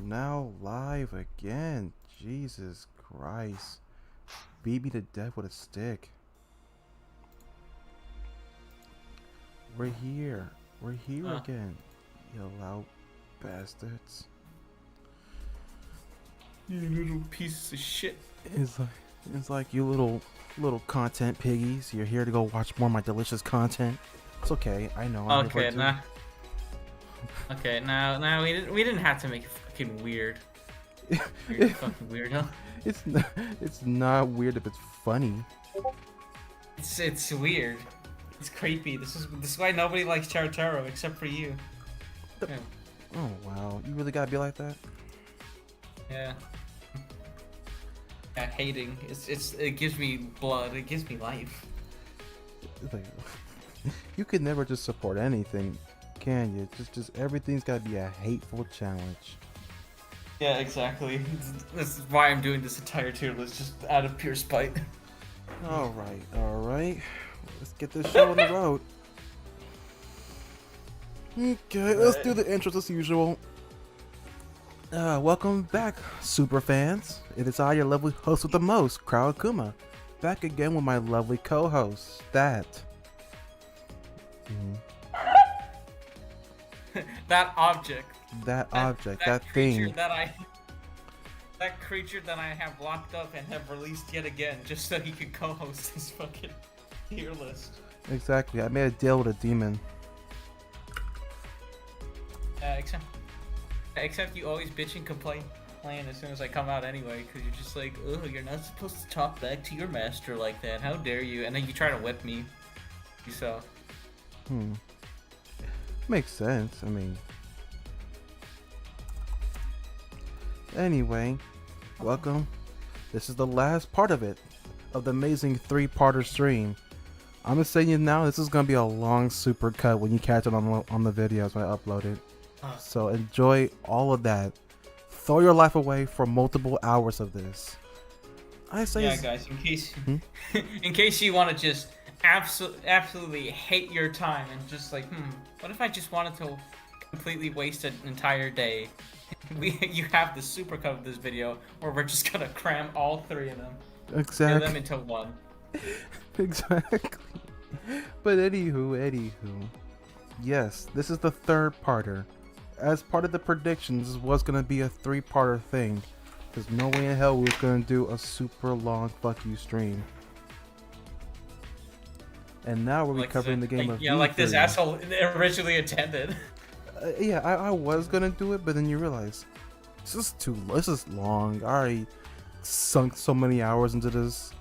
now live again. Jesus Christ. Beat me to death with a stick. We're here. We're here again. You loud bastards. You little pieces of shit. It's like you little content piggies. You're here to go watch more of my delicious content. It's okay. I know. I'm Okay, now. Okay, now we didn't have to make it fucking weird. You're fucking weirdo. It's not weird if it's funny. It's weird. It's creepy. This is why nobody likes Chartaro except for you. Yeah. Oh wow, you really gotta be like that? Yeah. Yeah, hating. It gives me blood. It gives me life. It's like, you can never just support anything, can you? Just everything's gotta be a hateful challenge. Yeah, exactly. This is why I'm doing this entire tier list, just out of pure spite. All right. Let's get this show on the road. Okay, let's do the intros as usual. Welcome back, super fans. It is I, your lovely host with the most, Crowd Kuma, back again with my lovely co-host, that. That object. That creature thing. That creature that I have locked up and have released yet again, just so he could co-host this fucking tier list. Exactly. I made a deal with a demon. Except you always bitch and complain as soon as I come out anyway, because you're just like, oh, you're not supposed to talk back to your master like that. How dare you? And then you try to whip me. So. Makes sense. I mean. Anyway, welcome. This is the last part of it, of the amazing 3-parter stream. I'm gonna say you now, this is gonna be a long super cut when you catch it on the videos when I upload it. So enjoy all of that. Throw your life away for multiple hours of this. I say, yeah, guys. In case you want to just absolutely hate your time and just like, what if I just wanted to completely waste an entire day? You have the super cut of this video where we're just gonna cram all 3 of them. Exactly. Get them into one. Exactly. But anywho, yes, this is the 3rd-parter. As part of the predictions, this was gonna be a 3-parter thing, because no way in hell we was gonna do a super long fuck you stream. And now we're covering the game of yeah, like this asshole originally intended. Yeah, I was gonna do it, but then you realize this is long. I already sunk so many hours into this.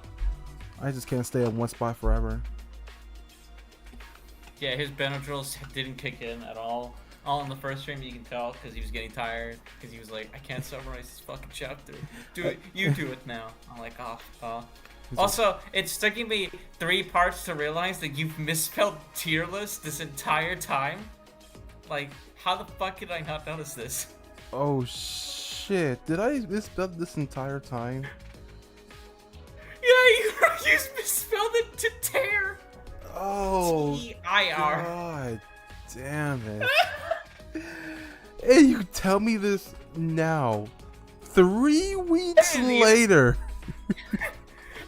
I just can't stay at one spot forever. Yeah, his Benadryls didn't kick in at all. All in the first stream, you can tell, because he was getting tired. Because he was like, I can't summarize this fucking chapter. Do it. You do it now. I'm like, oh. Also, it's taking me 3 parts to realize that you've misspelled tier list this entire time. Like, how the fuck did I not notice this? Oh shit! Did I misspell this entire time? Yeah, you misspelled it to tear. Oh, T-I-R. God damn it! And you tell me this now, 3 weeks later.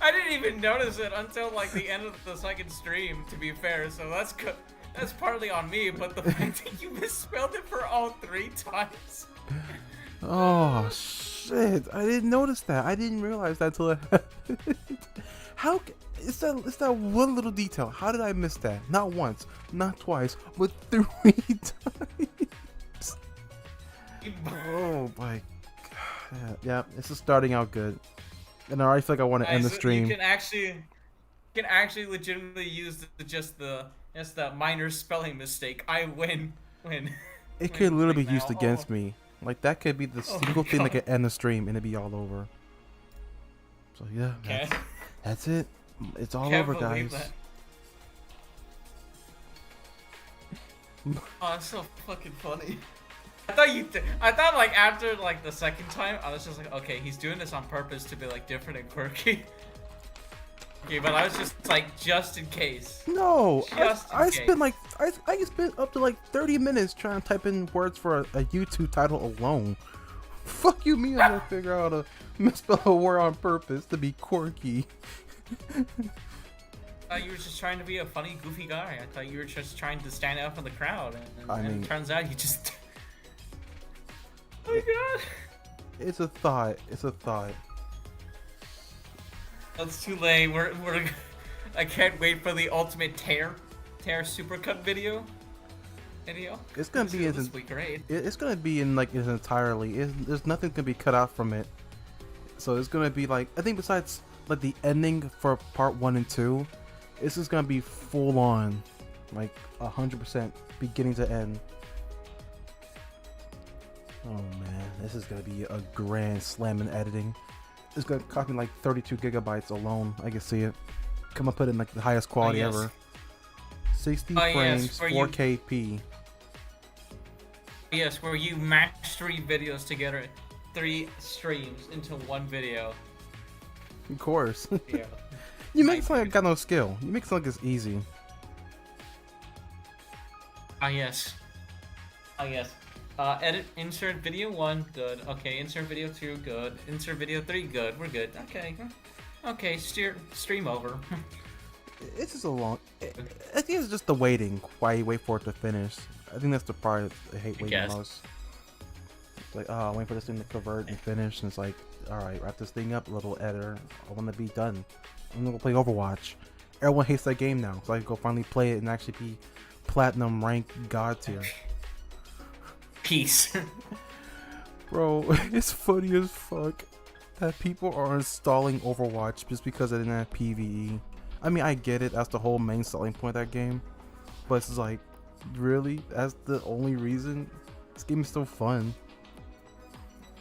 I didn't even notice it until like the end of the 2nd stream. To be fair, so that's partly on me, but the fact that you misspelled it for all 3 times. Oh shit! I didn't notice that. I didn't realize that until it happened. How? It's that one little detail. How did I miss that? Not once, not twice, but 3 times. Oh my god! Yeah, this is starting out good, and I already feel like I want to end the stream. You can actually legitimately use just the minor spelling mistake. I win. It could literally be used against me. Like that could be the single thing that could end the stream and it'd be all over. So yeah, that's it. It's all over, guys. Oh, that's so fucking funny. I thought like after like the 2nd time, I was just like, okay, he's doing this on purpose to be like different and quirky. Okay, but I was just like, just in case. No, I spent up to like 30 minutes trying to type in words for a YouTube title alone. Fuck you, me. I'm gonna figure out how to misspell a word on purpose to be quirky. You were just trying to be a funny, goofy guy. I thought you were just trying to stand out from the crowd, and it turns out you just. Oh my god! It's a thought. It's a thought. That's too late. We're. I can't wait for the ultimate Teir supercut video. It's gonna be this week, great. It's gonna be in like its entirely. There's nothing gonna be cut out from it. So it's gonna be like, I think besides like the ending for part 1 and 2, this is gonna be full on, like 100% beginning to end. Oh man, this is gonna be a grand slam in editing. It's gonna cost me like 32 gigabytes alone. I can see it. Come and put it in like the highest quality ever. 60 frames, 4K. Yes, where you match 3 videos together, 3 streams into one video. Of course. Yeah. You make it sound like I got no skill. You make it sound like it's easy. Yes. Edit, insert video 1, good. Okay, insert video 2, good. Insert video 3, good. We're good. Okay. Okay, stream over. It's just a long. I think it's just the waiting. Why you wait for it to finish? I think that's the part I hate waiting the most. It's like, oh, I'm waiting for this thing to convert and finish, and it's like, all right, wrap this thing up, little editor. I want to be done. I'm gonna go play Overwatch. Everyone hates that game now, so I can go finally play it and actually be platinum rank god tier. Peace. Bro, it's funny as fuck that people are installing Overwatch just because it didn't have PvE. I mean, I get it. That's the whole main selling point of that game. But it's like, really? That's the only reason? This game is still fun.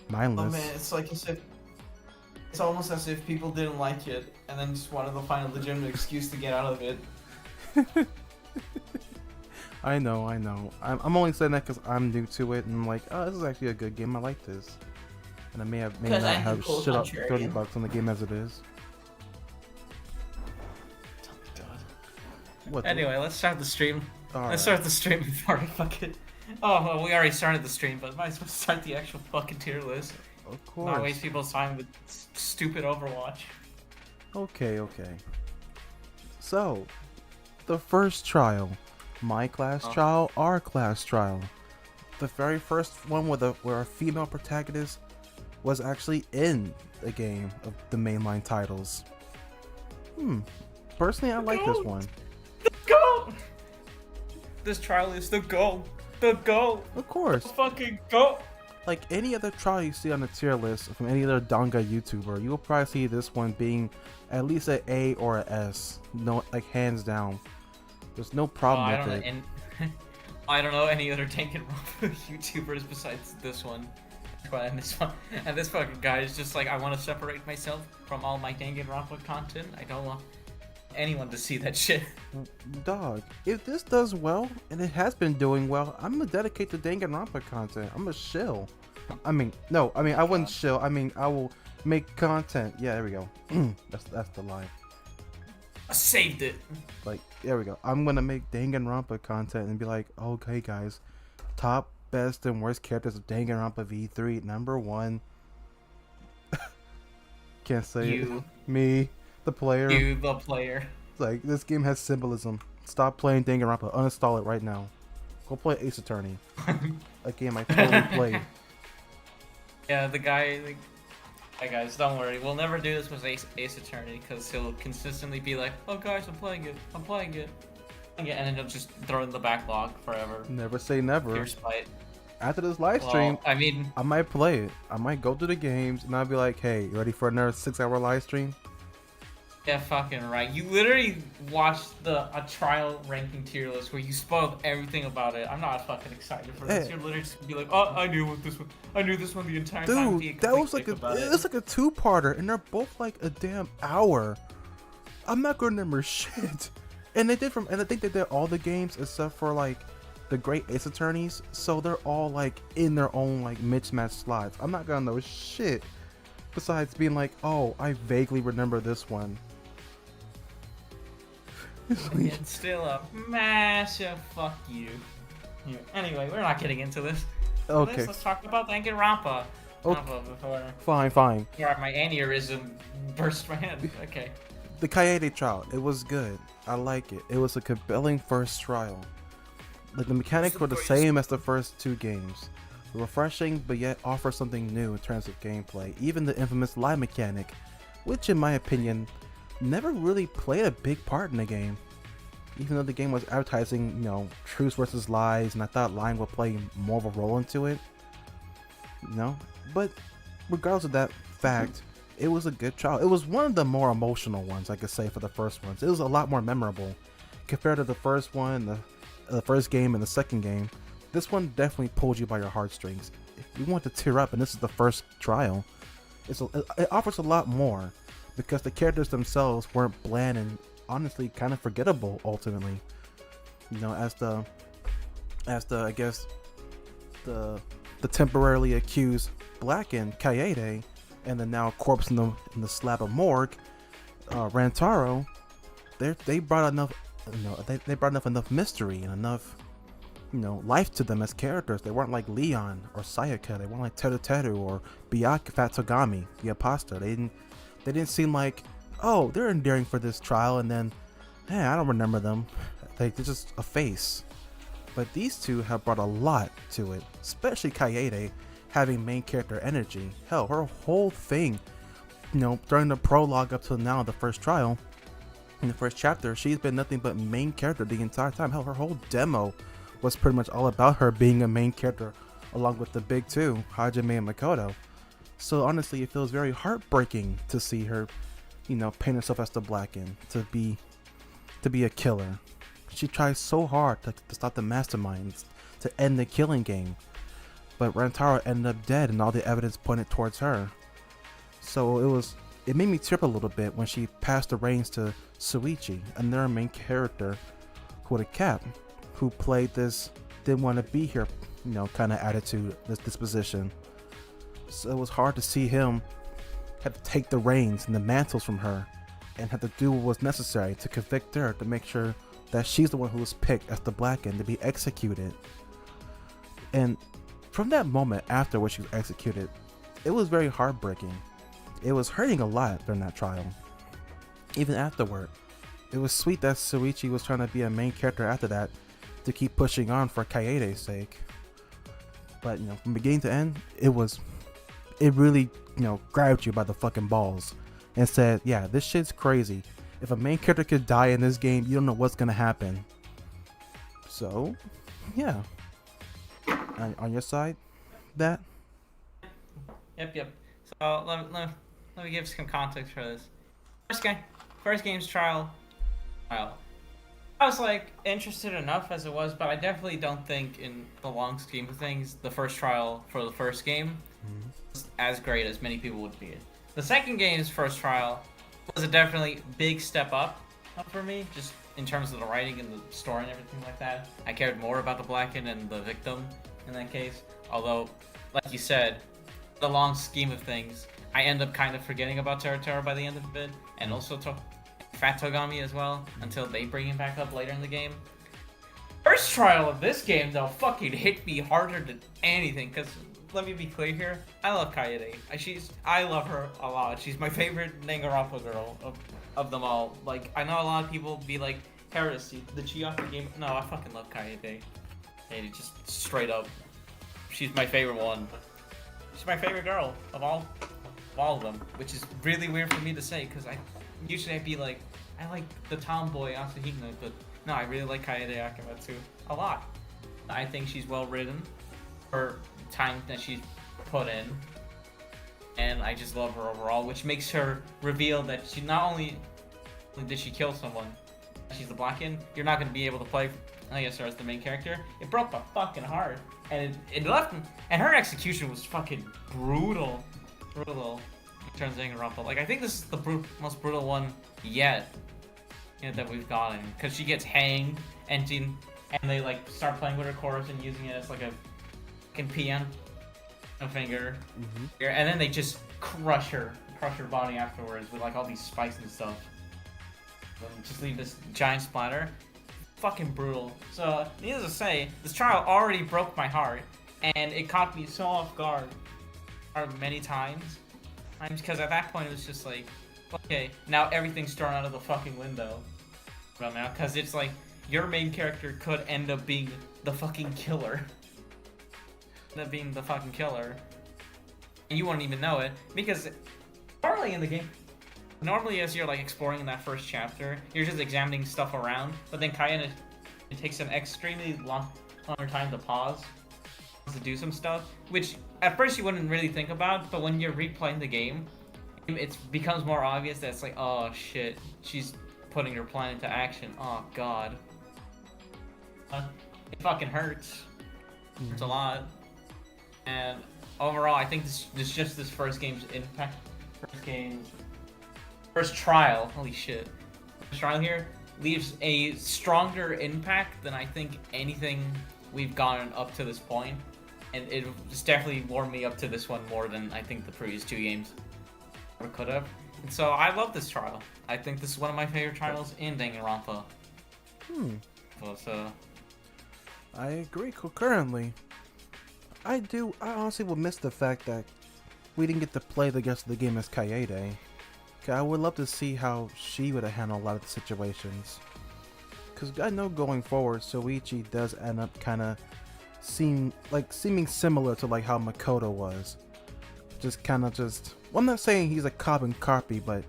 Mindless. Oh man, it's like it's almost as if people didn't like it and then just wanted to find a legitimate excuse to get out of it. I know. I'm only saying that because I'm new to it and I'm like, oh, this is actually a good game. I like this. And I may not have shit up $30 on the game as it is. Anyway, let's start the stream. Let's start the stream before we fucking. Oh, well, we already started the stream, but might as well start the actual fucking tier list. Of course. Not waste people's time with stupid Overwatch. Okay. So, the first trial. My class trial, our class trial. The very first one where a female protagonist was actually in the game of the mainline titles. Personally, I like this one. Go! This trial is the go. The go. Of course. The fucking go. Like any other trial you see on the tier list from any other Danga YouTuber, you'll probably see this one being at least an A or an S. No, like hands down. There's no problem with it. I don't know any other Danganronpa YouTubers besides this one. And this fucking guy is just like, I want to separate myself from all my Danganronpa content. I don't want anyone to see that shit. Dog, if this does well, and it has been doing well, I'm gonna dedicate to Danganronpa content. I'm a shill. I wouldn't shill. I will make content. Yeah, there we go. That's the line. I saved it. Like, there we go. I'm gonna make Danganronpa content and be like, okay guys, top, best, and worst characters of Danganronpa V3, number 1. Can't say you. It. Me, the player. You, the player. Like, this game has symbolism. Stop playing Danganronpa. Uninstall it right now. Go play Ace Attorney. A game I totally played. Yeah, the guy. Like, hey guys, don't worry. We'll never do this with Ace Attorney because he'll consistently be like, "Oh guys, I'm playing it. And then he'll just throw it in the backlog forever. Never say never. Pure spite. After this live stream, I mean, I might play it. I might go through the games and I'll be like, "Hey, you ready for another 6-hour live stream?" Yeah, fucking right. You literally watched a trial ranking tier list where you spoiled everything about it. I'm not fucking excited for this. You're literally just gonna be like, oh, I knew this one the entire time. Dude, that was like it's like a 2-parter, and they're both like a damn hour. I'm not gonna remember shit. And I think they did all the games except for like the Great Ace Attorneys, so they're all like in their own like mismatched slots. I'm not gonna know shit besides being like, oh, I vaguely remember this one. It's still a massive fuck you. Anyway, we're not getting into this. Okay. Let's talk about Danganronpa. Okay, Before fine. my aneurysm burst my head. Okay. The Kaede trial, it was good. I like it. It was a compelling first trial. Like the mechanics were the same as the first two games. Refreshing, but yet offer something new in terms of gameplay. Even the infamous lie mechanic, which in my opinion, never really played a big part in the game. Even though the game was advertising, you know, truth versus lies, and I thought lying would play more of a role into it. You know? But regardless of that fact, it was a good trial. It was one of the more emotional ones, I could say, for the first ones. It was a lot more memorable compared to the first one, the first game and the second game. This one definitely pulled you by your heartstrings. If you want to tear up, and this is the first trial, it offers a lot more because the characters themselves weren't bland and honestly kind of forgettable ultimately. You know, as the I guess the temporarily accused Blackened Kaede and the now corpse in the slab of morgue, Rantaro, they brought enough, you know, they brought enough mystery and enough, you know, life to them as characters. They weren't like Leon or Sayaka. They weren't like Teru or Byakuya Fatogami, the imposter. They didn't seem like, oh, they're endearing for this trial, and then, hey, I don't remember them. They're just a face. But these two have brought a lot to it, especially Kaede having main character energy. Hell, her whole thing, you know, during the prologue up till now, the first trial, in the first chapter, she's been nothing but main character the entire time. Hell, her whole demo was pretty much all about her being a main character, along with the big two, Hajime and Makoto. So honestly, it feels very heartbreaking to see her, you know, paint herself as the Blackened, to be a killer. She tries so hard to stop the masterminds, to end the killing game, but Rantaro ended up dead, and all the evidence pointed towards her. So it made me trip a little bit when she passed the reins to Suichi, another main character with a cap, who played this didn't want to be here, you know, kind of attitude, this disposition. So it was hard to see him have to take the reins and the mantles from her, and have to do what was necessary to convict her, to make sure that she's the one who was picked as the Blackened to be executed. And from that moment after when she was executed, it was very heartbreaking. It was hurting a lot during that trial. Even afterward, it was sweet that Suichi was trying to be a main character after that, to keep pushing on for Kaede's sake. But, you know, from beginning to end, it really, you know, grabbed you by the fucking balls and said, yeah, this shit's crazy. If a main character could die in this game, you don't know what's gonna happen. So, yeah. On your side, that? Yep. So let me give some context for this. First game's trial. I was like interested enough as it was, but I definitely don't think, in the long scheme of things, the first trial for the first game was as great as many people would be. The second game's first trial was a definitely big step up for me, just in terms of the writing and the story and everything like that. I cared more about the Blackened and the victim in that case. Although, like you said, the long scheme of things, I end up kind of forgetting about Teru by the end of it, and also Fat Togami as well, until they bring him back up later in the game. First trial of this game, though, fucking hit me harder than anything, because, let me be clear here, I love Kaede. I love her a lot. She's my favorite Danganronpa girl of them all. Like, I know a lot of people be like, heresy, did she off the game? No, I fucking love Kaede. Kaede, just straight up. She's my favorite one. She's my favorite girl of all of them, which is really weird for me to say, because I'd be like, I like the tomboy Asahina, but no, I really like Kaede Akimatsu a lot. I think she's well written for time that she's put in, and I just love her overall, which makes her reveal that she not only did she kill someone, she's the Blackened. You're not going to be able to play, I guess, her as the main character. It broke my fucking heart, and it left me. And her execution was fucking brutal. In terms of Danganronpa, like, I think this is the most brutal one yet, you know, that we've gotten, because she gets hanged, and they like start playing with her corpse and using it as like a fucking piano finger, and then they just crush her body afterwards with like all these spikes and stuff. Just leave this giant splatter. Fucking brutal. So, needless to say, this trial already broke my heart, and it caught me so off guard. many times. Because at that point it was just like, okay, now everything's thrown out of the fucking window. Well, now, because it's like, your main character could end up being the fucking killer. And you wouldn't even know it, because normally in the game, as you're like exploring in that first chapter, you're just examining stuff around, but then Kaede, it takes an extremely longer time to pause to do some stuff, which at first you wouldn't really think about, but when you're replaying the game, it becomes more obvious that it's like, oh shit, she's putting her plan into action. Oh god. It fucking hurts. It's a lot. And overall, I think this first game's impact, first trial, holy shit. First trial here leaves a stronger impact than I think anything we've gotten up to this point. And it's definitely warmed me up to this one more than I think the previous 2 games ever could have. And so I love this trial. I think this is one of my favorite trials in Danganronpa. So I agree concurrently. I honestly will miss the fact that we didn't get to play the rest of the game as Kaede. I would love to see how she would have handled a lot of the situations. Because I know going forward, Soichi does end up kind of seeming similar to like how Makoto was. Well, I'm not saying he's a carbon copy, but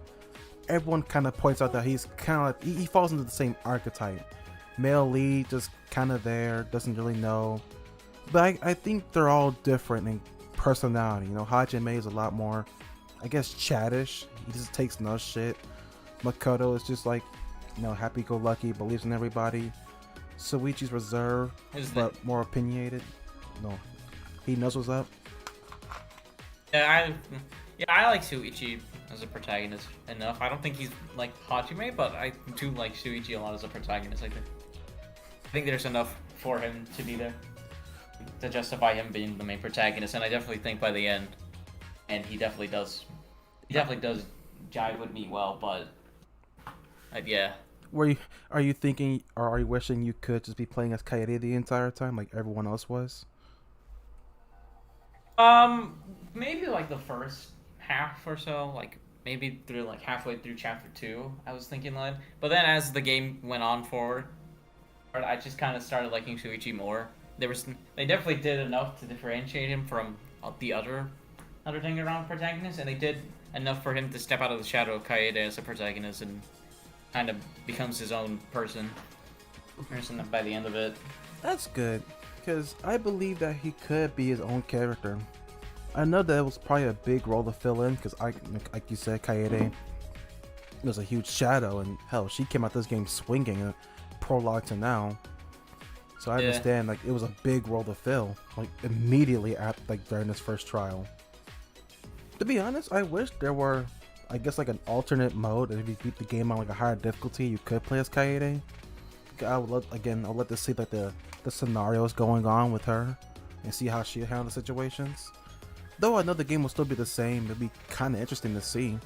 everyone kind of points out that he's kind of he falls into the same archetype. Male lead, just kind of there, doesn't really know. But I think they're all different in personality. You know, Hajime is a lot more, I guess, chattish. He just takes no shit. Makoto is just like, you know, happy-go-lucky, believes in everybody. Soichi's reserved, but more opinionated. No, he knows what's up. Yeah, I like Soichi as a protagonist enough. I don't think he's like Hajime, but I do like Soichi a lot as a protagonist. I think there's enough for him to be there to justify him being the main protagonist, and I definitely think by the end, and he definitely does jive with me well. But yeah. Are you thinking, or are you wishing you could just be playing as Kaede the entire time, like everyone else was? Maybe like the first half or so, like maybe through like halfway through chapter 2, I was thinking that. But then as the game went on forward, I just kind of started liking Shuichi more. They definitely did enough to differentiate him from the other Danganronpa protagonists, and they did enough for him to step out of the shadow of Kaede as a protagonist and kind of becomes his own person by the end of it. That's good, because I believe that he could be his own character. I know that it was probably a big role to fill in, because like you said, Kaede was a huge shadow, and hell, she came out this game swinging, prologue to now. So I understand, like, it was a big role to fill, like, immediately after, like, during this first trial. To be honest, I wish there were, I guess, like, an alternate mode, and if you beat the game on, like, a higher difficulty, you could play as Kaede. I would love to see, like, the scenarios going on with her, and see how she handles the situations. Though I know the game will still be the same, it'd be kind of interesting to see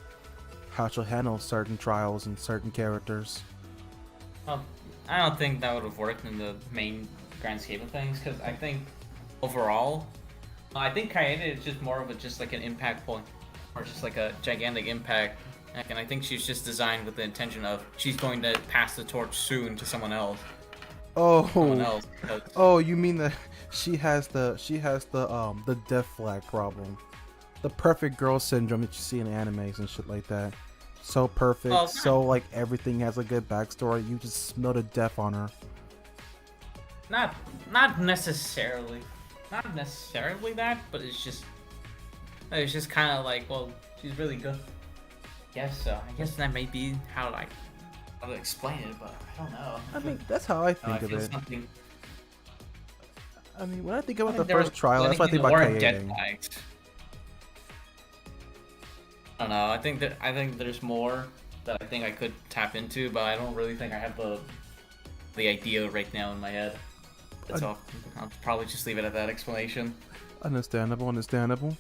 how she'll handle certain trials and certain characters. I don't think that would have worked in the main grand scheme of things, because I think overall, I think Kaede is just more of like an impact point, or just like a gigantic impact, and I think she's just designed with the intention of she's going to pass the torch soon to someone else. Oh, you mean that she has the death flag problem, the perfect girl syndrome that you see in animes and shit like that. So perfect, so like everything has a good backstory. You just smell the death on her. Not necessarily that, but it's just kind of like, well, she's really good. Yes, so I guess that may be how to explain it, but I don't know. I mean, that's how I think of it. Something... I mean, when I think about the first trial, that's what I think about Kaede. I don't know. I think there's more that I think I could tap into, but I don't really think I have the idea right now in my head. That's all. I'll probably just leave it at that explanation. Understandable.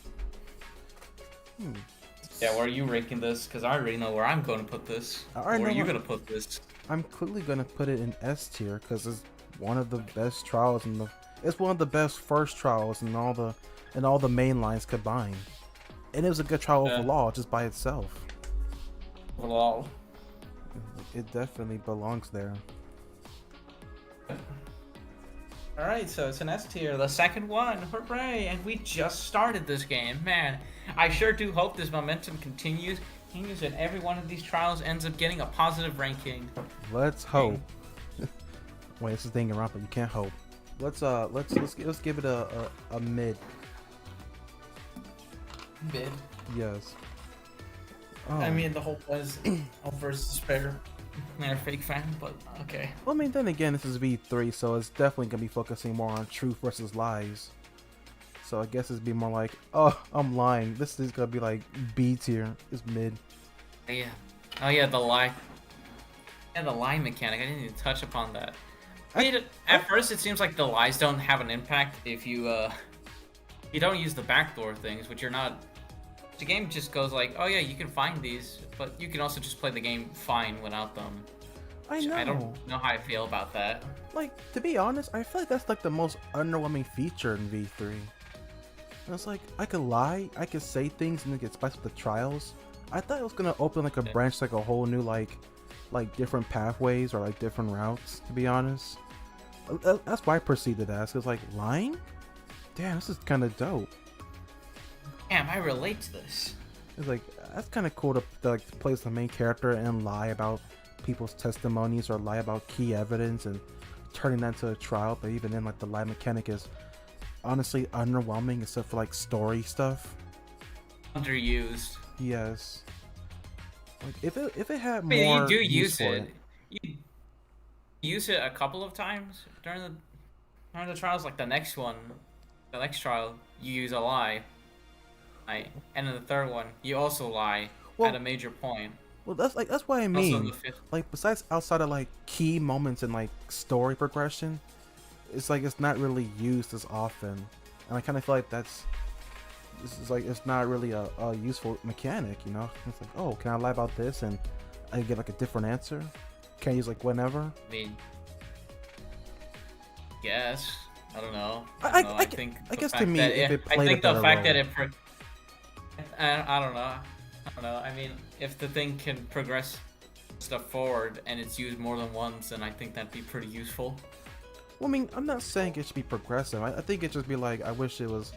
Yeah, where are you ranking this? Because I already know where I'm going to put this. Where are you going to put this? I'm clearly going to put it in S tier because it's one of the best trials it's one of the best first trials in all the main lines combined. and it was a good trial Yeah. overall, just by itself. Lol. It definitely belongs there. Alright, so it's an S tier, the second one. Hooray! And we just started this game. Man, I sure do hope this momentum continues and every one of these trials ends up getting a positive ranking. Let's hope. Wait, this is Danganronpa. You can't hope. Let's give it a mid. Mid. Yes. Oh. I mean, the whole point is versus fair. They're a fake fan, but okay. Well, I mean, then again, this is V3, so it's definitely gonna be focusing more on truth versus lies. So I guess it'd be more like, oh, I'm lying. This is gonna be like B tier. It's mid. Yeah. Oh yeah, the lie. Yeah, the lie mechanic. I didn't even touch upon that. I mean, at first it seems like the lies don't have an impact if you don't use the backdoor things, which you're not. The game just goes like, oh yeah, you can find these, but you can also just play the game fine without them. I know. I don't know how I feel about that. Like, to be honest, I feel like that's like the most underwhelming feature in V3. And it's like, I could lie, I could say things and then get spiced with the trials. I thought it was gonna open like a branch, like a whole new like different pathways or like different routes, to be honest. That's why I perceived it as. Cause like, lying? Damn, this is kind of dope. Damn, I relate to this. It's like, that's kind of cool to like play as the main character and lie about people's testimonies or lie about key evidence and turning that into a trial. But even then, like, the lie mechanic is honestly underwhelming except for like story stuff. Underused. Yes. Like, if it had But more you do use use for it. You use it a couple of times during the trials. Like the next trial, you use a lie. And in the third one, you also lie at a major point. Well, that's why I Also in mean, the fifth. like, besides outside of like key moments in like story progression, it's like it's not really used as often, and I kind of feel like this is like it's not really a useful mechanic, you know? It's like, oh, can I lie about this and I get like a different answer? Can I use like whenever? I mean, yes. I don't know. I guess to me, if it played a better role. I don't know. I mean, if the thing can progress stuff forward and it's used more than once, then I think that'd be pretty useful. Well, I mean, I'm not saying it should be progressive. I think it should be like, I wish it was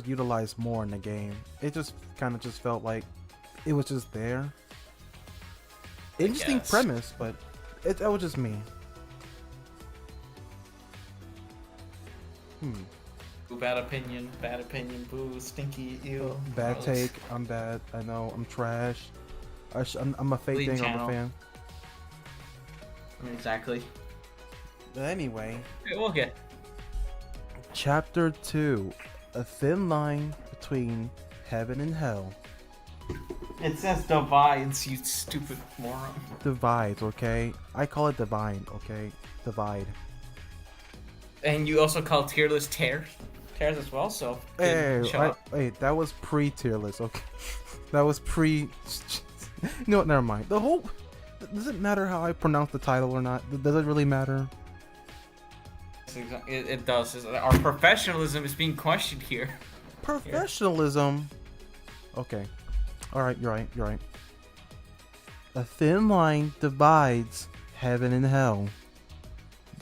utilized more in the game. It just kind of just felt like it was just there. Interesting premise, but that was just me. Bad opinion, boo, stinky, ew. Bad take, I'm bad, I know, I'm trash. I'm a fake Danganronpa fan. Exactly. But anyway. We'll get. Chapter 2. A thin line between heaven and hell. It says divides, you stupid moron. Divides, okay? I call it divine, okay? Divide. And you also call tier list tears as well, so. Hey, that was pre-tier list, okay? That was pre. No, never mind. The whole. Does it matter how I pronounce the title or not? Does it really matter? It does. Our professionalism is being questioned here. Professionalism? Okay. Alright, you're right. A thin line divides heaven and hell.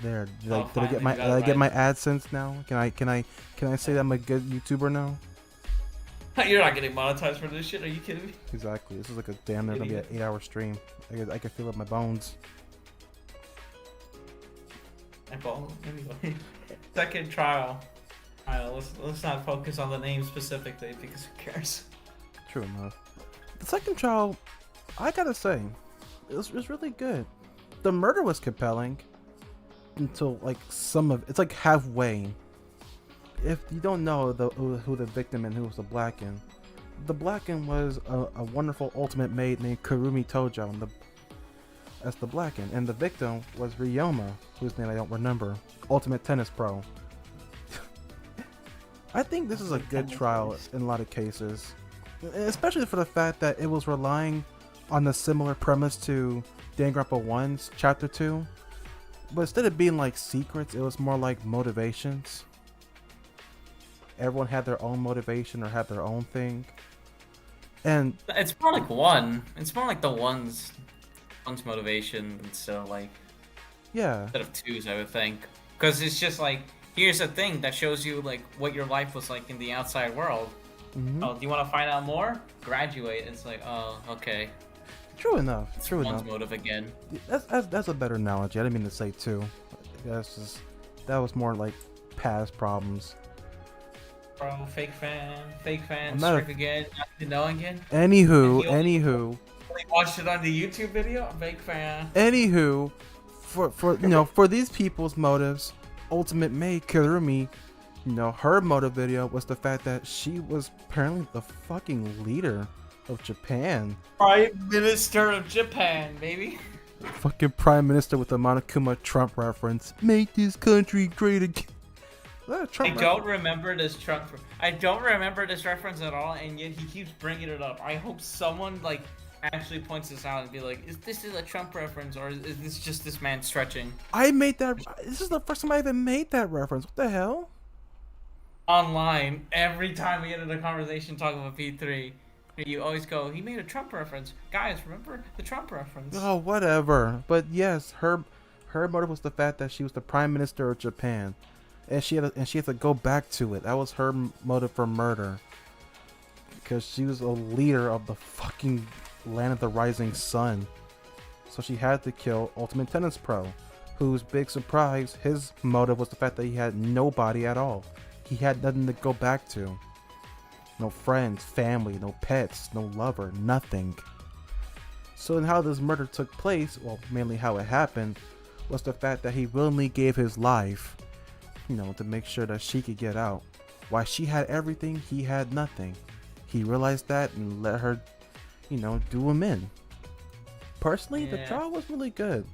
There. Did I get my AdSense now? Can I say that I'm a good YouTuber now? You're not getting monetized for this shit, are you kidding me? Exactly. This is like a damn near gonna be an 8-hour stream. I can feel it in my bones. Anyway. Second trial. Alright, let's not focus on the name specifically because who cares? True enough. The second trial, I gotta say, it was really good. The murder was compelling until like it's like halfway. If you don't know who the victim and who was the Blacken, the Blacken was a wonderful ultimate maid named Kurumi Tojo as the Blacken, and the victim was Ryoma, whose name I don't remember, ultimate tennis pro. I think this is a good trial in a lot of cases, especially for the fact that it was relying on a similar premise to Danganronpa 1's Chapter 2, but instead of being like secrets, it was more like motivations. everyone had their own motivation or had their own thing. And It's more like one. It's more like the one's motivation instead of like yeah, instead of two's, I would think. Because it's just like, here's a thing that shows you like what your life was like in the outside world. hmm Oh, do you want to find out more? Graduate. It's like, oh, okay. true enough. It's True one's enough. motive again. That's a better analogy. I didn't mean to say two. That's just that was more like past problems. Bro, fake fan, I'm not a- strike again, not to know again. Anywho, And he anywho, only watched it on the YouTube video. Fake fan. anywho, for you know, for these people's motives, Ultimate Maid Kurumi, you know, her motive video was the fact that she was apparently the fucking leader of Japan. Prime Minister of Japan, baby. Fucking prime minister with the Monokuma Trump reference. Make this country great again. I don't remember this Trump. I don't remember this reference at all, and yet he keeps bringing it up. I hope someone like actually points this out and be like, "Is this a Trump reference, or is this just this man stretching?" I made that. This is the first time I even made that reference. What the hell? Online, every time we get into a conversation talking about P3, you always go, "He made a Trump reference." Guys, remember the Trump reference? Oh, whatever. But yes, her motive was the fact that she was the prime minister of Japan. And she had to go back to it. That was her motive for murder, because she was a leader of the fucking land of the rising sun. So she had to kill Ultimate Tennis Pro, whose big surprise, his motive was the fact that he had nobody at all. He had nothing to go back to. No friends, family, no pets, no lover, nothing. So in how this murder took place, well, mainly how it happened, was the fact that he willingly gave his life, you know, to make sure that she could get out. While she had everything, he had nothing. He realized that and let her, you know, do him in. Personally, the trial was really good.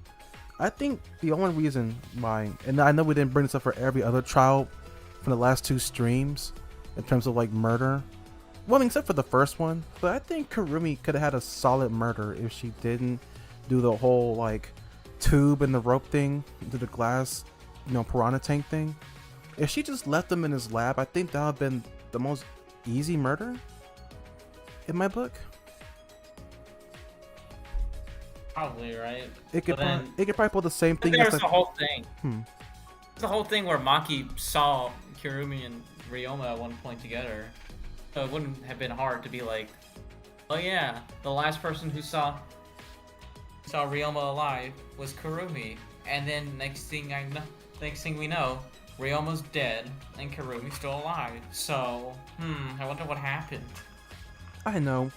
I think the only reason why, and I know we didn't bring this up for every other trial from the last two streams, in terms of like murder, well, except for the first one, but I think Kurumi could have had a solid murder if she didn't do the whole like tube and the rope thing, do the glass, you know, piranha tank thing. If she just left him in his lab, I think that would have been the most easy murder in my book. Probably, right? It could But it could probably pull the same thing there's as the whole thing. Hmm. The whole thing where Maki saw Kirumi and Ryoma at one point together. So it wouldn't have been hard to be like, oh yeah, the last person who saw Ryoma alive was Kurumi. And then next thing we know, Ryoma's dead and Kurumi's still alive. So, I wonder what happened. I know.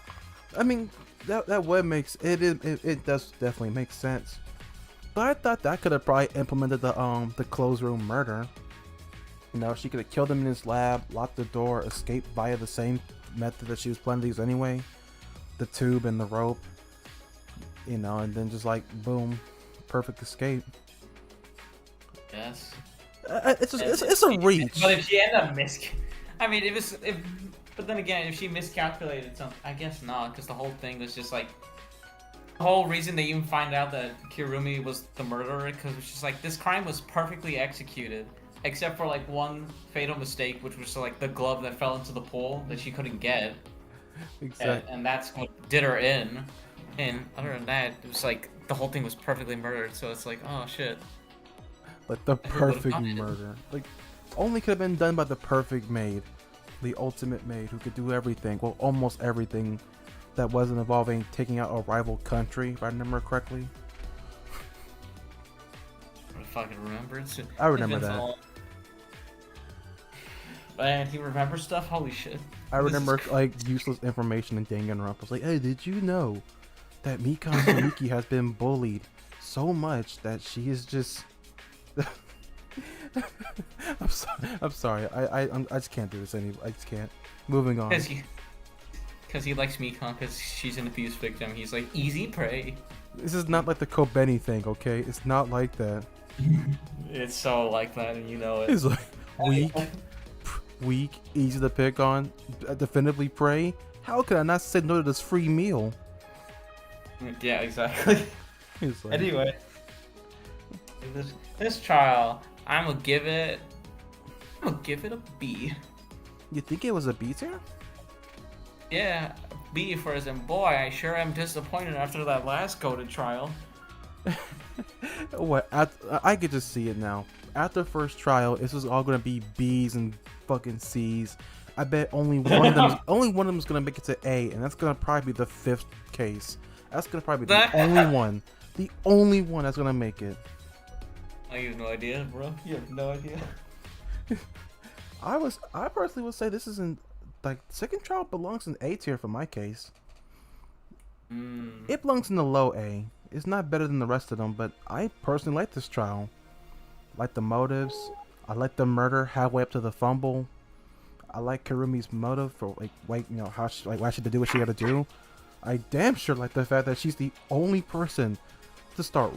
I mean, that would makes it does definitely make sense. But I thought that could have probably implemented the closed room murder. You know, she could have killed him in his lab, locked the door, escaped via the same method that she was planning to use anyway, the tube and the rope. You know, and then just like boom, perfect escape. Yes. It's a reach. But if she ended up I mean, but then again, if she miscalculated something, I guess not, because the whole thing was just like, the whole reason they even find out that Kirumi was the murderer, because it's just like, this crime was perfectly executed, except for like one fatal mistake, which was like the glove that fell into the pool that she couldn't get. Exactly. And that's what did her in. And other than that, it was like, the whole thing was perfectly murdered, so it's like, oh shit. Like the perfect murder. Like, only could have been done by the perfect maid. The ultimate maid who could do everything. Well, almost everything that wasn't involving taking out a rival country, if I remember correctly. I fucking remember it. I remember that. Man, he remembers stuff? Holy shit. I remember like useless information in Danganronpa. I was like, hey, did you know that Mikan Haruki has been bullied so much that she is just... I'm sorry. I just can't do this anymore. I just can't. Moving on. Because he likes Mikan because she's an abuse victim. He's like, easy prey. This is not like the Kobeni thing, okay? It's not like that. It's so like that, and you know it. It's like weak, easy to pick on, definitively prey. How could I not say no to this free meal? Yeah, exactly. Like, anyway, this trial, I'm gonna give it a B. You think it was a B tier? Yeah, B for as in boy. I sure am disappointed after that last goated trial. What? I could just see it now. After first trial, this is all gonna be B's and fucking C's. I bet only one of them, only one of them is gonna make it to A, and that's gonna probably be the 5th case. That's gonna probably be the only one that's gonna make it. I have no idea, bro. You have no idea. I personally would say this isn't like second trial belongs in A tier for my case. It belongs in the low A. It's not better than the rest of them, but I personally like this trial. Like the motives. I like the murder halfway up to the fumble. I like Karumi's motive for why she had to do what she got to do. I damn sure like the fact that she's the only person to start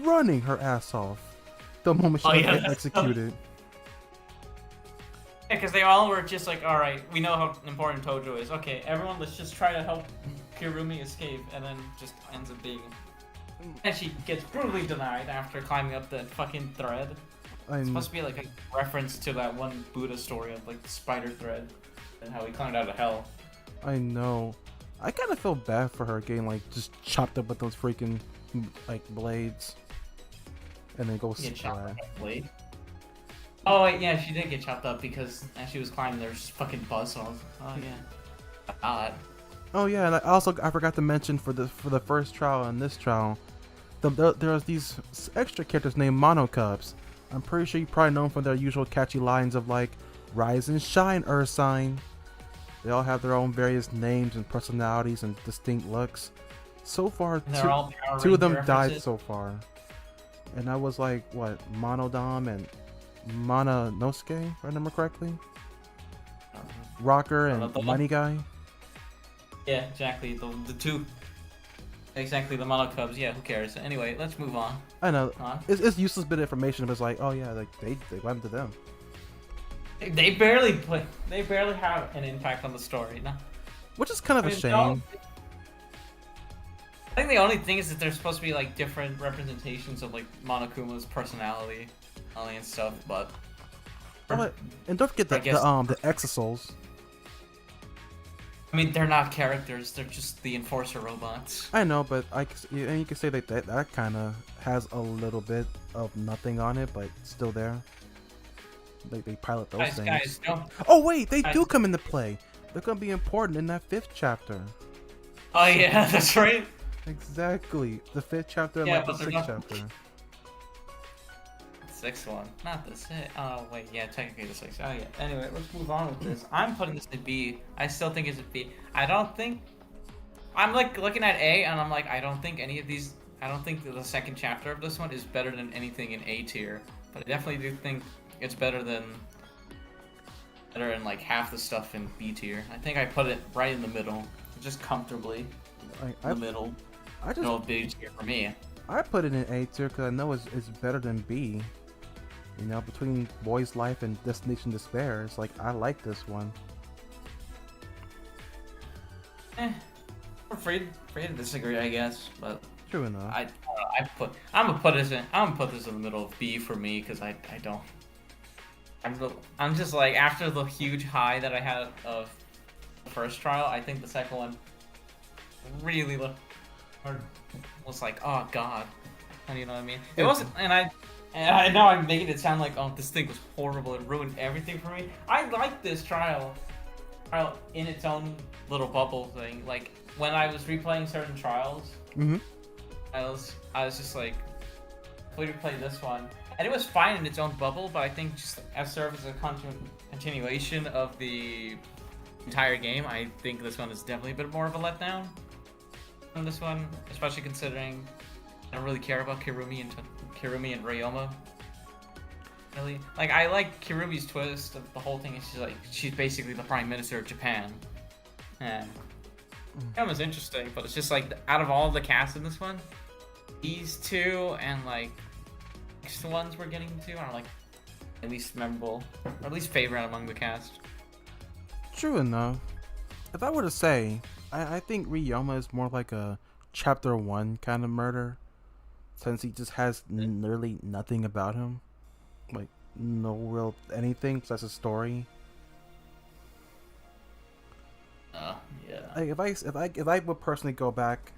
running her ass off the moment she got executed. Yeah, because they all were just like, all right, we know how important Tojo is. Okay, everyone, let's just try to help Kirumi escape, and then just ends up being. And she gets brutally denied after climbing up that fucking thread. It's supposed to be like a reference to that one Buddha story of like the spider thread and how he climbed out of hell. I know. I kind of feel bad for her getting like just chopped up with those freaking like blades, and then go splat. Blade? Oh wait, yeah, she did get chopped up because as she was climbing, there's fucking buzzsaws. Oh yeah. God. Oh yeah, and I forgot to mention for the first trial and this trial, there's these extra characters named Mono Cubs. I'm pretty sure you probably know them from their usual catchy lines of like, "Rise and shine, Ursine." They all have their own various names and personalities and distinct looks. So far, two of them died so far, and I was like, what, Monodam and Mononosuke, if I remember correctly. Rocker and Money Guy. Yeah, exactly. The two. Exactly, the Mono Cubs. Yeah, who cares? Anyway, let's move on. I know. It's useless bit of information, but it's like, oh yeah, like they went to them. They barely play. They barely have an impact on the story, no. Which is kind of a shame. I think the only thing is that there's supposed to be like different representations of like Monokuma's personality, and stuff, but. Oh, and don't forget the Exosouls. I mean, they're not characters; they're just the enforcer robots. I know, but you can say that kind of has a little bit of nothing on it, but still there. They pilot those things. Guys, don't. Oh wait, they do come into play. They're gonna be important in that 5th chapter. Oh yeah, that's right. Exactly, the 5th chapter and like the 6th chapter. 6th one, not the 6th. Oh wait, yeah, technically the 6th. Oh yeah. Anyway, let's move on with this. I'm putting this in B. I still think it's a B. I don't think. I'm like looking at A, and I'm like, I don't think any of these. I don't think that the 2nd chapter of this one is better than anything in A tier. But I definitely do think it's better than like half the stuff in B tier. I think I put it right in the middle, just comfortably in the middle. No B tier for me. I put it in A tier because I know it's better than B. You know, between Boy's Life and Destination Despair, it's like I like this one. We're free to disagree, I guess, but true enough. I'm gonna put this in the middle of B for me because I don't. I'm just like, after the huge high that I had of the first trial, I think the second one really was like, oh god, you know what I mean? It wasn't, and I know I'm making it sound like, oh, this thing was horrible, it ruined everything for me. I like this trial in its own little bubble thing. Like when I was replaying certain trials, I was just like, we replay this one. And it was fine in its own bubble, but I think just as serve as a continuation of the entire game, I think this one is definitely a bit more of a letdown than this one, especially considering I don't really care about Kirumi and Ryoma. Really, like I like Kirumi's twist of the whole thing. Is she's basically the Prime Minister of Japan, and that was interesting. But it's just like out of all the cast in this one, these two and like the ones we're getting to are like at least memorable, or at least favorite among the cast. True enough. If I were to say, I think Ryoma is more like a chapter 1 kind of murder, since he just has nearly nothing about him, like no real anything besides a story. Yeah. Like if I would personally go back,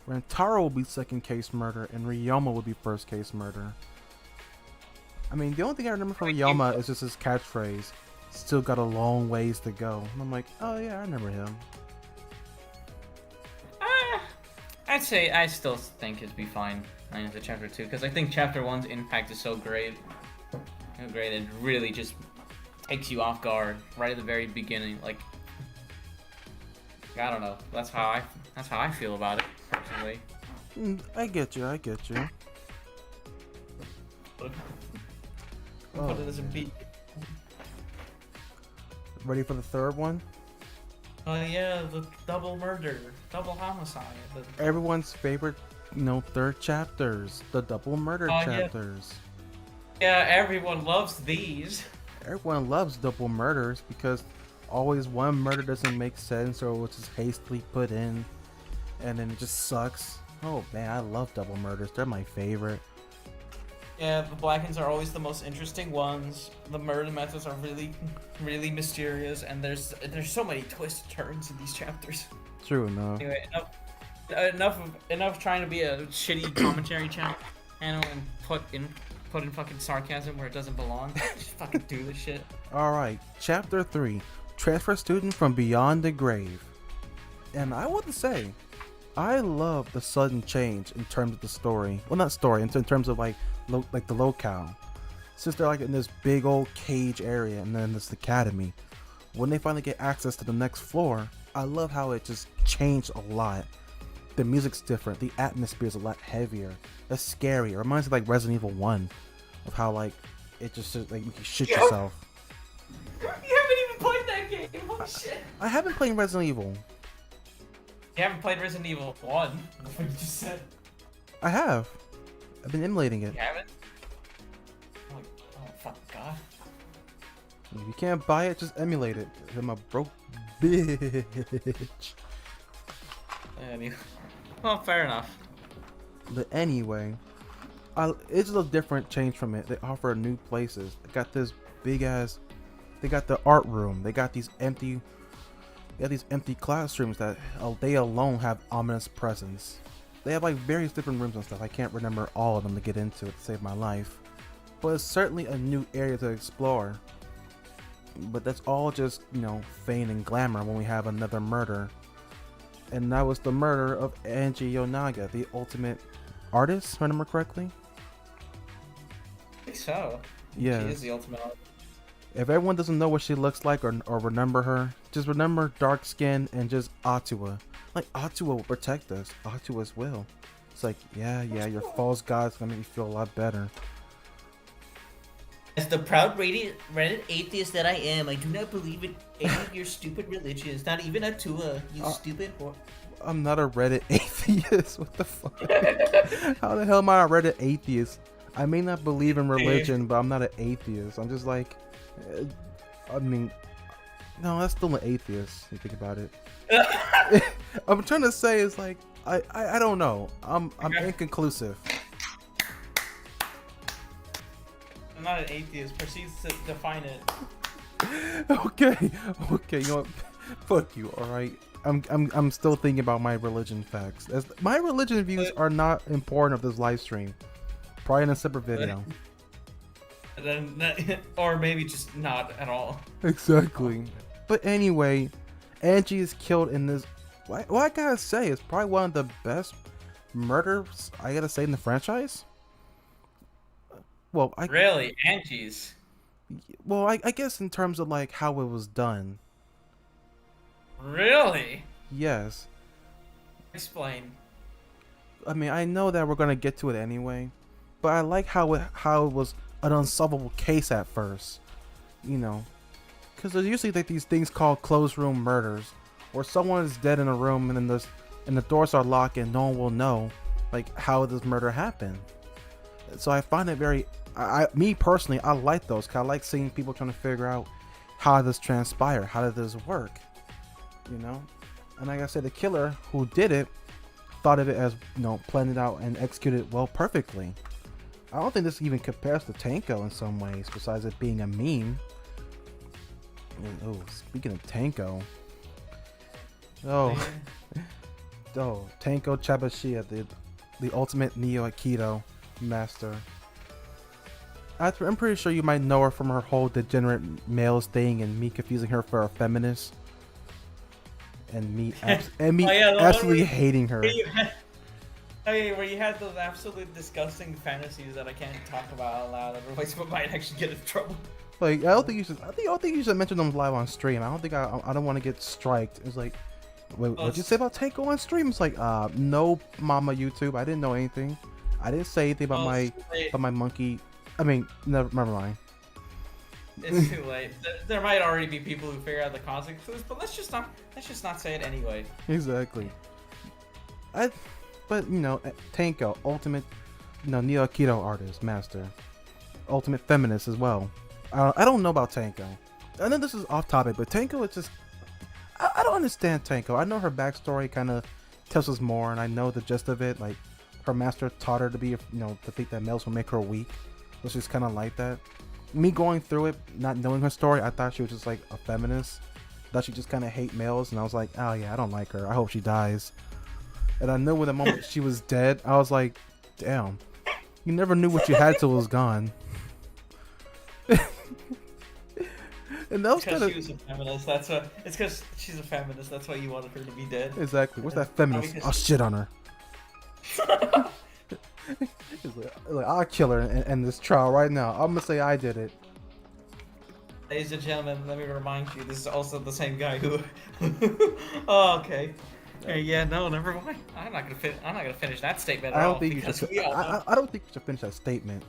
Rentaro would be second case murder and Ryoma would be first case murder. I mean, the only thing I remember from Ryoma is just his catchphrase, "Still got a long ways to go." And I'm like, oh yeah, I remember him. I'd say I still think it'd be fine into chapter 2 because I think chapter 1's impact is so great. So great, it really just takes you off guard right at the very beginning. Like, I don't know. That's how I feel about it personally. I get you. Put it as a B. Ready for the third one? Oh yeah, the double murder, double homicide. Everyone's favorite, third chapters, the double murder chapters. Yeah, everyone loves these. Everyone loves double murders because always one murder doesn't make sense or it's just hastily put in, and then it just sucks. Oh man, I love double murders. They're my favorite. Yeah, the Blackens are always the most interesting ones. The murder methods are really, really mysterious, and there's so many twists and turns in these chapters. True enough. Anyway, enough trying to be a shitty commentary channel, and put in fucking sarcasm where it doesn't belong. Just fucking do this shit. All right, chapter 3, transfer student from beyond the grave, and I want to say, I love the sudden change in terms of the story. Well, not story, in terms of like the locale. Since they're like in this big old cage area and then this academy, when they finally get access to the next floor, I love how it just changed a lot. The music's different, the atmosphere is a lot heavier. It's scary. It reminds me of like Resident Evil 1, of how like it just like you can shit yourself. You haven't even played that game. Holy shit! I haven't played Resident Evil. You haven't played Resident Evil 1? What you just said. I have. I've been emulating it. You haven't? Oh fuck God. If you can't buy it, just emulate it. I'm a broke bitch. Well, fair enough. But anyway, it's a different change from it. They offer new places. They got this big ass. They got the art room. They got these empty classrooms that they alone have ominous presence. They have like various different rooms and stuff. I can't remember all of them to get into it to save my life. But it's certainly a new area to explore. But that's all just, fame and glamour when we have another murder. And that was the murder of Angie Yonaga, the ultimate artist, if I remember correctly. I think so. Yeah. She is the ultimate artist. If everyone doesn't know what she looks like or remember her, just remember dark skin and just Atua. Like, Atua will protect us. Atua's will. It's like, yeah, your false god's gonna make you feel a lot better. As the proud Reddit atheist that I am, I do not believe in any of your stupid religions. Not even Atua, you stupid whore. I'm not a Reddit atheist. What the fuck? How the hell am I a Reddit atheist? I may not believe in religion, but I'm not an atheist. I'm just like, no, that's still an atheist. You think about it. I'm trying to say is like, I don't know. I'm inconclusive. I'm not an atheist. Proceeds to define it. Okay. You know what? Fuck you. All right. I'm still thinking about my religion facts. My religion views are not important of this live stream. Probably in a separate video. Or maybe just not at all. Exactly. But anyway, Angie is killed in this. What I gotta say, it's probably one of the best murders I gotta say in the franchise. Well, really, Angie's. Well, I guess in terms of like how it was done. Really? Yes. Explain. I mean, I know that we're gonna get to it anyway, but I like how it was an unsolvable case at first, because there's usually like these things called closed room murders, where someone is dead in a room and then the doors are locked and no one will know like how this murder happened. So I find it very, me personally, I like those. Cause I like seeing people trying to figure out how this transpired, how did this work, And like I said, the killer who did it thought of it as planned it out and executed it well perfectly. I don't think this even compares to Tanko in some ways, besides it being a meme. Oh, speaking of Tanko, Oh, oh, Tenko Chabashia, the ultimate Neo Aikido master. I'm pretty sure you might know her from her whole degenerate males thing and me confusing her for a feminist. And me, Oh, yeah, the one absolutely where hating her. Oh yeah, where you had those absolutely disgusting fantasies that I can't talk about out loud, otherwise we might actually get in trouble. Like, I don't think you should. I don't think you should mention them live on stream. I don't think I don't want to get striked. It's like, wait, what'd you say about Tanko on stream? It's like, no, mama YouTube. I didn't know anything. I didn't say anything about my monkey. I mean, never mind. It's too late. There might already be people who figure out the consequences, but let's just not say it anyway. Exactly. But you know, Tanko, ultimate, Neo Aikido artist, master, ultimate feminist as well. I don't know about Tanko. I know this is off topic, but Tanko is just, I don't understand Tanko. I know her backstory kind of tells us more, and I know the gist of it. Like, her master taught her to be, to think that males will make her weak. It's just kind of like that. Me going through it, not knowing her story, I thought she was just like a feminist. I thought she just kind of hate males, and I was like, oh yeah, I don't like her. I hope she dies. And I knew with the moment she was dead, I was like, damn, you never knew what you had till it was gone. And that was kind of. She was a feminist. That's what. It's because she's a feminist. That's why you wanted her to be dead. Exactly. What's that feminist? I'll shit on her. like, I'll kill her in this trial right now. I'm gonna say I did it. Ladies and gentlemen, let me remind you, this is also the same guy who. Oh, okay. Yeah, no, never mind. I'm not gonna finish that statement at all. I don't think you should finish that statement.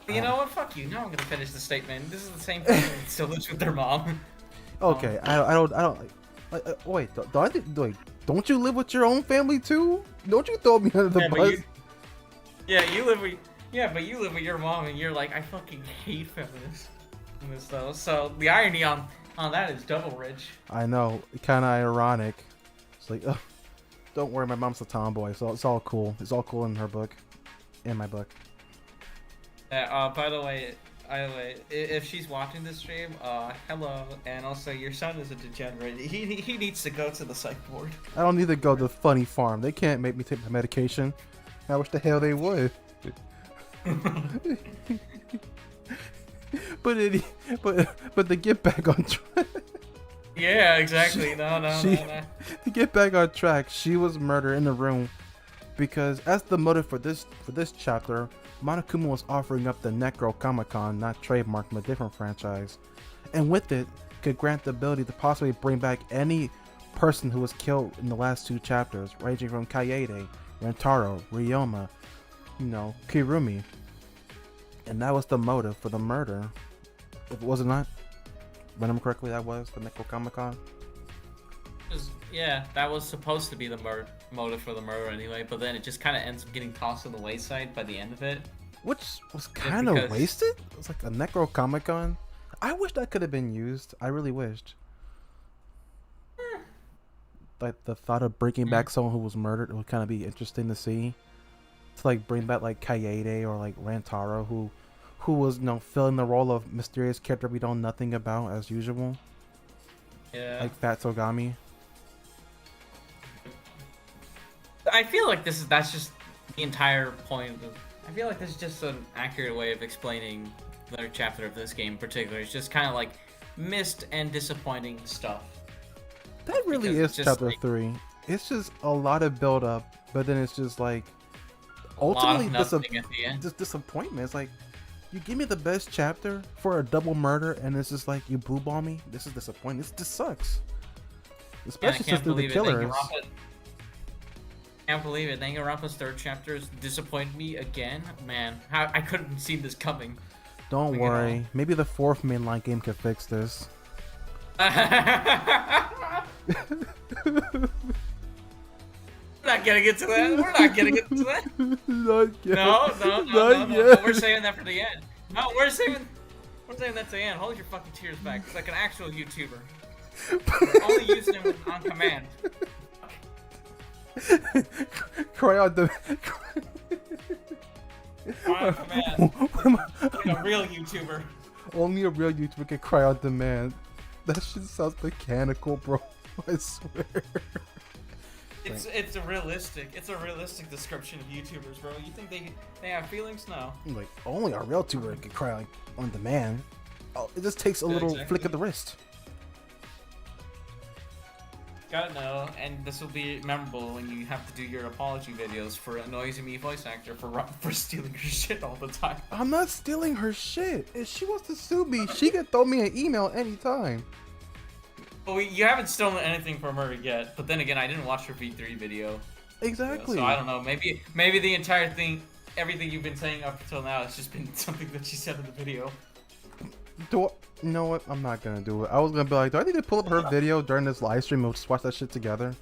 You know what? Fuck you. Now I'm gonna finish the statement. This is the same person that still lives with their mom. Okay, I don't. Wait, don't you live with your own family too? Don't you throw me under the bus? You live with your mom, and you're like, I fucking hate feminists. Though. So the irony on that is double rich. I know, kind of ironic. It's like, don't worry, my mom's a tomboy, so it's all cool. It's all cool in her book, in my book. By the way, if she's watching this stream, hello, and also your son is a degenerate. He needs to go to the psych ward. I don't need to go to the funny farm. They can't make me take my medication. I wish the hell they would. but to get back on track. Yeah, exactly. No. To get back on track, she was murdered in the room because as the motive for this chapter, Monokuma was offering up the Necronomicon, not trademark from a different franchise, and with it could grant the ability to possibly bring back any person who was killed in the last two chapters, ranging from Kaede, Rentaro, Ryoma, Kirumi. And that was the motive for the murder. If it was not, remember correctly, that was the Necronomicon? Yeah, that was supposed to be the motive for the murder anyway, but then it just kind of ends up getting tossed to the wayside by the end of it. Which was kind of wasted? It was like a Necronomicon. I wish that could have been used. I really wished. Like the thought of bringing back someone who was murdered would kind of be interesting to see. To like bring back like Kaede or like Rantaro who was filling the role of mysterious character we know nothing about as usual. Yeah. Like Fat Sogami. I feel like that's just the entire point of. I feel like this is just an accurate way of explaining the chapter of this game in particular. It's just kind of like missed and disappointing stuff. That really is chapter 3. It's just a lot of build up, but then it's just like ultimately disappointment. It's like you give me the best chapter for a double murder, and it's just like you blue ball me. This is disappointing. This sucks. Especially since they're the killers. Can't believe it. Danganronpa's third chapter disappointed me again. Man, I couldn't have seen this coming. Don't worry. Maybe the fourth mainline game could fix this. We're not getting into that. Not yet. No. We're saving that for the end. No, we're saving that to the end. Hold your fucking tears back. It's like an actual YouTuber. We're only using him on command. Cry out the. On command. Like a real YouTuber. Only a real YouTuber can cry out demand. That shit sounds mechanical, bro. I swear. It's a realistic description of YouTubers, bro. You think they have feelings? No. Like only a real tuber can cry like on demand. Oh, it just takes a little flick of the wrist. Gotta know, and this will be memorable when you have to do your apology videos for a noisy me voice actor for stealing your shit all the time. I'm not stealing her shit. If she wants to sue me, she can throw me an email anytime. Well, you haven't stolen anything from her yet, but then again, I didn't watch her V3 video. Exactly. So I don't know. Maybe the entire thing, everything you've been saying up until now, has just been something that she said in the video. You know what? I'm not gonna do it. I was gonna be like, do I need to pull up her video during this live stream and just watch that shit together?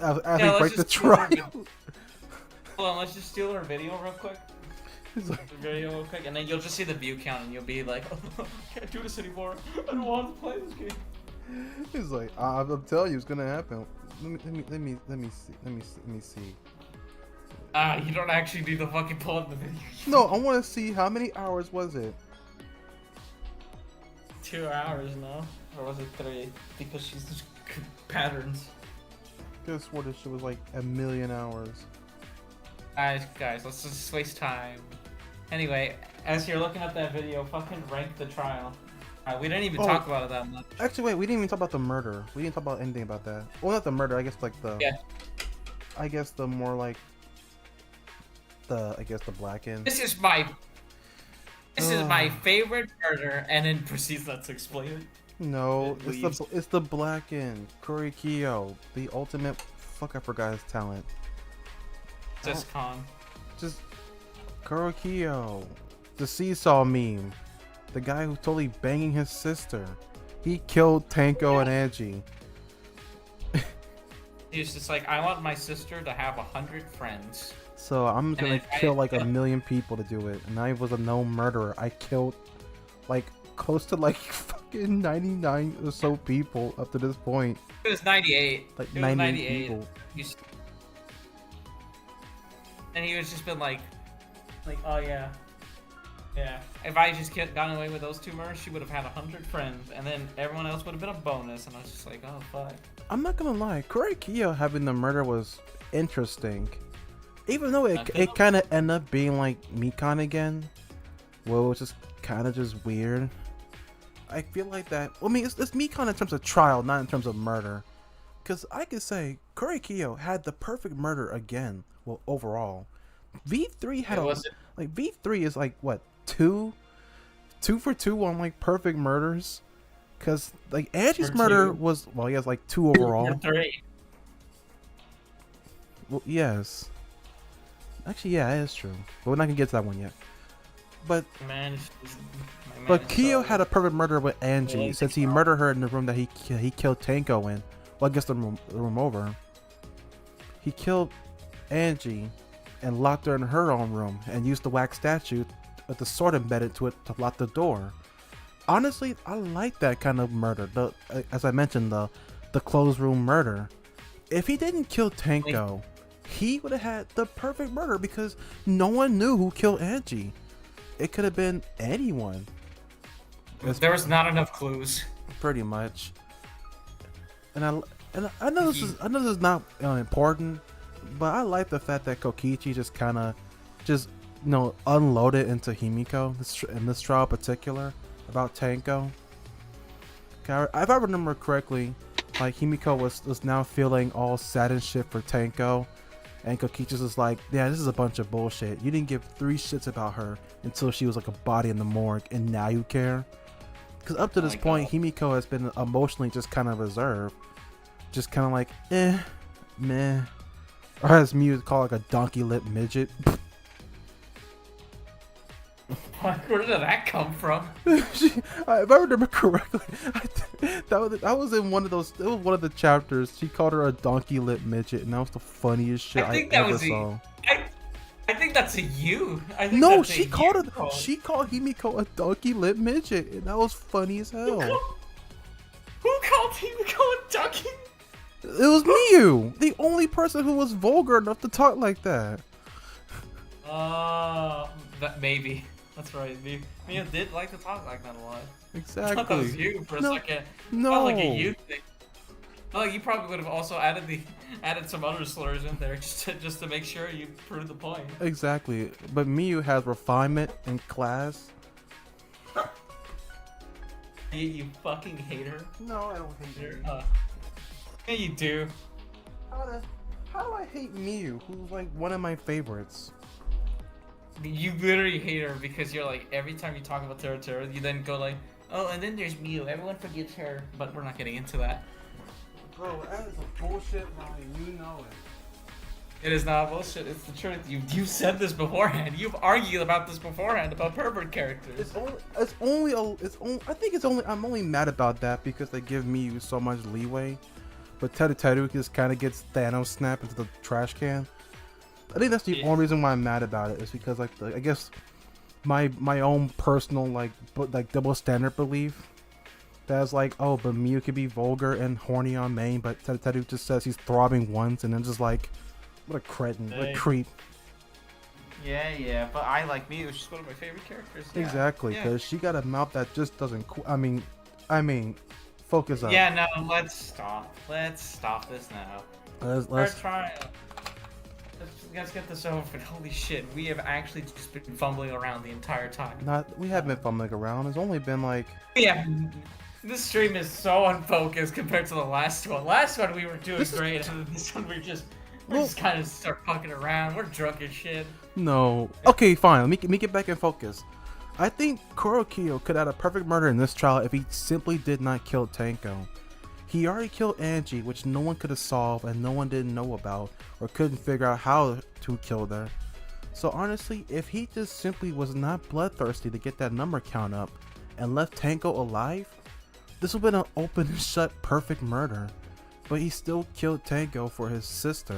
As we break the trial. Hold on, let's just steal her video real quick. Like, The video real quick, and then you'll just see the view count, and you'll be like, oh, I can't do this anymore. I don't want to play this game. he's like, I'm telling you, it's gonna happen. Let me see. You don't actually need to fucking pull up the video. No, I want to see how many hours was it. 2 hours, no? Or was it 3? Because she's just patterns. I swore this shit was like 1,000,000 hours. Guys, let's just waste time. Anyway, as you're looking at that video, fucking rank the trial. We didn't even talk about it that much. Actually, wait, we didn't even talk about the murder. We didn't talk about anything about that. Well, not the murder. I guess like the. Yeah. I guess the more like. I guess the black end. This is my favorite murder, and then proceeds to explain it. No, it's the black end. Kurikyo, the ultimate. Fuck, I forgot his talent. Just con. Just Kurikyo, the seesaw meme, the guy who's totally banging his sister. He killed Tanko and Angie. He's just like, I want my sister to have 100 friends. So I'm gonna kill like 1,000,000 people to do it, and I was a no murderer. I killed like close to like fucking 99 or so people up to this point. It was 98. Like 98 people. And he was just been like, oh yeah. If I just gotten away with those 2 murders, she would have had 100 friends, and then everyone else would have been a bonus. And I was just like, oh fuck. I'm not gonna lie, Kurikyo having the murder was interesting. Even though it kind of ended up being like Mikan again, well, it was just kind of just weird. I feel like that. Well, I mean, it's Mikan in terms of trial, not in terms of murder. Because I could say Kurikyo had the perfect murder again. Well, overall, V3 had like V3 is like what 2 for 2 on like perfect murders. Because like Angie's murder was he has like 2 overall. 3. Well, yes. Actually, yeah, that is true. But we're not gonna get to that one yet. But Kyo had a perfect murder with Angie since he murdered her in the room that he killed Tanko in. Well, I guess the room over. He killed Angie and locked her in her own room and used the wax statue with the sword embedded to it to lock the door. Honestly, I like that kind of murder. As I mentioned, the closed room murder. If he didn't kill Tanko, he would have had the perfect murder because no one knew who killed Angie. It could have been anyone. There was not enough clues. Pretty much. And I know this is not important, but I like the fact that Kokichi just kind of unloaded into Himiko in this trial in particular about Tanko. If I remember correctly, like Himiko was now feeling all sad and shit for Tanko. And Kokichi's was like, yeah, this is a bunch of bullshit. You didn't give 3 shits about her until she was like a body in the morgue, and now you care? Because up to this point, Himiko has been emotionally just kind of reserved. Just kind of like, meh. Or as Mew would call like a donkey lip midget. Where did that come from? If I remember correctly, that was in one of those. It was one of the chapters. She called her a donkey lip midget, and that was the funniest shit I ever saw. I think that's a you. No, she called Himiko a donkey lip midget, and that was funny as hell. Who called Himiko a donkey? It was Mew, the only person who was vulgar enough to talk like that. Maybe. That's right. Mew did like to talk like that a lot. Exactly. I thought that was you for a second. No. Felt like a you thing. Oh, you probably would have also added some other slurs in there just to make sure you prove the point. Exactly. But Miyu has refinement and class. You fucking hate her. No, I don't hate her. Yeah, you do. How do I hate Miyu, who's like one of my favorites? You literally hate her because you're like, every time you talk about Terra, you then go like, oh, and then there's Miyu. Everyone forgets her, but we're not getting into that. Bro, that is a bullshit line. You know it. It is not bullshit. It's the truth. You've said this beforehand. You've argued about this beforehand about pervert characters. I'm only mad about that because they give Miyu so much leeway. But Teru just kind of gets Thanos snapped into the trash can. I think that's the only reason why I'm mad about it, is because like I guess my own personal like double standard belief that's like, oh, but Miyu could be vulgar and horny on main, but Teru just says he's throbbing once, and then just like, what a cretin, what a creep. Yeah, but I like Miyu. She's one of my favorite characters. Yeah. Exactly, because she got a mouth that just doesn't. I mean, focus up. Yeah, no, let's stop. Let's stop this now. Let's try. Let's get this over. Holy shit, we have actually just been fumbling around the entire time. We haven't been fumbling around. It's only been like. Yeah. This stream is so unfocused compared to the last one. Last one we were doing great, and this one we're just kind of start fucking around. We're drunk as shit. No. Okay, fine. Let me get back in focus. I think Kurokiyo could have a perfect murder in this trial if he simply did not kill Tanko. He already killed Angie, which no one could have solved and no one didn't know about or couldn't figure out how to kill her. So honestly, if he just simply was not bloodthirsty to get that number count up and left Tanko alive, this would have been an open and shut perfect murder. But he still killed Tango for his sister,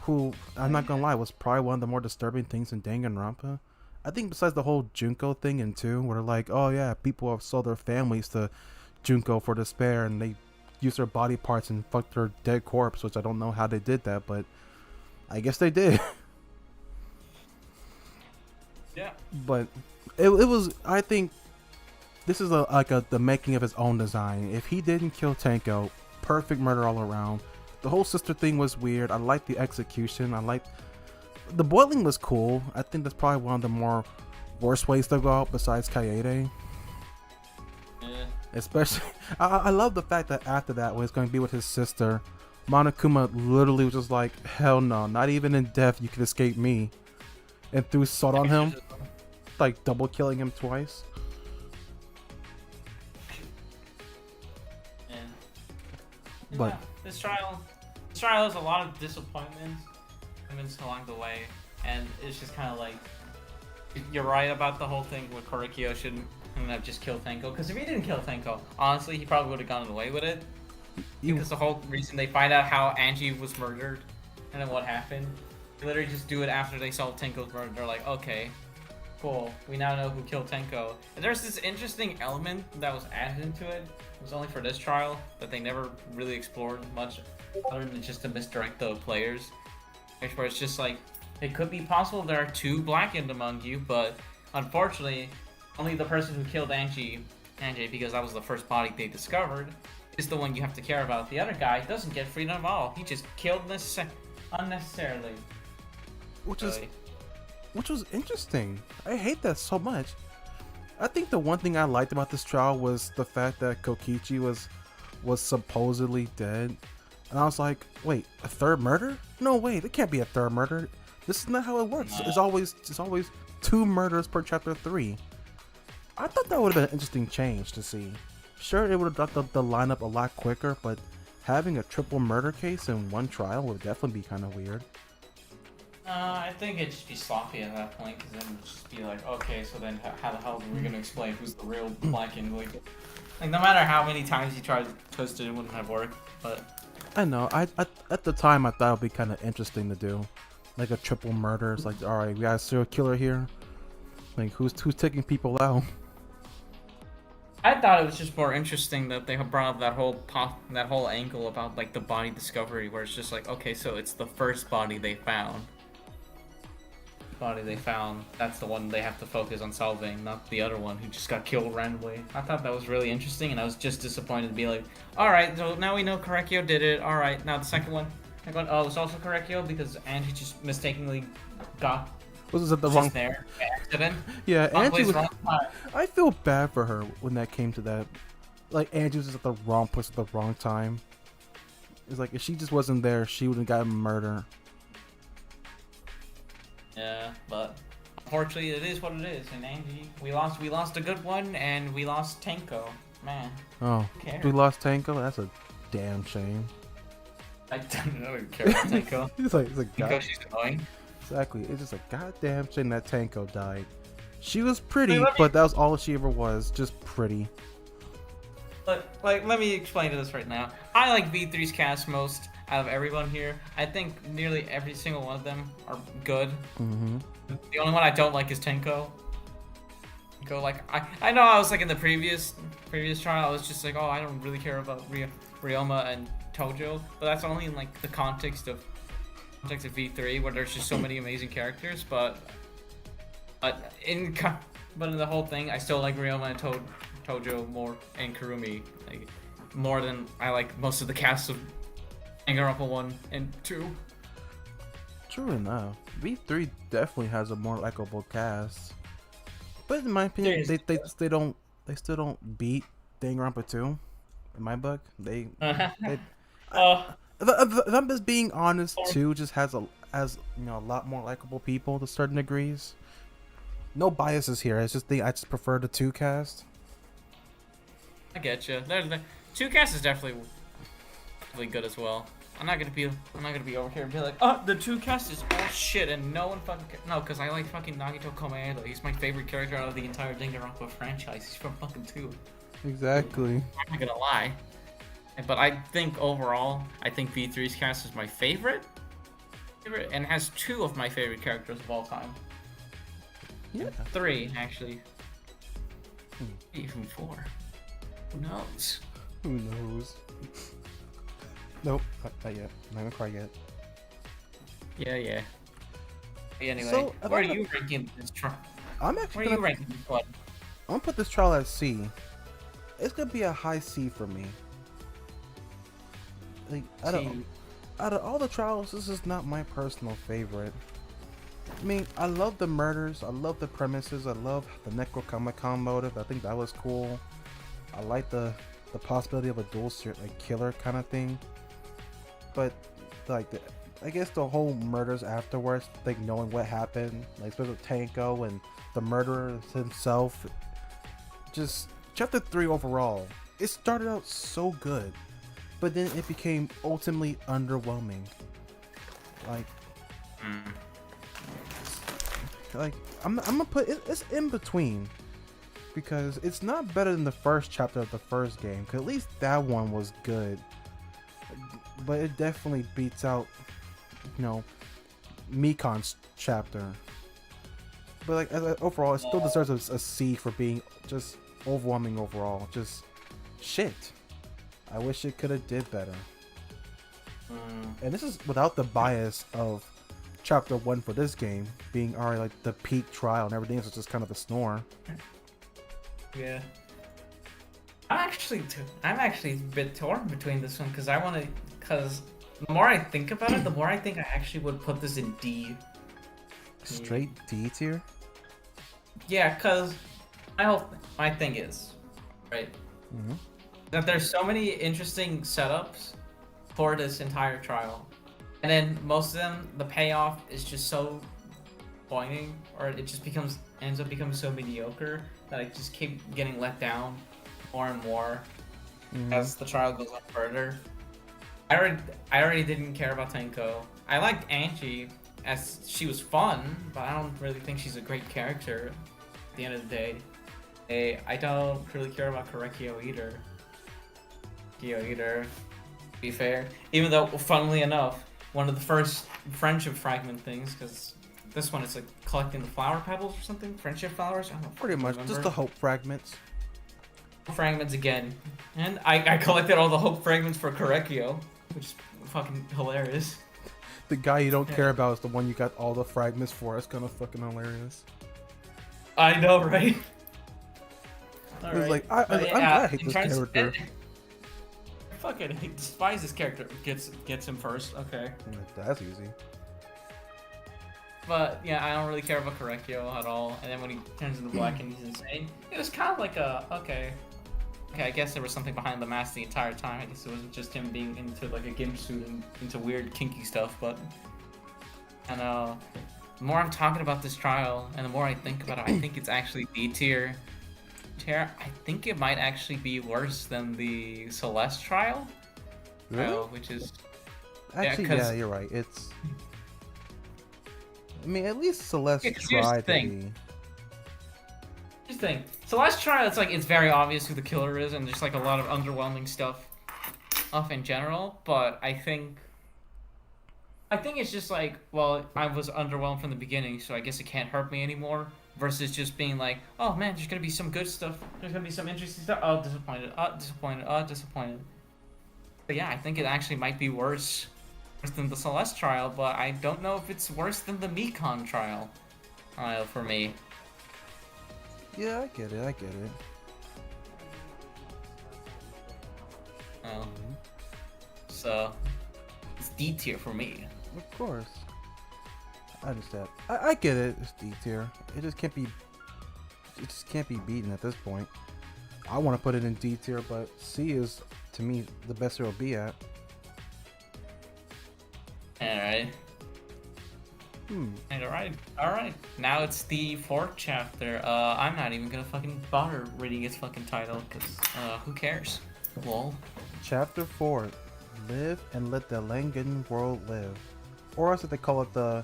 who, I'm not gonna lie, was probably one of the more disturbing things in Danganronpa. I think besides the whole Junko thing in 2, where they're like, oh yeah, people have sold their families to Junko for despair, and they used their body parts and fucked their dead corpse, which I don't know how they did that, but I guess they did. Yeah. But it was, I think, this is the making of his own design. If he didn't kill Tanko, perfect murder all around. The whole sister thing was weird. I liked the execution. The boiling was cool. I think that's probably one of the more worst ways to go out besides Kaede. Yeah. Especially, I love the fact that after that, when it's going to be with his sister, Monokuma literally was just like, hell no, not even in death you can escape me. And threw salt on him, like double killing him twice. But this trial has a lot of disappointments along the way, and it's just kind of like, you're right about the whole thing with Kurokiyo shouldn't have just killed Tanko, because if he didn't kill Tanko, honestly, he probably would have gotten away with it. Because the whole reason they find out how Angie was murdered and then what happened, they literally just do it after they solve Tanko's murder. They're like, okay, cool, we now know who killed Tanko. And there's this interesting element that was added into it. It was only for this trial that they never really explored much, other than just to misdirect the players. Where it's just like, it could be possible there are 2 blackened among you, but unfortunately, only the person who killed Angie, because that was the first body they discovered, is the one you have to care about. The other guy doesn't get freedom at all. He just killed unnecessarily. Which was interesting. I hate that so much. I think the one thing I liked about this trial was the fact that Kokichi was supposedly dead. And I was like, wait, a third murder? No way, it can't be a third murder. This is not how it works. No. It's always 2 murders per chapter 3. I thought that would have been an interesting change to see. Sure, it would have done the lineup a lot quicker, but having a triple murder case in one trial would definitely be kind of weird. I think it'd just be sloppy at that point, because then it'd just be like, okay, so then how the hell are we going to explain who's the real blackened? Like, no matter how many times you tried to twist it, it wouldn't have worked, but... I know, at the time I thought it would be kind of interesting to do. Like a triple murder. It's like, alright, we got a serial killer here. Like, who's taking people out? I thought it was just more interesting that they brought up that whole angle about like the body discovery, where it's just like, okay, so it's the first body they found. body they found, that's the one they have to focus on solving, not the other one who just got killed randomly. I thought that was really interesting, and I was just disappointed to be like, alright, so now we know Korekio did it, alright, now the second one, oh, it's also Korekio because Angie just mistakenly got Was it the wrong there by accident. Yeah, Angie was. Wrong time. I feel bad for her when that came to that. Like Angie was just at the wrong place at the wrong time. It's like if she just wasn't there, she would have gotten murdered. Yeah, but unfortunately, it is what it is. And Angie, we lost a good one, and we lost Tenko. Man. Oh, we lost Tenko. That's a damn shame. I don't really care about Tenko. it's like Tenko, she's annoying. Exactly. It's just a goddamn shame that Tenko died. She was pretty, but that was all she ever was. Just pretty. Let me explain this right now. I like V3's cast most out of everyone here. I think nearly every single one of them are good. Mm-hmm. The only one I don't like is Tenko. Like I know I was like in the previous trial, I was just like, oh, I don't really care about Ryoma and Tojo, but that's only in like the context of V3 where there's just so many amazing characters. But in the whole thing, I still like Ryoma and Tojo more, and Kurumi like more than I like most of the cast of Danganronpa 1 and 2. True enough, V3 definitely has a more likable cast, but in my opinion, they still don't beat Danganronpa 2. In my book, if I'm just being honest, 2 just has a lot more likable people to certain degrees. No biases here. It's just I just prefer the 2 cast. I get you. The 2 cast is definitely good as well. I'm not gonna be over here and be like, oh, the 2 cast is all shit and no one fucking no, because I like fucking Nagito Komaeda. He's my favorite character out of the entire Danganronpa franchise. He's from fucking 2. Exactly. I'm not gonna lie. But I think overall, I think V3's cast is my favorite and has 2 of my favorite characters of all time. Yeah. 3 actually. Even 4. Who knows? Who knows? Nope, not yet. I'm not gonna cry yet. Yeah. Anyway, so, where are you ranking this trial? I'm ranking this one? I'm gonna put this trial at C. It's gonna be a high C for me. Like out of all the trials, this is not my personal favorite. I mean, I love the murders, I love the premises, I love the Necronomicon motive. I think that was cool. I like the possibility of a dual killer kind of thing. But like I guess the whole murders afterwards, like knowing what happened, like especially with Tanko and the murderer himself. Just chapter 3 overall, it started out so good, but then it became ultimately underwhelming. Like I'm gonna put it's in between, because it's not better than the first chapter of the first game, because at least that one was good, but it definitely beats out Mikon's chapter. But like overall, it still deserves a C for being just overwhelming overall. Just shit. I wish it could have did better. And this is without the bias of chapter 1 for this game being already like the peak trial, and everything else is just kind of a snore. Yeah. I'm actually a bit torn between this one, because the more I think about it, the more I think I actually would put this in D. Straight D tier? Yeah, because my thing is, right, that there's so many interesting setups for this entire trial, and then most of them, the payoff is just so disappointing, or it just ends up becoming so mediocre that I just keep getting let down more and more as the trial goes on further. I already didn't care about Tenko. I liked Angie as she was fun, but I don't really think she's a great character at the end of the day. I don't really care about Korekio either. To be fair. Even though, funnily enough, one of the first friendship fragment things, because this one is like collecting the flower pebbles or something? Friendship flowers? I don't know. Pretty much, just the hope fragments. Fragments again. And I collected all the hope fragments for Korekio, which is fucking hilarious. The guy you don't Yeah. care about is the one you got all the fragments for. It's kind of fucking hilarious. I know, right? All It's right. like, But I hate in this terms- character. I fucking despise this character. Gets him first. Okay. That's easy. But yeah, I don't really care about Correcchio at all. And then when he turns into black and he's insane, it was kind of like a okay. I guess there was something behind the mask the entire time. I guess it wasn't just him being into like a gimp suit and into weird kinky stuff. But and the more I'm talking about this trial and the more I think about it, I think it's actually D tier. I think it might actually be worse than the Celeste trial. Really? Which is Actually, yeah, you're right. It's. I mean, at least Celeste tried to be. Here's the thing. Celeste trial, it's like it's very obvious who the killer is, and there's like a lot of underwhelming stuff in general. But I think it's just like, well, I was underwhelmed from the beginning, so I guess it can't hurt me anymore. Versus just being like, oh man, there's gonna be some good stuff. There's gonna be some interesting stuff. Oh, disappointed. Oh, disappointed. Oh, disappointed. But yeah, I think it actually might be worse than the Celeste trial, but I don't know if it's worse than the Mekon trial. For me. Yeah, I get it. Oh. So it's D tier for me. Of course. I understand. I get it. It's D tier. It just can't be beaten at this point. I want to put it in D tier, but C is to me the best it'll be at. Alright. Alright. Now it's the 4th chapter. I'm not even gonna fucking bother reading its fucking title, because, who cares? Lol. Chapter 4. Live and let the Langan world live. Or as they call it, the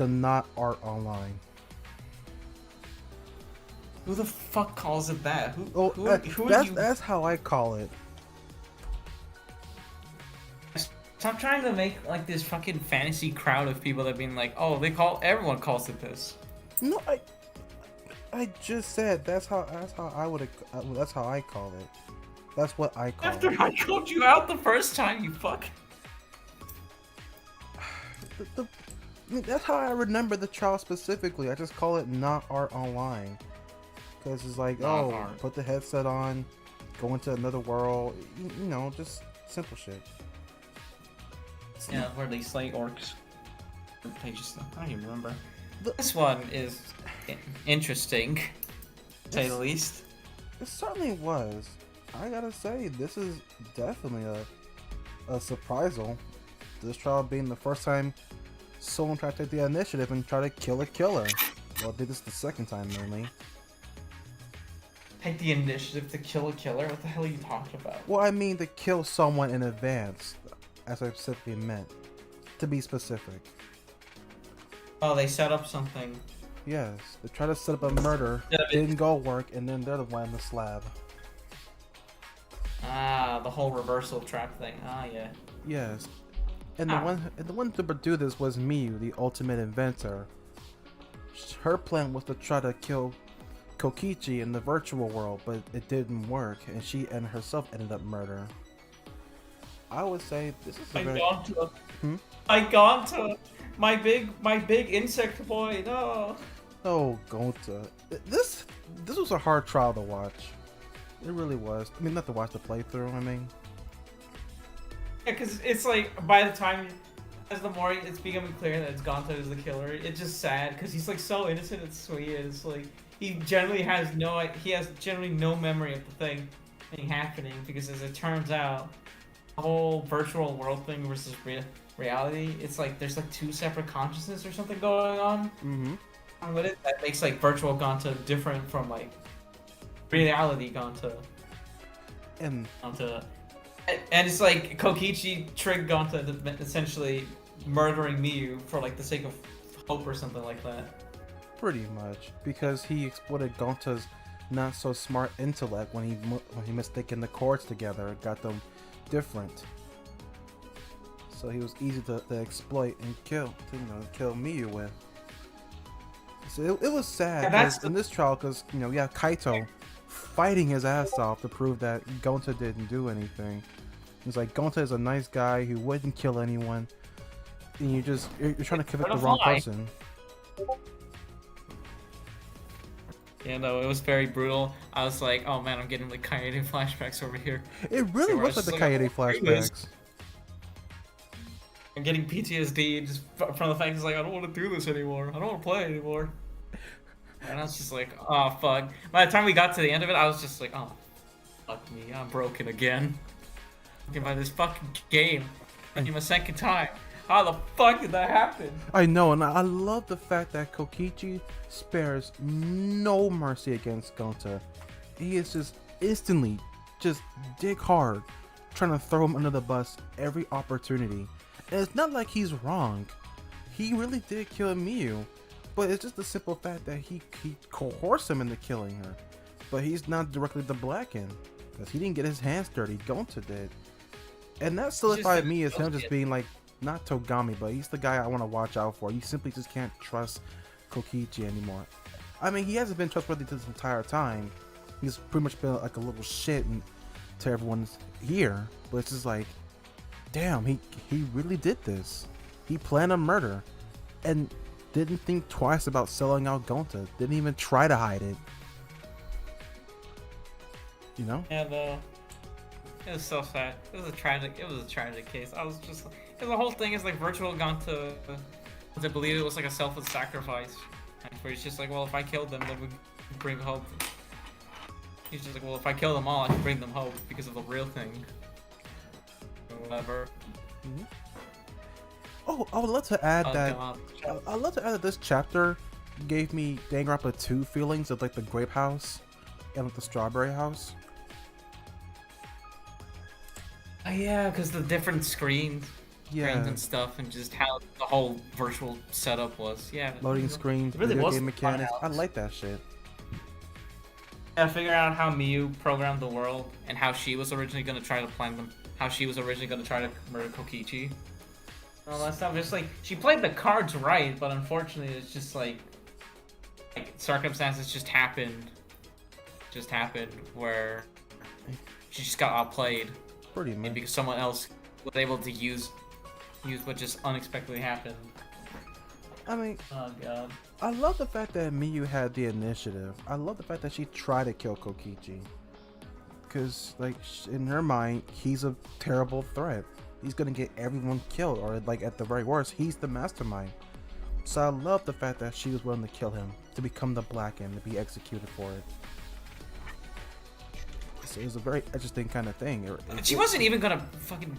not art online. Who the fuck calls it that? That's how I call it. Stop trying to make like this fucking fantasy crowd of people that being like, oh, everyone calls it this. No, I just said that's how I call it. That's what I call After it. I called you out the first time, you fuck. I mean, that's how I remember the trial specifically. I just call it not art online. Because it's like, Not art. Put the headset on, go into another world, you know, just simple shit. Yeah, where they slay orcs. Pages, I don't even remember. This one is interesting, to say the least. It certainly was. I gotta say, this is definitely a surprisal. This trial being the first time someone tried to take the initiative and try to kill a killer. Well, did this the second time mainly. Take the initiative to kill a killer? What the hell are you talking about? Well, I mean to kill someone in advance, as I specifically meant. To be specific. Oh, they set up something. Yes, they tried to set up a murder, didn't go work, and then they're the one in the slab. Ah, the whole reversal trap thing. Ah, yeah. Yes. And the one to do this was Miyu, the ultimate inventor. Her plan was to try to kill Kokichi in the virtual world, but it didn't work, and she and herself ended up murder. I would say this is a very... Gonta, my big insect boy. No. Oh, Gonta. This was a hard trial to watch. It really was. I mean, not to watch the playthrough. I mean. Yeah, because it's like by the time, as the more it's becoming clear that it's Gonta is the killer, it's just sad because he's like so innocent and sweet. And it's like he generally has generally no memory of the thing happening because as it turns out, the whole virtual world thing versus reality, it's like there's like 2 separate consciousness or something going on. Mm-hmm. That makes like virtual Gonta different from like reality Gonta. And it's like Kokichi tricked Gonta into essentially murdering Miyu for like the sake of hope or something like that. Pretty much, because he exploited Gonta's not so smart intellect when he mistaken the chords together, got them different. So he was easy to exploit and kill Miyu with. So it was sad in this trial because Kaito fighting his ass off to prove that Gonta didn't do anything. He's like, Gonta is a nice guy who wouldn't kill anyone. and you're trying to convict the Where to wrong fly? person. Yeah, no, it was very brutal. I was like, oh man, I'm getting like Coyote flashbacks over here. It really Where I was like was the just like, Coyote I don't wanna do this. flashbacks. I'm getting PTSD just from the fact it's like I don't want to do this anymore. I don't want to play anymore. And I was just like, oh fuck. By the time we got to the end of it, I was just like, oh fuck me, I'm broken again. Fucking by this fucking game. A second time. How the fuck did that happen? I know, and I love the fact that Kokichi spares no mercy against Gonta. He is just instantly, just dig hard, trying to throw him under the bus every opportunity. And it's not like he's wrong. He really did kill Miyu, but it's just the simple fact that he coerced him into killing her. But he's not directly the black end, because he didn't get his hands dirty, Gonta did. And that solidified me as him just being like, not Togami, but he's the guy I want to watch out for. You simply just can't trust Kokichi anymore. I mean, he hasn't been trustworthy this entire time. He's pretty much been like a little shit to everyone's here. But it's just like, damn, he really did this. He planned a murder and didn't think twice about selling out Gonta. Didn't even try to hide it. You know? Yeah, no. It was so sad. It was a tragic case. I was just, because the whole thing is like virtual Gonta, to believe it was like a selfless sacrifice. And where he's just like, well, if I killed them, then we bring hope. He's just like, well, if I kill them all, I can bring them hope because of the real thing. Or whatever. Mm-hmm. Oh, I would love to add I'd love to add that this chapter gave me Danganronpa 2 feelings of like the grape house and like the strawberry house. Yeah, because the different screens and stuff, and just how the whole virtual setup was. Yeah. Loading screens, really video was game mechanics. I fun. like that shit. Yeah, figure out how Miyu programmed the world and how she was originally going to try to plan them. How she was originally going to try to murder Kokichi. All that stuff. Just like, she played the cards right, but unfortunately it's just like circumstances just happened where she just got outplayed. Pretty much. And because someone else was able to use what just unexpectedly happened. I mean, Oh god. I love the fact that Miyu had the initiative. I love the fact that she tried to kill Kokichi. Because, like, in her mind, he's a terrible threat. He's gonna get everyone killed, or, like, at the very worst, he's the mastermind. So I love the fact that she was willing to kill him, to become the black end, to be executed for it. So it was a very interesting kind of thing. She wasn't even gonna fucking.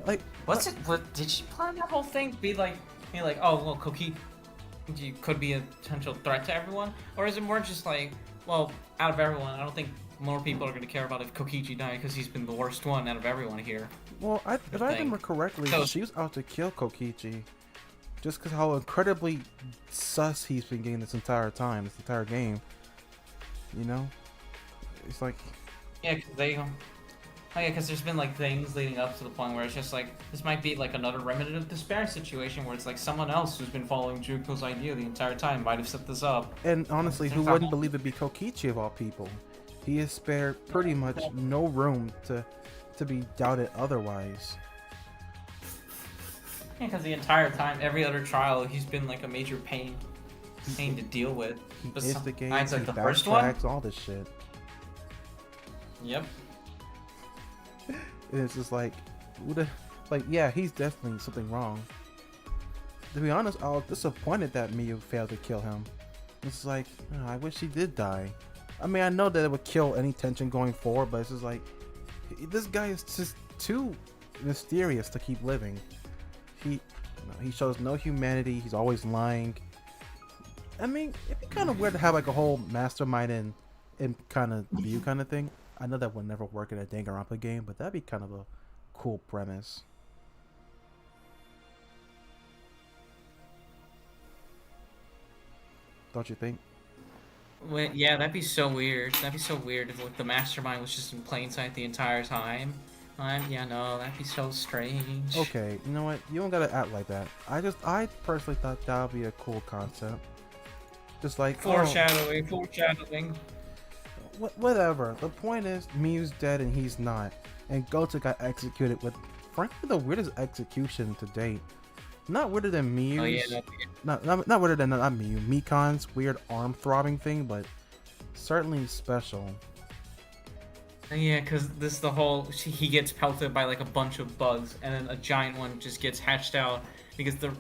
Like, What did she plan that whole thing? Be like, oh well, Kokichi could be a potential threat to everyone, or is it more just like, well, out of everyone, I don't think more people are gonna care about if Kokichi died because he's been the worst one out of everyone here. well, if I remember correctly, So- she was out to kill Kokichi, just because how incredibly sus he's been getting this entire time, this entire game. You know, it's like, Yeah, because there's been like things leading up to the point where it's just like this might be like another remnant of despair situation where it's like someone else who's been following Juko's idea the entire time might have set this up. and honestly, who There's wouldn't that- believe it'd be Kokichi of all people? He has spared pretty much no room to be doubted otherwise. Yeah, because the entire time, every other trial, he's been like a major pain to deal with. He Besides, instigates, like he the first one. backtracks, all this shit. Yep. And it's just like, yeah, he's definitely something wrong. To be honest, I was disappointed that Miyu failed to kill him. It's like, oh, I wish he did die. I mean, I know that it would kill any tension going forward, but it's just like, this guy is just too mysterious to keep living. He shows no humanity. He's always lying. I mean, it'd be kind of weird to have like a whole mastermind in kind of view kind of thing. I know that would never work in a Danganronpa game, but that'd be kind of a cool premise. Don't you think? Well, yeah, that'd be so weird. That'd be so weird if like, the mastermind was just in plain sight the entire time. Yeah, no, that'd be so strange. Okay, you know what? You don't gotta act like that. I personally thought that would be a cool concept. Just like Foreshadowing. Whatever. The point is, Miyu's dead and he's not, and Gota got executed with frankly the weirdest execution to date. Not weirder than Miyu's. Oh yeah, Not weirder than not Miyu. Mikan's weird arm throbbing thing, but certainly special. yeah, because this is the whole he gets pelted by like a bunch of bugs, and then a giant one just gets hatched out because the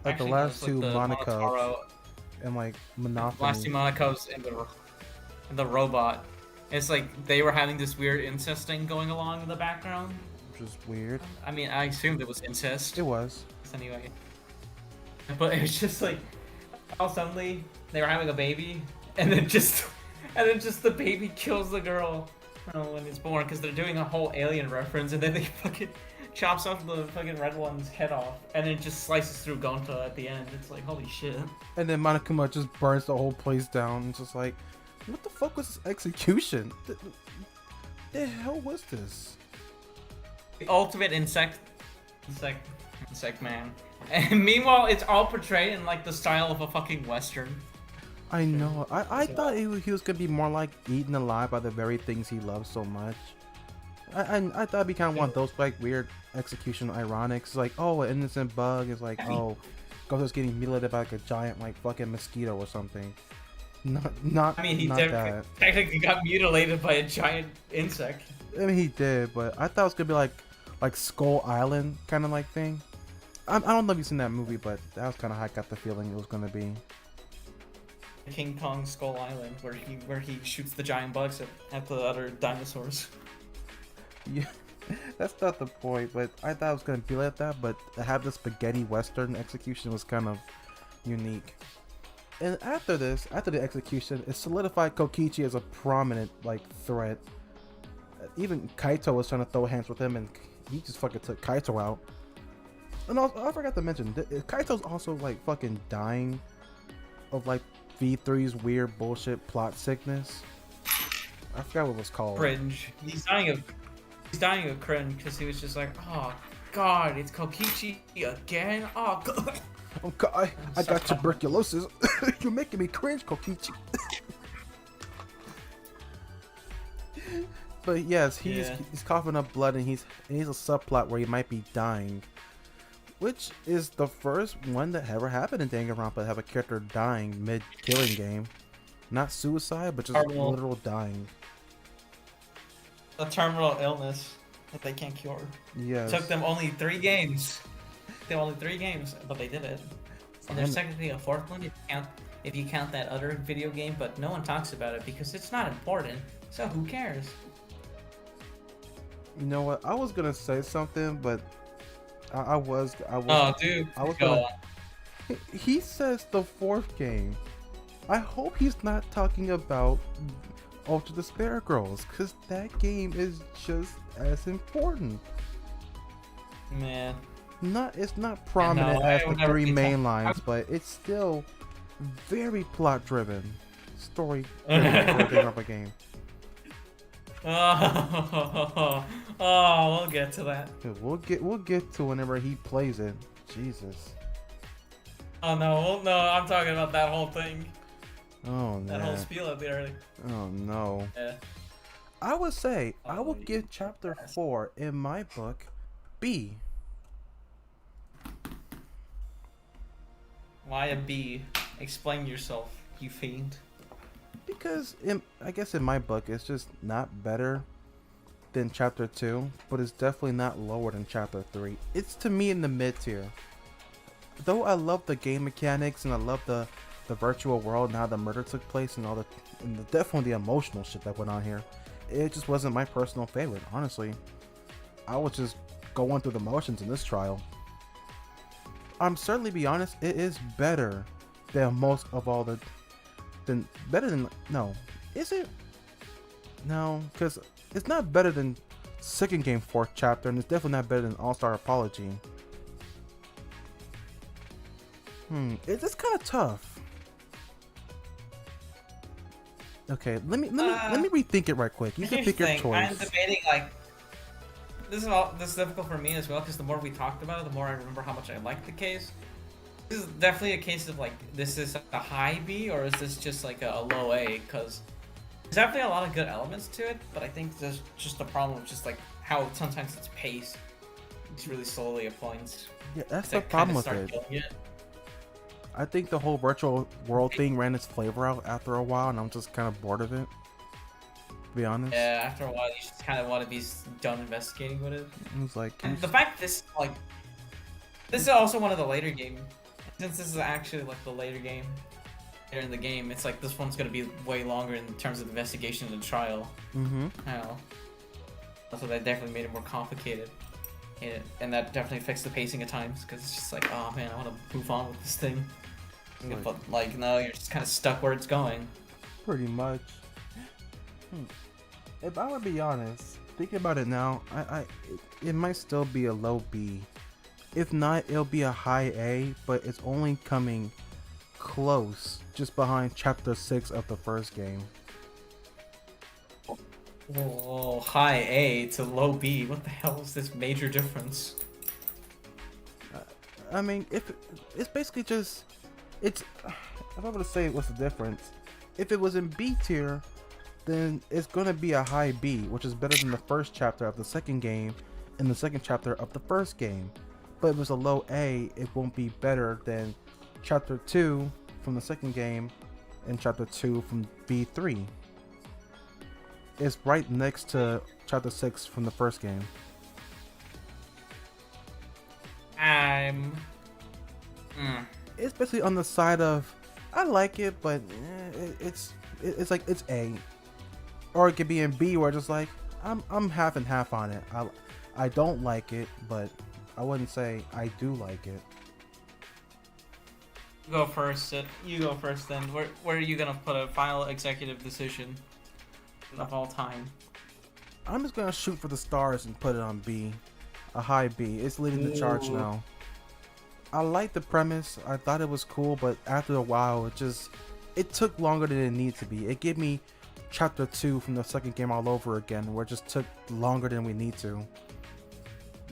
Like the last two Monaco and like Monopoly. last two Monacos and the robot. It's like they were having this weird incest thing going along in the background. Which is weird. I mean, I assumed it was incest. It was. Anyway. But it was just like, all suddenly they were having a baby, and then just the baby kills the girl when it's born, because they're doing a whole Alien reference, and then they fucking chops off the fucking red one's head off, and then just slices through Gonta at the end. It's like, holy shit. And then Monokuma just burns the whole place down. It's just like, what the fuck was this execution? The hell was this? The ultimate insect man. And meanwhile, it's all portrayed in like the style of a fucking western. I know. I thought he was gonna be more like eaten alive by the very things he loves so much. I thought it'd be kind of one of those like weird execution ironics. It's like, oh, an innocent bug is like, oh, Goto's getting mutilated by like a giant like fucking mosquito or something. Not. I mean, he not technically got mutilated by a giant insect. I mean, he did, but I thought it was gonna be like Skull Island kind of like thing. I don't know if you've seen that movie, but that was kind of how I got the feeling it was gonna be. King Kong Skull Island, where he shoots the giant bugs at the other dinosaurs. Yeah, that's not the point, but I thought it was gonna be like that. But to have the spaghetti western execution was kind of unique. And after the execution, it solidified Kokichi as a prominent like threat. Even Kaito was trying to throw hands with him, and he just fucking took Kaito out. And also, I forgot to mention, Kaito's also like fucking dying of like V3's weird bullshit plot sickness. I forgot what it was called. Cringe. He's dying of cringe because he was just like, oh god, it's Kokichi again. Oh god. Oh god, I got tuberculosis. You're making me cringe, Kokichi. But yes, he's coughing up blood, and he's a subplot where he might be dying, which is the first one that ever happened in Danganronpa. Have a character dying mid-killing game, not suicide, but just literal dying. A terminal illness that they can't cure. Yes. Took them only 3 games. But they did it. And there's technically a 4th one if you count that other video game, but no one talks about it because it's not important. So who cares? You know what? I was gonna say something, but I was. Oh, dude. I was gonna. He says the 4th game. I hope he's not talking about Ultra Despair Girls, because that game is just as important. Man. It's not prominent as the 3 main lines, but it's still very plot driven story for a Danganronpa game. Oh, we'll get to that. We'll get to whenever he plays it. Jesus. Oh no, I'm talking about that whole thing. Oh no. That whole spiel at the early. Oh no. Yeah. I would say I would give chapter 4 in my book B. Why a B? Explain yourself, you fiend. Because I guess in my book it's just not better than chapter 2, but it's definitely not lower than chapter 3. It's to me in the mid tier. Though I love the game mechanics and I love the virtual world and how the murder took place and definitely the emotional shit that went on here, it just wasn't my personal favorite. Honestly, I was just going through the motions in this trial. I'm certainly be honest, it is better than most of all the. No, is it? No, because it's not better than second game 4th chapter, and it's definitely not better than All-Star Apology. It's kind of tough. Okay, let me rethink it right quick. You can pick your choice. I'm debating this is difficult for me as well, because the more we talked about it, the more I remember how much I liked the case. This is definitely a case of this is a high B, or is this just like a low A? Because there's definitely a lot of good elements to it, but I think there's just a problem of just how sometimes its pace is really slowly at points. Yeah, that's To the problem with start it. killing it. I think the whole virtual world thing ran its flavor out after a while, and I'm just kind of bored of it. To be honest. Yeah, after a while, you just kind of want to be done investigating with it. It was like, And the fact this this is also one of the later games. Since this is actually like the later game, later in the game, it's like this one's gonna be way longer in terms of the investigation and the trial. mm-hmm. So that definitely made it more complicated. And that definitely affects the pacing at times, because it's just like, oh man, I want to move on with this thing. Right. But like, no, you're just kind of stuck where it's going. Pretty much. If I would be honest, thinking about it now, it might still be a low B. If not, it'll be a high A, but it's only coming close, just behind Chapter 6 of the first game. Oh, high A to low B. What the hell is this major difference? I mean, if it's basically just, if I'm gonna say what's the difference, if it was in B tier, then it's gonna be a high B, which is better than the first chapter of the second game and the second chapter of the first game. But if it was a low A, it won't be better than chapter 2 from the second game and chapter 2 from B3. It's right next to chapter 6 from the first game. It's basically on the side of, I like it, but it's like it's A, or it could be in B, where just like I'm half and half on it. I don't like it, but I wouldn't say I do like it. Go first. You go first. Then where are you gonna put a final executive decision of all time? I'm just gonna shoot for the stars and put it on B, a high B. It's leading the charge now. I like the premise. I thought it was cool, but after a while, it took longer than it needed to be. It gave me chapter 2 from the second game all over again, where it just took longer than we need to.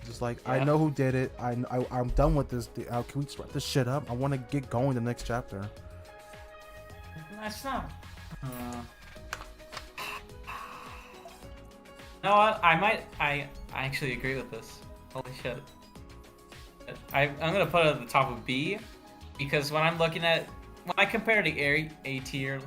Just like, yeah. I know who did it. I'm done with this. Can we just wrap this shit up? I want to get going the next chapter. That's not. You know what? I actually agree with this. Holy shit. I'm gonna put it at the top of B, because when I compare the A tier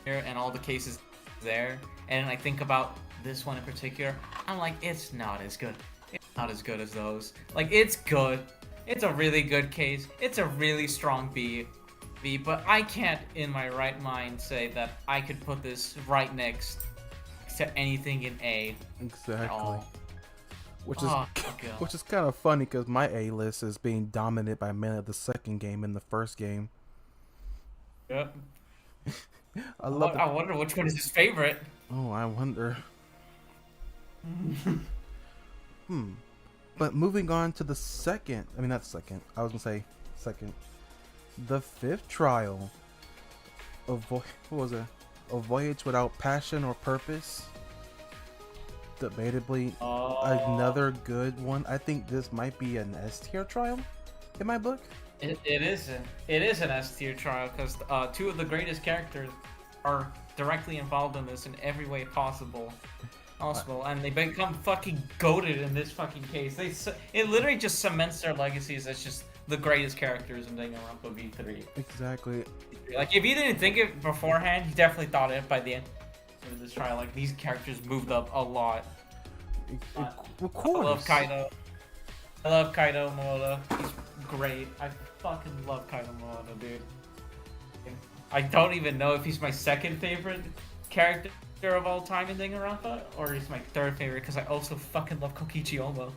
here and all the cases there, and I think about this one in particular, I'm like, it's not as good. It's not as good as those. Like, it's good. It's a really good case. It's a really strong B, but I can't in my right mind say that I could put this right next to anything in A. Exactly. Which is kind of funny, because my A list is being dominated by mainly the second game and the first game. Yep. I wonder which one is his favorite. Oh, I wonder. But moving on to the second, I mean not second, I was gonna say second, the fifth trial. What was it? A Voyage Without Passion or Purpose. Debatably another good one. I think this might be an S tier trial in my book. It is an S tier trial, because 2 of the greatest characters are directly involved in this in every way possible, and they become fucking goated in this fucking case. It literally just cements their legacies as just the greatest characters in Danganronpa V3. Exactly. Like, if you didn't think it beforehand, you definitely thought it by the end of this trial. Like, these characters moved up a lot. Of course. I love Kaido. I love Kaido Moda. He's great. I fucking love Kaido Moda, dude. I don't even know if he's my second favorite character of all time in Danganronpa, or he's my third favorite, because I also fucking love Kokichi Omo.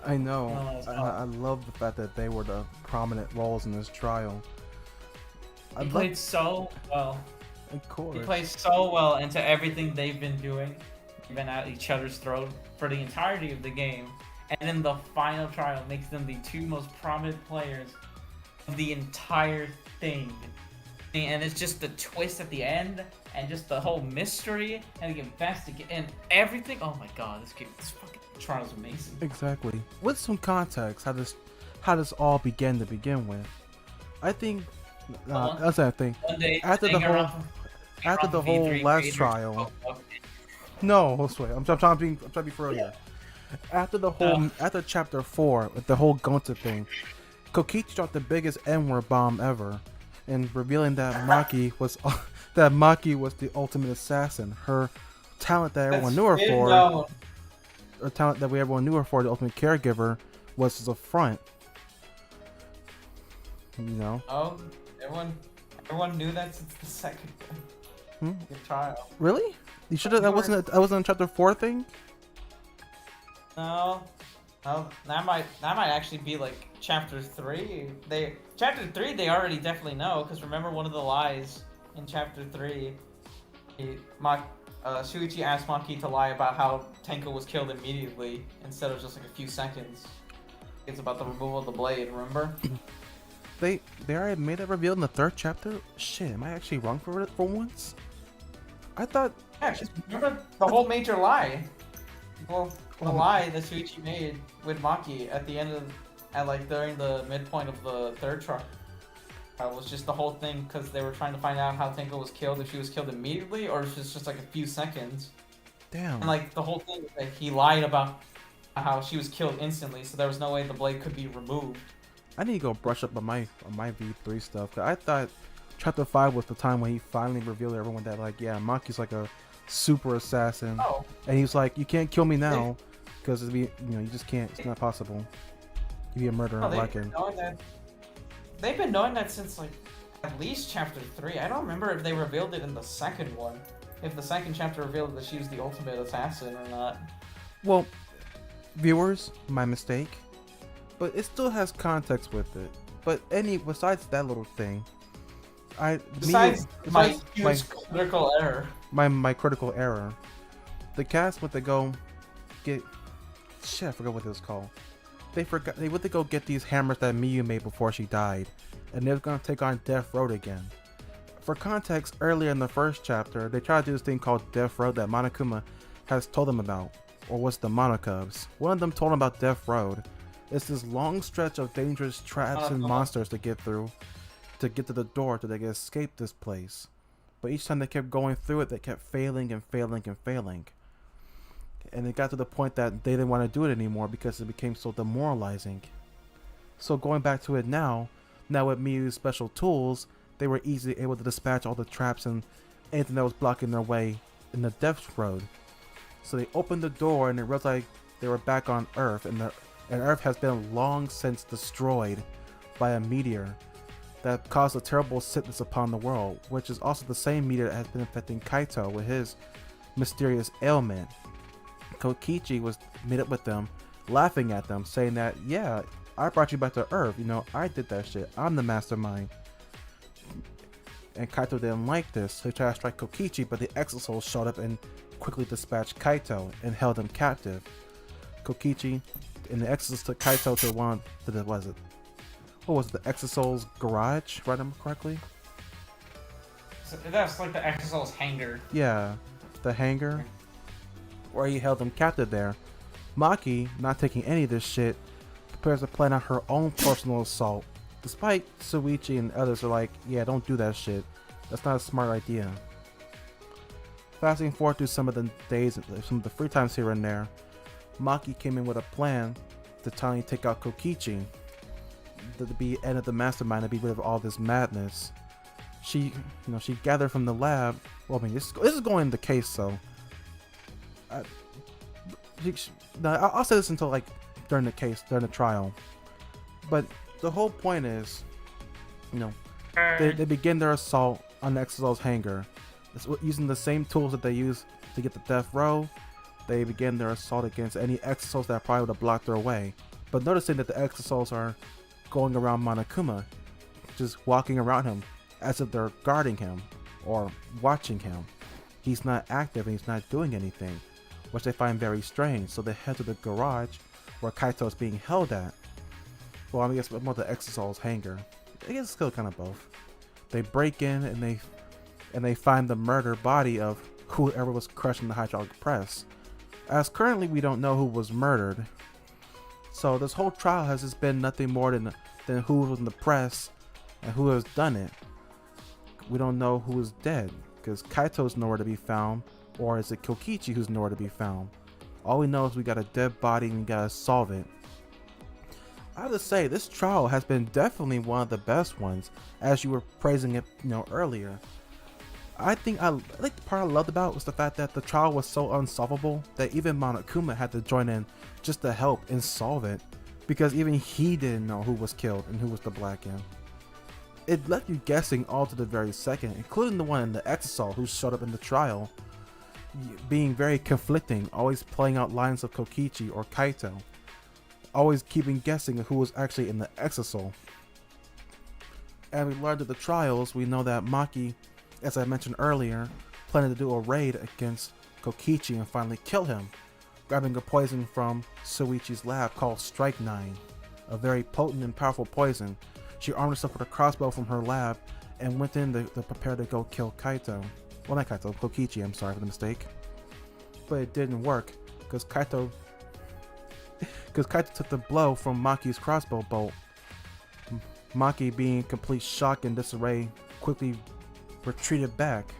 I know. I love the fact that they were the prominent roles in this trial. He played so well. Of course. He plays so well into everything they've been doing, even at each other's throat for the entirety of the game. And in the final trial, makes them the 2 most prominent players of the entire thing. And it's just the twist at the end, and just the whole mystery, and the investigation, and everything. Oh my god, this fucking trial is amazing. Exactly. With some context, how this all began to begin with. I think that's that thing. After the whole last trial. No, wait. I'm trying to be for real here. After chapter 4, with the whole Gonta thing, Kokichi dropped the biggest N-word bomb ever, and revealing that Maki was the ultimate assassin. Her talent that everyone knew her for, or talent that everyone knew her for, the ultimate caregiver, was as a front. You know. Oh, everyone knew that since the second one. The trial. Really? You should have. That wasn't a chapter 4 thing. No, that might actually be like chapter 3. Chapter 3 they already definitely know, because remember one of the lies in chapter 3, Shuichi asked Maki to lie about how Tenko was killed immediately instead of just like a few seconds. It's about the removal of the blade, remember? They already made that reveal in the 3rd chapter. Shit, am I actually wrong for once? I thought. Yeah, just remember the whole major lie. Well, the lie that Shuichi made with Maki at the end during the midpoint of the 3rd trial was just the whole thing, because they were trying to find out how Tenko was killed, if she was killed immediately or if it's just like a few seconds. Damn. And like the whole thing, like he lied about how she was killed instantly, so there was no way the blade could be removed. I need to go brush up on my V3 stuff. 'Cause I thought chapter 5 was the time when he finally revealed to everyone that, like, yeah, Maki's like a super assassin. Oh. And he was like, you can't kill me now, because you just can't. It's not possible. You be a murderer like him. They've been knowing that since like at least chapter 3. I don't remember if they revealed it in the 2nd one. If the 2nd chapter revealed that she was the ultimate assassin or not. Well, viewers, my mistake. But it still has context with it. But besides that little thing, Besides my critical error. My critical error. The cast went to go get. Shit, I forgot what it was called. They went to go get these hammers that Miyu made before she died, and they were gonna take on Death Road again. For context, earlier in the 1st chapter, they tried to do this thing called Death Road that Monokuma has told them about, or was the Monokubs. One of them told them about Death Road. It's this long stretch of dangerous traps and monsters to get through, to get to the door so they can escape this place. But each time they kept going through it, they kept failing and failing and failing. And it got to the point that they didn't want to do it anymore because it became so demoralizing. So going back to it now with Miyu's special tools, they were easily able to dispatch all the traps and anything that was blocking their way in the Death Road. So they opened the door and it looked like they were back on Earth, and Earth has been long since destroyed by a meteor that caused a terrible sickness upon the world, which is also the same meteor that has been affecting Kaito with his mysterious ailment. Kokichi was meet up with them, laughing at them, saying that, yeah, I brought you back to Earth, I did that shit, I'm the mastermind. And Kaito didn't like this, so he tried to strike Kokichi, but the Exosouls showed up and quickly dispatched Kaito and held him captive. Kokichi and the Exosouls took Kaito to the Exosouls garage, if I remember correctly? So that's like the Exosouls hangar. Yeah, the hangar, where he held them captive there. Maki, not taking any of this shit, prepares to plan out her own personal assault. Despite Shuichi and others are like, yeah, don't do that shit. That's not a smart idea. Fasting forward through some of the days, some of the free times here and there, Maki came in with a plan to finally take out Kokichi, to be end of the mastermind, to be rid of all this madness. She gathered from the lab. Well, I mean, this is going in the case, so. I'll say this until like during the trial. But the whole point is, they begin their assault on the Exosoul's hangar. Using the same tools that they use to get the Death Row, they begin their assault against any Exosouls that probably would have blocked their way. But noticing that the Exosouls are going around Monokuma, just walking around him as if they're guarding him or watching him. He's not active and he's not doing anything, which they find very strange. So they head to the garage where Kaito is being held at. Well, I guess more the Exosoul's hangar. I guess it's still kind of both. They break in and they find the murdered body of whoever was crushing the hydraulic press. As currently we don't know who was murdered. So this whole trial has just been nothing more than who was in the press and who has done it. We don't know who is dead, because Kaito's nowhere to be found, or is it Kokichi who's nowhere to be found? All we know is we got a dead body and we gotta solve it. I have to say, this trial has been definitely one of the best ones, as you were praising it, earlier. I think the part I loved about was the fact that the trial was so unsolvable that even Monokuma had to join in just to help and solve it, because even he didn't know who was killed and who was the Black Imp. It left you guessing all to the very second, including the one in the Exisal who showed up in the trial, being very conflicting, always playing out lines of Kokichi or Kaito, always keeping guessing who was actually in the Exisal. And we learned at the trials, we know that Maki, as I mentioned earlier, planning to do a raid against Kokichi and finally kill him, grabbing a poison from Suichi's lab called Strike 9, a very potent and powerful poison. She armed herself with a crossbow from her lab and went in to prepare to go kill Kaito. Well, not Kaito, Kokichi, I'm sorry for the mistake. But it didn't work, because Kaito took the blow from Maki's crossbow bolt. Maki, being in complete shock and disarray, quickly retreated back.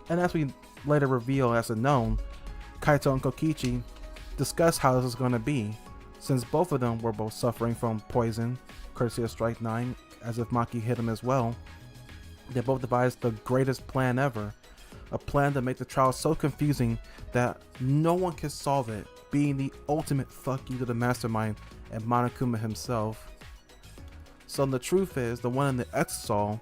And as we later reveal as unknown, Kaito and Kokichi discuss how this is going to be, since both of them were both suffering from poison, courtesy of Strike 9, as if Maki hit him as well. They both devised the greatest plan ever, a plan to make the trial so confusing that no one can solve it, being the ultimate fuck you to the mastermind and Monokuma himself. So the truth is, the one in the Exisal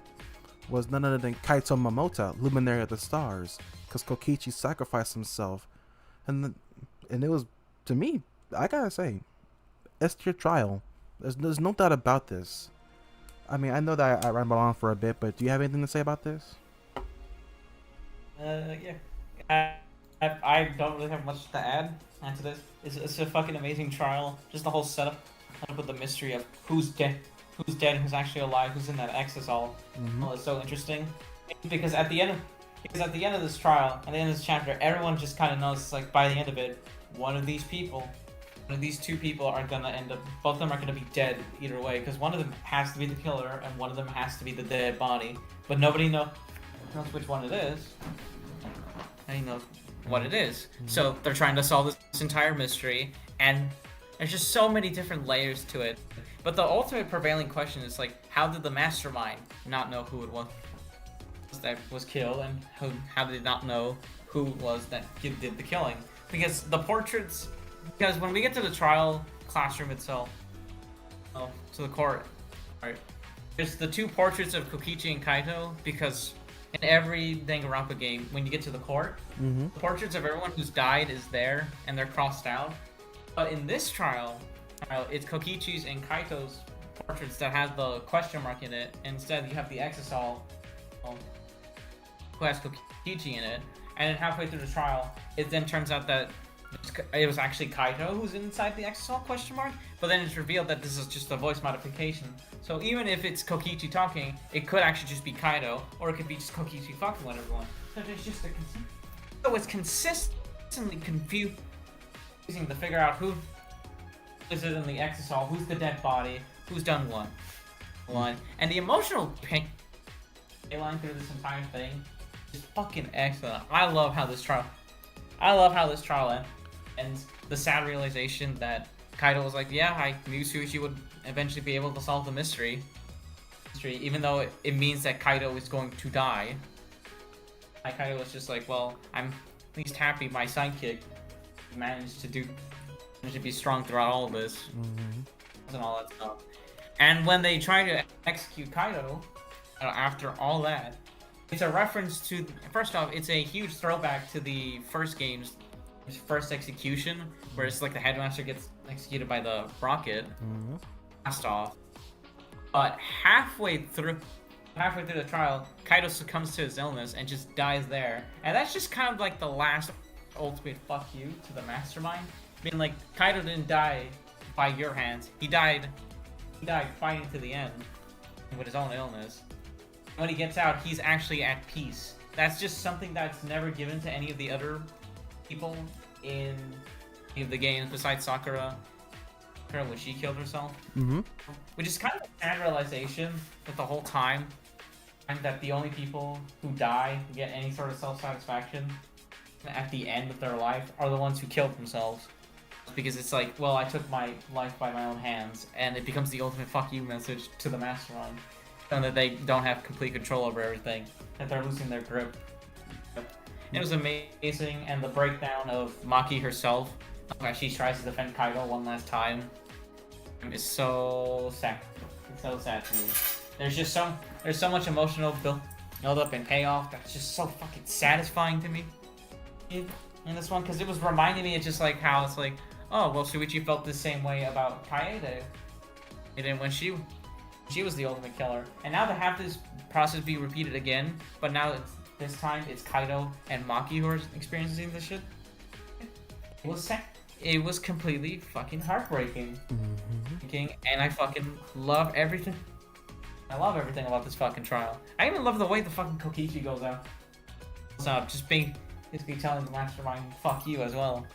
was none other than Kaito Momota, Luminary of the Stars, because Kokichi sacrificed himself. And it was, to me, I gotta say, S tier trial. There's no doubt about this. I mean, I know that I rambled on for a bit, but do you have anything to say about this? Yeah. I don't really have much to add to this. It's a fucking amazing trial. Just the whole setup with the mystery of who's dead, who's actually alive, who's in that Exisal. Well, it's so interesting because at the end of this trial, at the end of this chapter, everyone just kind of knows. It's like by the end of it, one of these two people are gonna end up. Both of them are gonna be dead either way, because one of them has to be the killer and one of them has to be the dead body. But nobody knows which one it is. And knows what it is. So they're trying to solve this entire mystery, and there's just so many different layers to it. But the ultimate prevailing question is like, how did the mastermind not know who it was that was killed, and how did they not know who it was that did the killing? Because the portraits. Because when we get to the trial classroom itself, to the court, right, there's the two portraits of Kokichi and Kaito, because in every Danganronpa game, when you get to the court, the portraits of everyone who's died is there, and they're crossed out. But in this trial, it's Kokichi's and Kaito's portraits that have the question mark in it, and instead you have the Exisal, who has Kokichi in it, and then halfway through the trial, it then turns out that it was actually Kaito who's inside the Exisal question mark, but then it's revealed that this is just a voice modification. So even if it's Kokichi talking, it could actually just be Kaito, or it could be just Kokichi fucking with everyone. So it's just so it's consistently confusing to figure out who is it in the Exisal, who's the dead body, who's done what. And the emotional pain line through this entire thing is fucking excellent. I love how this trial ends. And the sad realization that Kaito was like, yeah, I knew Suichi would eventually be able to solve the mystery, even though it means that Kaito is going to die. And Kaito was just like, well, I'm at least happy my sidekick managed to be strong throughout all of this, and all that stuff. And when they try to execute Kaito, after all that, it's a reference to, first off, it's a huge throwback to the first game's first execution, where it's like the headmaster gets executed by the rocket, blast off. But halfway through the trial, Kaito succumbs to his illness and just dies there. And that's just kind of like the last ultimate fuck you to the mastermind. Being like, Kaito didn't die by your hands. He died fighting to the end with his own illness. When he gets out, he's actually at peace. That's just something that's never given to any of the other people in any of the games besides Sakura when she killed herself. Which is kind of a sad realization that the whole time, and that the only people who die and get any sort of self-satisfaction at the end of their life are the ones who killed themselves. because it's like, well, I took my life by my own hands, and it becomes the ultimate fuck you message to the mastermind, and that they don't have complete control over everything, that they're losing their grip. It was amazing, and the breakdown of Maki herself, where she tries to defend Kaido one last time, is so sad. It's so sad to me. There's so much emotional build up and payoff that's just so fucking satisfying to me in this one, because it was reminding me of just like how it's like, oh well, Shuichi felt the same way about Kaede, and when she was the ultimate killer, and now to have this process be repeated again, but now this time it's Kaido and Maki who are experiencing this shit. It was completely fucking heartbreaking. And I fucking love everything. I love everything about this fucking trial. I even love the way the fucking Kokichi goes out. So just basically telling the mastermind, fuck you as well.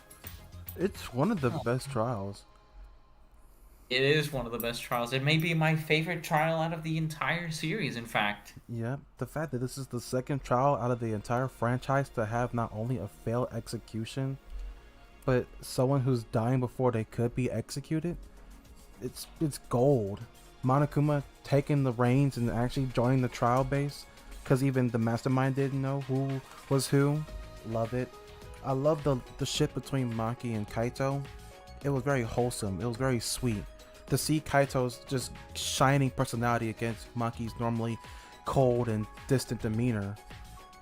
It's one of the best trials. It is one of the best trials. It may be my favorite trial out of the entire series, in fact. Yeah, the fact that this is the second trial out of the entire franchise to have not only a failed execution, but someone who's dying before they could be executed, it's gold. Monokuma taking the reins and actually joining the trial base, because even the mastermind didn't know who was who. Love it. I love the shit between Maki and Kaito. It was very wholesome. It was very sweet to see Kaito's just shining personality against Maki's normally cold and distant demeanor.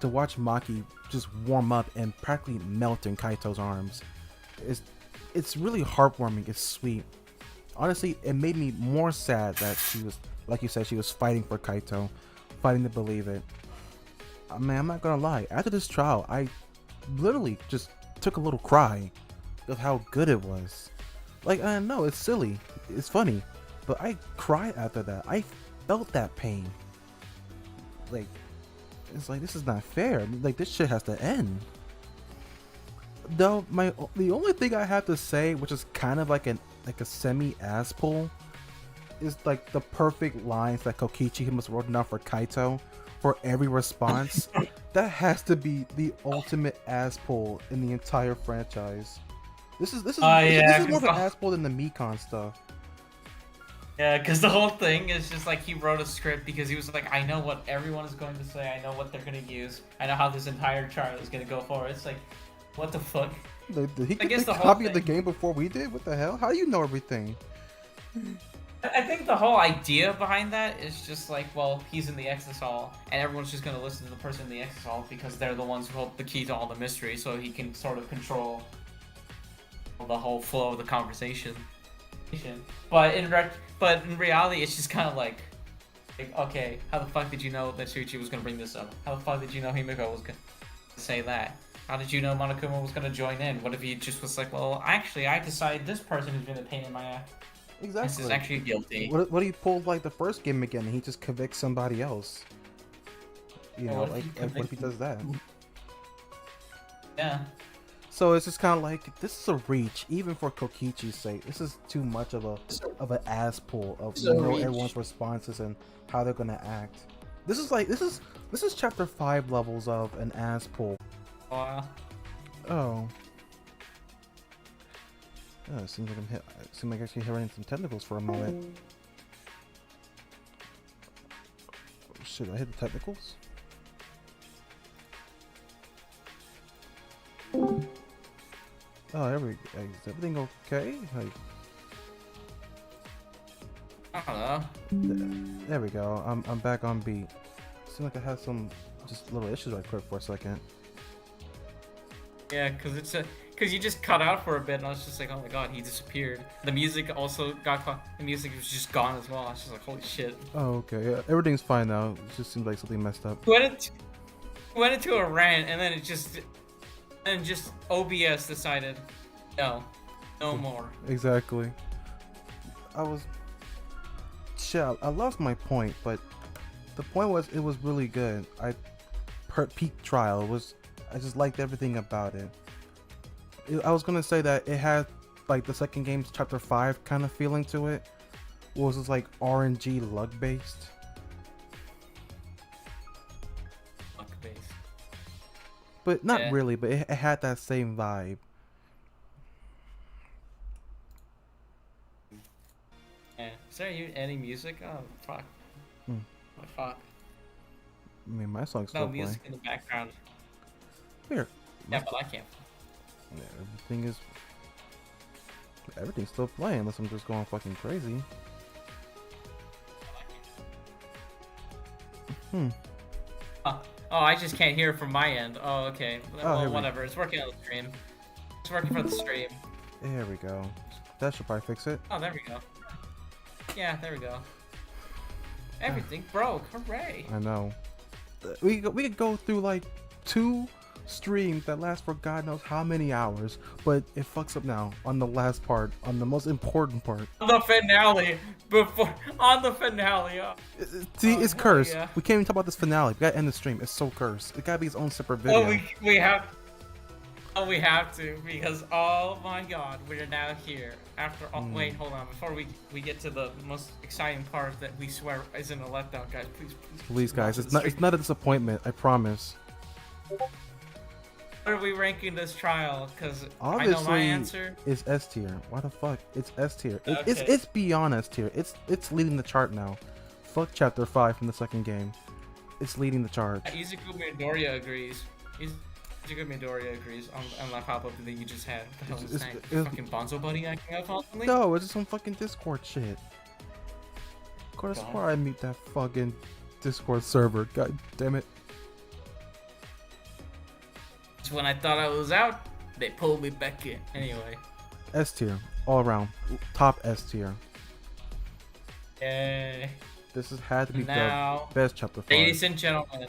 To watch Maki just warm up and practically melt in Kaito's arms, it's really heartwarming. It's sweet. Honestly, it made me more sad that she was, like you said, she was fighting for Kaito, fighting to believe it. Man, I'm not gonna lie. After this trial, I literally just took a little cry of how good it was. Like, I know it's silly, it's funny, but I cried after that. I felt that pain. Like, it's like, this is not fair. Like, this shit has to end. Though the only thing I have to say, which is kind of like a semi ass pull, is like the perfect lines that Kokichi must wrote down for Kaito for every response. That has to be the ultimate ass pull in the entire franchise. This is more of an ass pull than the Mikon stuff. Yeah, because the whole thing is just like he wrote a script because he was like, I know what everyone is going to say, I know what they're going to use, I know how this entire trial is going to go forward. It's like, what the fuck? Did he get the copy of the game before we did? What the hell? How do you know everything? I think the whole idea behind that is just like, well, he's in the Exodus Hall, and everyone's just going to listen to the person in the Exodus Hall because they're the ones who hold the key to all the mystery, so he can sort of control the whole flow of the conversation. But in reality, it's just kind of like, okay, how the fuck did you know that Shuichi was going to bring this up? How the fuck did you know Himiko was going to say that? How did you know Monokuma was going to join in? What if he just was like, well, actually, I decided this person has been a pain in my ass. Exactly. This is actually guilty. What if he pulled like the first game again and he just convicts somebody else? You know, what if he does that? Yeah. So it's just kind of like, this is a reach, even for Kokichi's sake. This is too much of an ass pull of everyone's responses and how they're gonna act. This is chapter 5 levels of an ass pull. Wow. Oh. It seems like I'm actually hearing some technicals for a moment. Oh, shit, I hit the technicals? Oh, there we go. Is everything okay? Like, I don't know. there we go. I'm back on beat. Seems like I had some just little issues right quick for a second. Yeah, because you just cut out for a bit, and I was just like, oh my god, he disappeared. The music also got caught. The music was just gone as well. I was just like, holy shit. Oh, okay. Yeah, everything's fine now. It just seems like something messed up. Went into a rant, and then just OBS decided, no more. Exactly. I lost my point, but the point was it was really good. Peak trial I just liked everything about it. I was gonna say that it had like the second game's chapter 5 kind of feeling to it. It was just like RNG luck based. But not really, but it had that same vibe. Is there any music? Oh fuck. Hmm. Oh, fuck. I mean, my song's No still music playing. in the background. Here. Yeah, but I can't. Yeah, everything's still playing unless I'm just going fucking crazy. Hmm. Oh, I just can't hear from my end. Oh, okay. Oh, Well, whatever. It's working on the stream. It's working for the stream. There we go. That should probably fix it. Oh, there we go. Yeah, there we go. Everything broke. Hooray. I know. We could go through like 2 streams that last for God knows how many hours, but it fucks up now on the last part, on the most important part. On the finale. On the finale. See, it's cursed. yeah. We can't even talk about this finale. We gotta end the stream. It's so cursed. It gotta be its own separate video. Well, we have. Oh, we have to, because oh my god, we are now here. After all, wait, hold on. Before we get to the most exciting part that we swear isn't a letdown, guys, Please, guys, it's not a disappointment. I promise. What are we ranking this trial? Because I Obviously, know my answer. it's S tier. Why the fuck? It's S tier. Okay. It's beyond S tier. It's leading the chart now. Fuck chapter 5 from the second game. It's leading the chart. Izuku Midoriya agrees. Izuku Midoriya agrees on that pop-up that you just had. What the hell is that? Fucking Bonzo Buddy acting up constantly? No, it's just some fucking Discord shit. Of course, why I mute that fucking Discord server. God damn it. When I thought I was out, they pulled me back in. Anyway. S tier. All around. Top S tier. Yay. This has had to be Now, the best chapter 5. Ladies and gentlemen,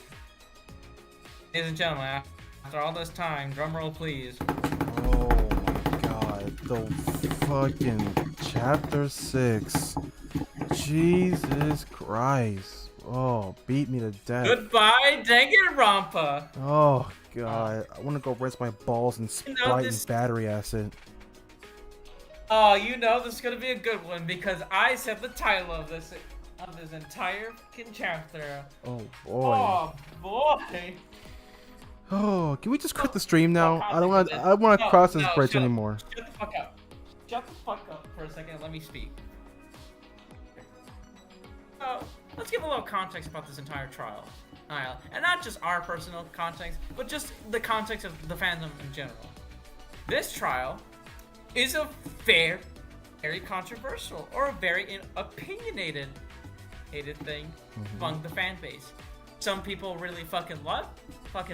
after all this time, drum roll please. Oh my god. The fucking chapter 6. Jesus Christ. Oh, beat me to death. Goodbye, Danganronpa. Oh god. I want to go rest my balls in Sprite and battery acid. Oh, you know this is gonna be a good one because I set the title of this entire fucking chapter. Oh boy. Oh boy. Oh, can we just quit the stream now? I don't want to cross this bridge anymore. Shut the fuck up. Shut the fuck up for a second and let me speak. Let's give a little context about this entire trial. And not just our personal context, but just the context of the fandom in general. This trial is a very controversial or a very opinionated thing among the fan base. Some people really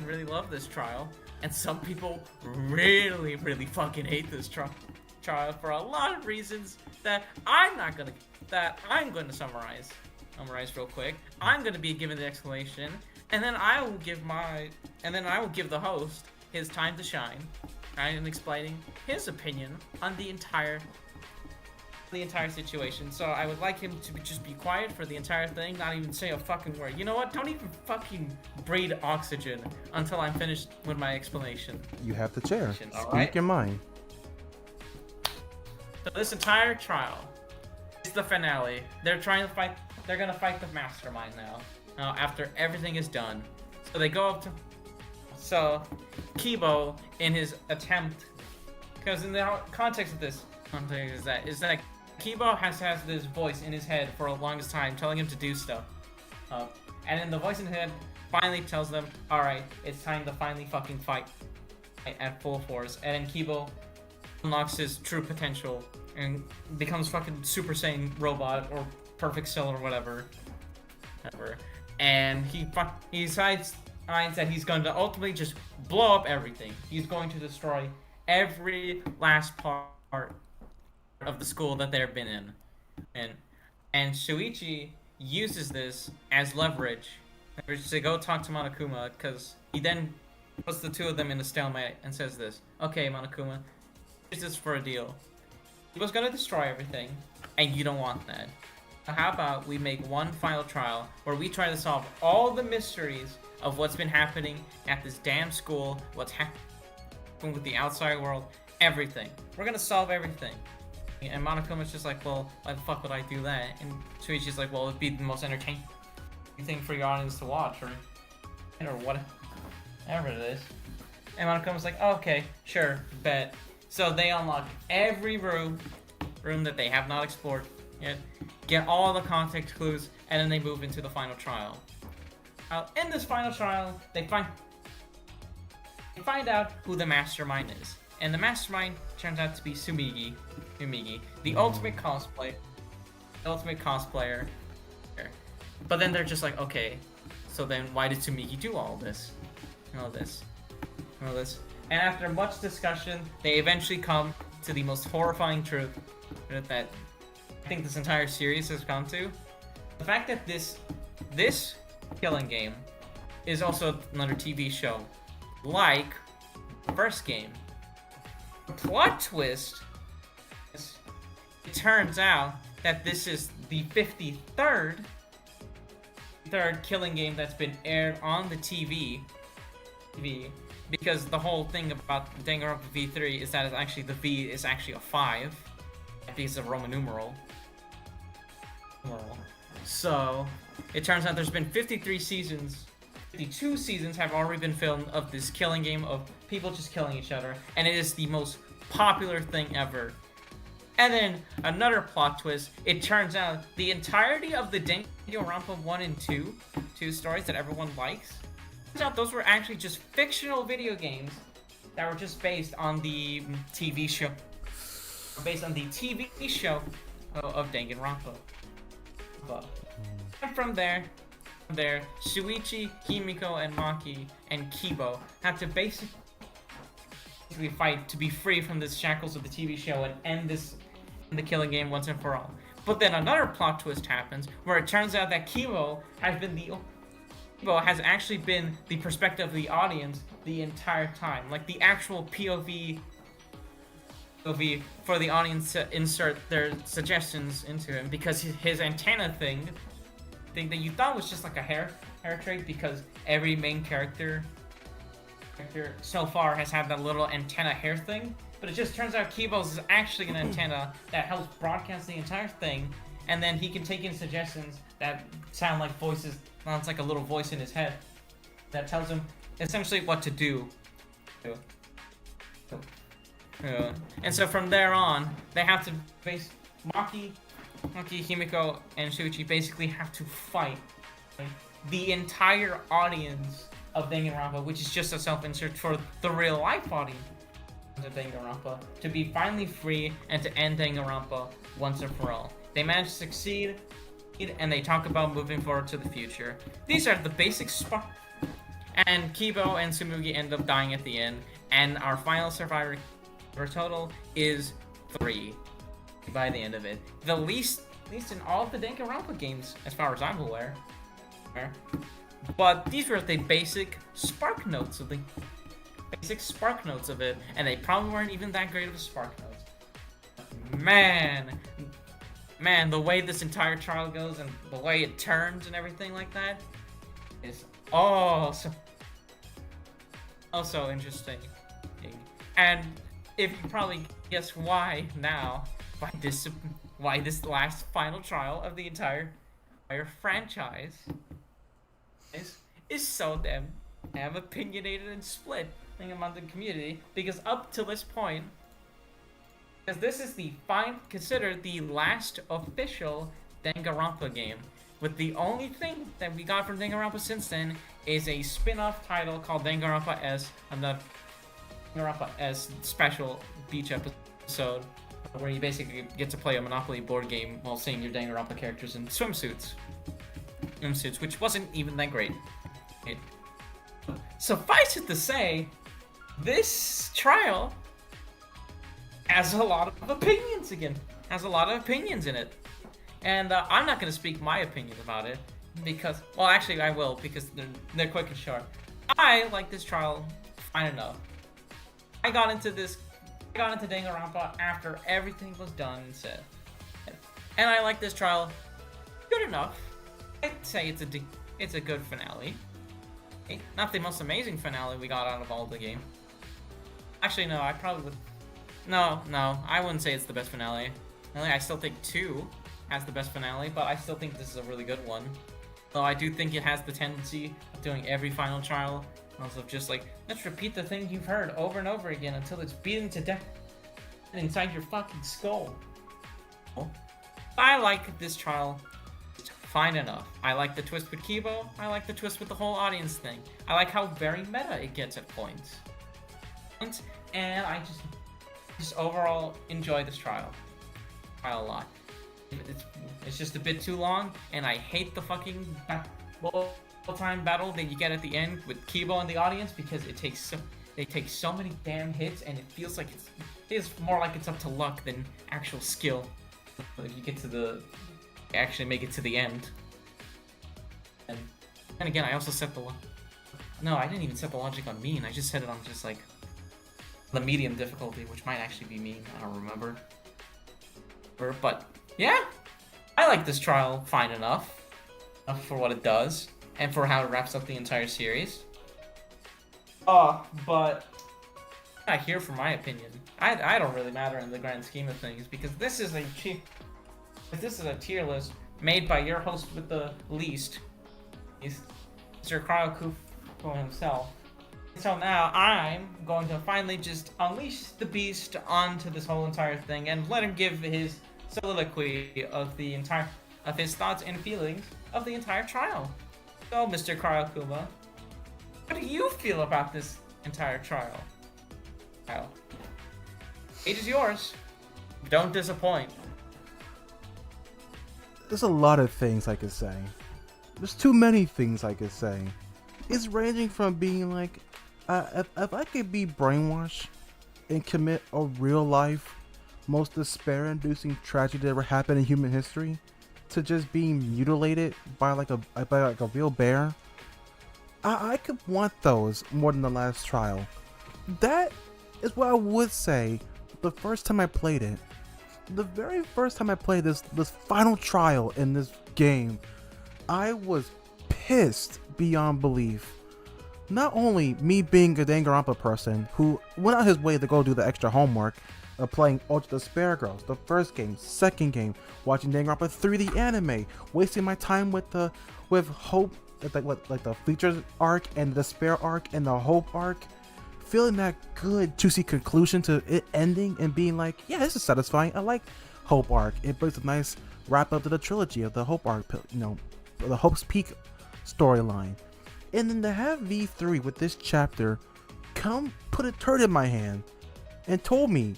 really love this trial, and some people really fucking hate this trial for a lot of reasons that I'm going to summarize real quick. I'm going to be given the explanation, and then I will give the host his time to shine. I am explaining his opinion on the entire situation. So I would like him to just be quiet for the entire thing, not even say a fucking word. You know what? Don't even fucking breathe oxygen until I'm finished with my explanation. You have the chair. All Speak your mind. So this entire trial is the finale. They're gonna fight the mastermind now. After everything is done. So they go up to... So, Kibo, in his attempt... Because in the context of this... is that Kibo has this voice in his head for the longest time telling him to do stuff. And then the voice in his head finally tells them, alright, it's time to finally fucking fight at full force. And then Kibo unlocks his true potential and becomes fucking Super Saiyan robot or Perfect Cell or whatever. And he decides that he's going to ultimately just blow up everything. He's going to destroy every last part of the school that they've been in. And Shuichi uses this as leverage to go talk to Monokuma, because he then puts the two of them in a stalemate and says this. Okay, Monokuma, here's this for a deal. He was going to destroy everything, and you don't want that. How about we make one final trial where we try to solve all the mysteries of what's been happening at this damn school, what's happening with the outside world, everything. We're gonna solve everything. And Monokuma's just like, well, why the fuck would I do that? And Shuichi's like, well, it'd be the most entertaining thing for your audience to watch, or whatever it is. And Monokuma's like, oh, okay, sure, bet. So they unlock every room that they have not explored get all the context clues, and then they move into the final trial. In this final trial, they find out who the mastermind is, and the mastermind turns out to be Sumigi, the ultimate cosplayer. But then they're just like, okay, so then why did Sumigi do all this? All this. And after much discussion, they eventually come to the most horrifying truth that I think this entire series has come to. The fact that this killing game is also another TV show, like the first game. The plot twist is, it turns out that this is the 53rd killing game that's been aired on the TV, because the whole thing about Danganronpa V3 is that it's actually the V is actually a 5, because of Roman numeral. So it turns out there's been 53 seasons. 52 seasons have already been filmed of this killing game of people just killing each other, and it is the most popular thing ever. And then another plot twist, it turns out the entirety of the Danganronpa 1 and 2 stories that everyone likes, turns out those were actually just fictional video games that were just based on the TV show. Of Danganronpa. And from there, Shuichi, Himiko, and Maki, and Kibo have to basically fight to be free from the shackles of the TV show and end the killing game once and for all. But then another plot twist happens, where it turns out that Kibo has actually been the perspective of the audience the entire time, like the actual POV for the audience to insert their suggestions into him, because his antenna thing that you thought was just like a hair trait, because every main character so far has had that little antenna hair thing, but it just turns out Kibo's is actually an antenna that helps broadcast the entire thing, and then he can take in suggestions that sound like voices. Sounds like a little voice in his head that tells him essentially what to do. And so from there on, they have to face Maki, Himiko, and Shuichi basically have to fight the entire audience of Danganronpa, which is just a self-insert for the real-life audience of Danganronpa, to be finally free and to end Danganronpa once and for all. They manage to succeed, and they talk about moving forward to the future. These are the basic and Kibo and Sumugi end up dying at the end, and our final survivor total is 3 by the end of it. The least in all of the Danganronpa games, as far as I'm aware. But these were the basic spark notes of it, and they probably weren't even that great of a spark notes. Man, the way this entire trial goes and the way it turns and everything like that is so interesting. And if you probably guess why this last final trial of the entire franchise is so damn opinionated and split among the community, because up to this point, because this is considered the last official Danganronpa game, with the only thing that we got from Danganronpa since then is a spin-off title called Danganronpa S, and the Danganronpa S special beach episode, where you basically get to play a Monopoly board game while seeing your Danganronpa characters in swimsuits, which wasn't even that great. Suffice it to say, this trial has a lot of opinions in it. And I'm not going to speak my opinion about it, because, well, actually I will, because they're quick and short. I like this trial fine enough. I got into Danganronpa after everything was done and said. And I like this trial good enough. I'd say it's a good finale. Not the most amazing finale we got out of all the game. Actually, no, I probably would. No, I wouldn't say it's the best finale. I still think 2 has the best finale, but I still think this is a really good one. Though I do think it has the tendency of doing every final trial, also just like, let's repeat the thing you've heard over and over again until it's beaten to death inside your fucking skull. I like this trial fine enough. I like the twist with Kibo. I like the twist with the whole audience thing. I like how very meta it gets at points. And I just overall enjoy this trial a lot. It's just a bit too long, and I hate the fucking time battle that you get at the end with Kibo and the audience, because they take so many damn hits, and it feels like it's more like it's up to luck than actual skill. If you get to actually make it to the end. And again, I also set no, I didn't even set the logic on mean. I just set it on just like the medium difficulty, which might actually be mean. I don't remember. But yeah, I like this trial fine enough for what it does and for how it wraps up the entire series. But I'm not here for my opinion. I don't really matter in the grand scheme of things, because this is a tier list made by your host with the least, Mr. Cryokuko himself. So now I'm going to finally just unleash the beast onto this whole entire thing and let him give his soliloquy of his thoughts and feelings of the entire trial. So, Mr. Cryokuko, what do you feel about this entire trial? Stage is yours. Don't disappoint. There's a lot of things I could say. There's too many things I could say. It's ranging from being like, if I could be brainwashed and commit a real life, most despair-inducing tragedy that ever happened in human history, to just being mutilated by like a real bear, I could want those more than the last trial. That is what I would say. The first time I played it, the very first time I played this final trial in this game, I was pissed beyond belief. Not only me being a Danganronpa person who went out his way to go do the extra homework of playing Ultra Despair Girls, the first game, second game, watching Danganronpa 3D anime, wasting my time with Hope, like the Features arc and the Despair arc and the Hope arc, feeling that good juicy conclusion to it ending and being like, yeah, this is satisfying. I like Hope arc. It brings a nice wrap up to the trilogy of the Hope arc, the Hope's Peak storyline. And then to have V3 with this chapter come put a turd in my hand and told me,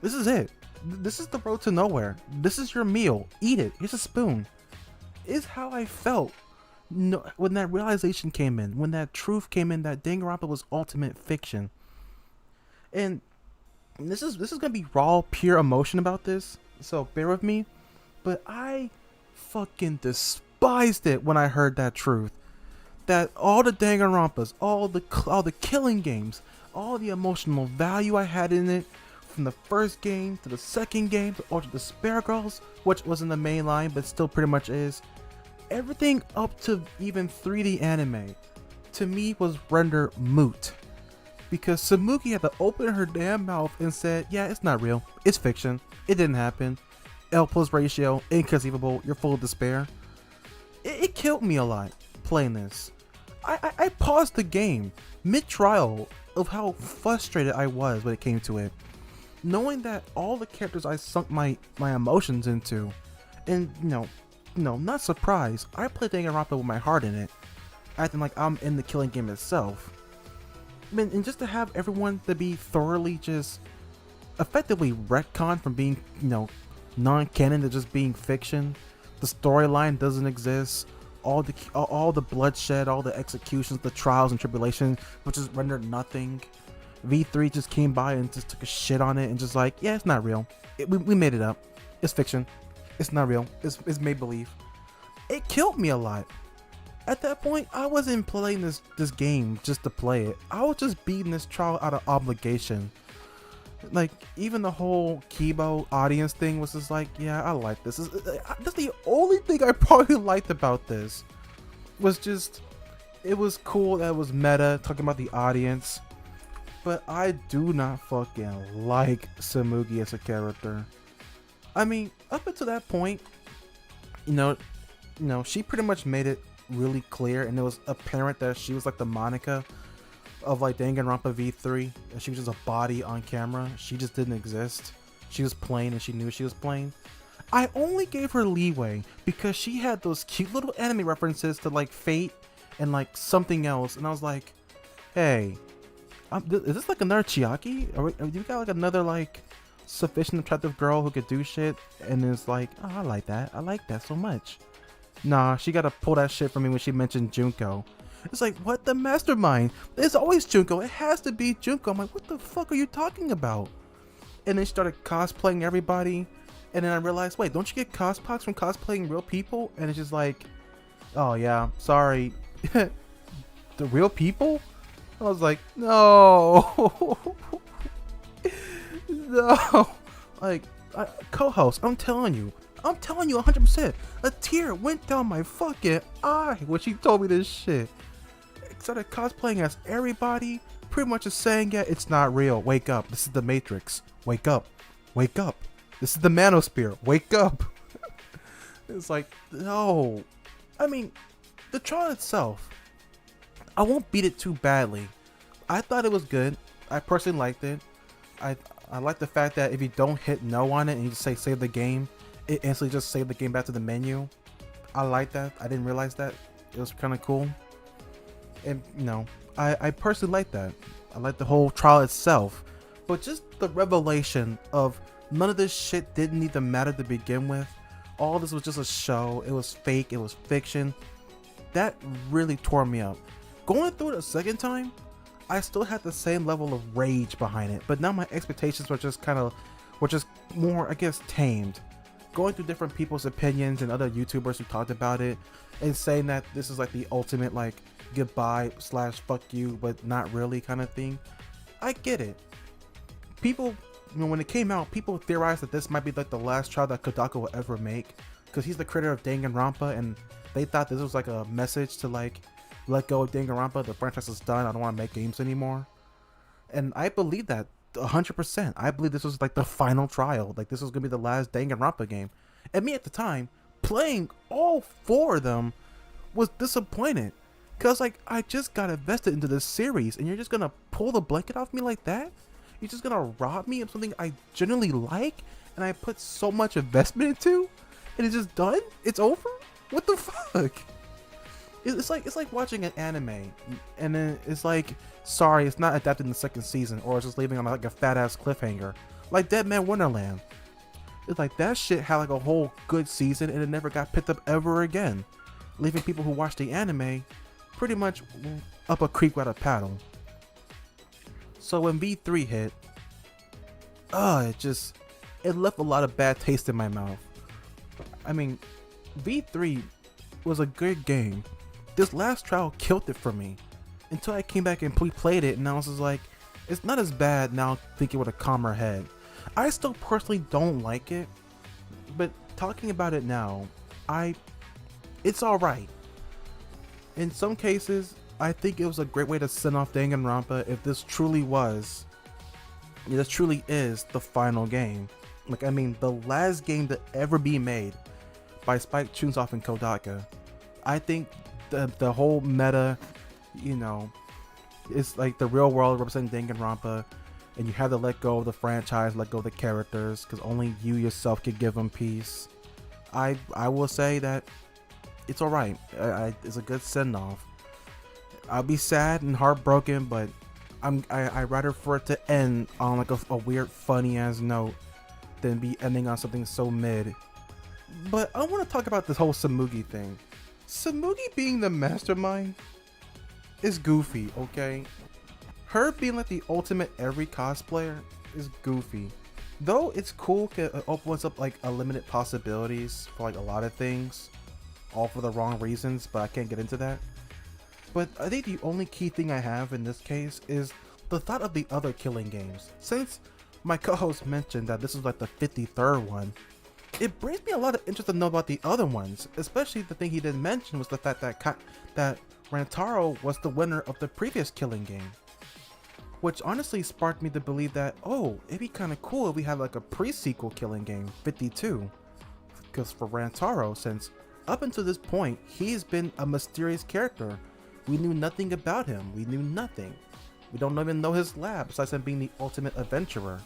this is it. This is the road to nowhere. This is your meal. Eat it. Here's a spoon. Is how I felt when that realization came in, when that truth came in that Danganronpa was ultimate fiction. And this is gonna be raw, pure emotion about this, so bear with me. But I fucking despised it when I heard that truth. That all the Danganronpas, all the killing games, all the emotional value I had in it, from the first game to the second game to Ultra Despair Girls, which was in the main line but still pretty much is, everything up to even 3D anime, to me was rendered moot. Because Samuki had to open her damn mouth and said, yeah, it's not real, it's fiction, it didn't happen, L plus ratio, inconceivable, you're full of despair. It killed me a lot playing this. I paused the game mid-trial of how frustrated I was when it came to it, knowing that all the characters I sunk my emotions into, and not surprised, I played Danganronpa with my heart in it, acting like I'm in the killing game itself. I mean, and just to have everyone to be thoroughly just effectively retconned from being non-canon to just being fiction. The storyline doesn't exist. All the bloodshed, all the executions, the trials and tribulations, which is rendered nothing. V3 just came by and just took a shit on it and just like, yeah, it's not real. We made it up. It's fiction. It's not real. It's made believe. It killed me a lot. At that point, I wasn't playing this game just to play it. I was just beating this trial out of obligation. Like, even the whole Kibo audience thing was just like, yeah, I like this. That's the only thing I probably liked about this. Was just, it was cool that it was meta, talking about the audience. But I do not fucking like Samugi as a character. I mean, up until that point, she pretty much made it really clear, and it was apparent that she was like the Monica of like Danganronpa V3. She was just a body on camera. She just didn't exist. She was plain and she knew she was plain. I only gave her leeway because she had those cute little anime references to like Fate and like something else, and I was like, hey, is this like another Chiaki? You got like another like sufficient attractive girl who could do shit? And it's like, oh, I like that so much. Nah, she gotta pull that shit from me when she mentioned Junko. It's like, what? The mastermind? It's always Junko. It has to be Junko. I'm like, what the fuck are you talking about? And then she started cosplaying everybody. And then I realized, wait, don't you get cospox from cosplaying real people? And it's just like, oh yeah, sorry. The real people? I was like, no. No. Like, co-host, I'm telling you 100%. A tear went down my fucking eye when she told me this shit. Started cosplaying as everybody, pretty much just saying, yeah, it's not real. Wake up. This is the Matrix. Wake up. Wake up. This is the Manosphere. Wake up. It's like, no. I mean, the trial itself, I won't beat it too badly. I thought it was good. I personally liked it. I like the fact that if you don't hit no on it and you just say save the game, it instantly just saved the game back to the menu. I like that. I didn't realize that. It was kind of cool. And you know, I personally like that. I like the whole trial itself, but just the revelation of none of this shit didn't even matter to begin with. All this was just a show. It was fake. It was fiction. That really tore me up. Going through it a second time, I still had the same level of rage behind it, but now my expectations were just more, I guess, tamed. Going through different people's opinions and other YouTubers who talked about it and saying that this is like the ultimate like goodbye / fuck you, but not really kind of thing. I get it. People, you know, when it came out, people theorized that this might be like the last trial that Kodaka will ever make, because he's the creator of Danganronpa, and they thought this was like a message to like let go of Danganronpa. The franchise is done. I don't want to make games anymore. And I believe that 100%. I believe this was like the final trial. Like this was gonna be the last Danganronpa game. And me at the time, playing all 4 of them, was disappointed. Cause like I just got invested into this series, and you're just gonna pull the blanket off me like that? You're just gonna rob me of something I genuinely like, and I put so much investment into, and it's just done? It's over? What the fuck? It's like watching an anime, and then it's like, sorry, it's not adapted in the 2nd season, or it's just leaving on like a fat ass cliffhanger, like Dead Man Wonderland. It's like that shit had like a whole good season, and it never got picked up ever again, leaving people who watch the anime pretty much up a creek without a paddle. So when V3 hit, it left a lot of bad taste in my mouth. I mean, V3 was a good game. This last trial killed it for me until I came back and replayed it, and I was just like, it's not as bad now thinking with a calmer head. I still personally don't like it, but talking about it now, it's alright. In some cases, I think it was a great way to send off Danganronpa if this truly is the final game. Like, I mean, the last game to ever be made by Spike Chunsoft and Kodaka. I think the whole meta, you know, is like the real world representing Danganronpa, and you have to let go of the franchise, let go of the characters, because only you yourself can give them peace. I will say that it's alright. It's a good send-off. I'll be sad and heartbroken, but I rather for it to end on like a weird funny ass note than be ending on something so mid. But I want to talk about this whole Samugi thing. Samugi being the mastermind is goofy, okay? Her being like the ultimate every cosplayer is goofy. Though it's cool, it opens up like unlimited possibilities for like a lot of things, all for the wrong reasons, but I can't get into that. But I think the only key thing I have in this case is the thought of the other killing games. Since my co-host mentioned that this is like the 53rd one, it brings me a lot of interest to know about the other ones, especially the thing he didn't mention was the fact that Rantaro was the winner of the previous killing game. Which honestly sparked me to believe that, oh, it'd be kind of cool if we had like a pre-sequel killing game, 52. Because for Rantaro, since up until this point, he's been a mysterious character. We knew nothing about him. We knew nothing. We don't even know his lab, besides him being the ultimate adventurer.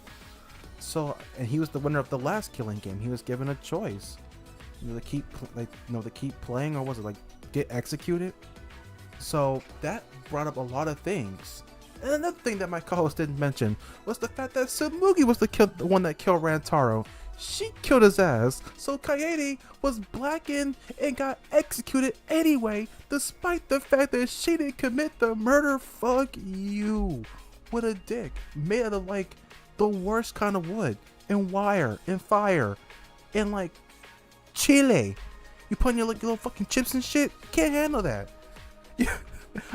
So, and he was the winner of the last killing game. He was given a choice, to keep to keep playing, or was it like get executed? So that brought up a lot of things. And another thing that my co-host didn't mention was the fact that Samugi was the one that killed Rantaro. She killed his ass, so Kaede was blackened and got executed anyway, despite the fact that she didn't commit the murder. Fuck you. What a dick. Made out of like the worst kind of wood, and wire, and fire, and like chile. You putting your little fucking chips and shit? Can't handle that.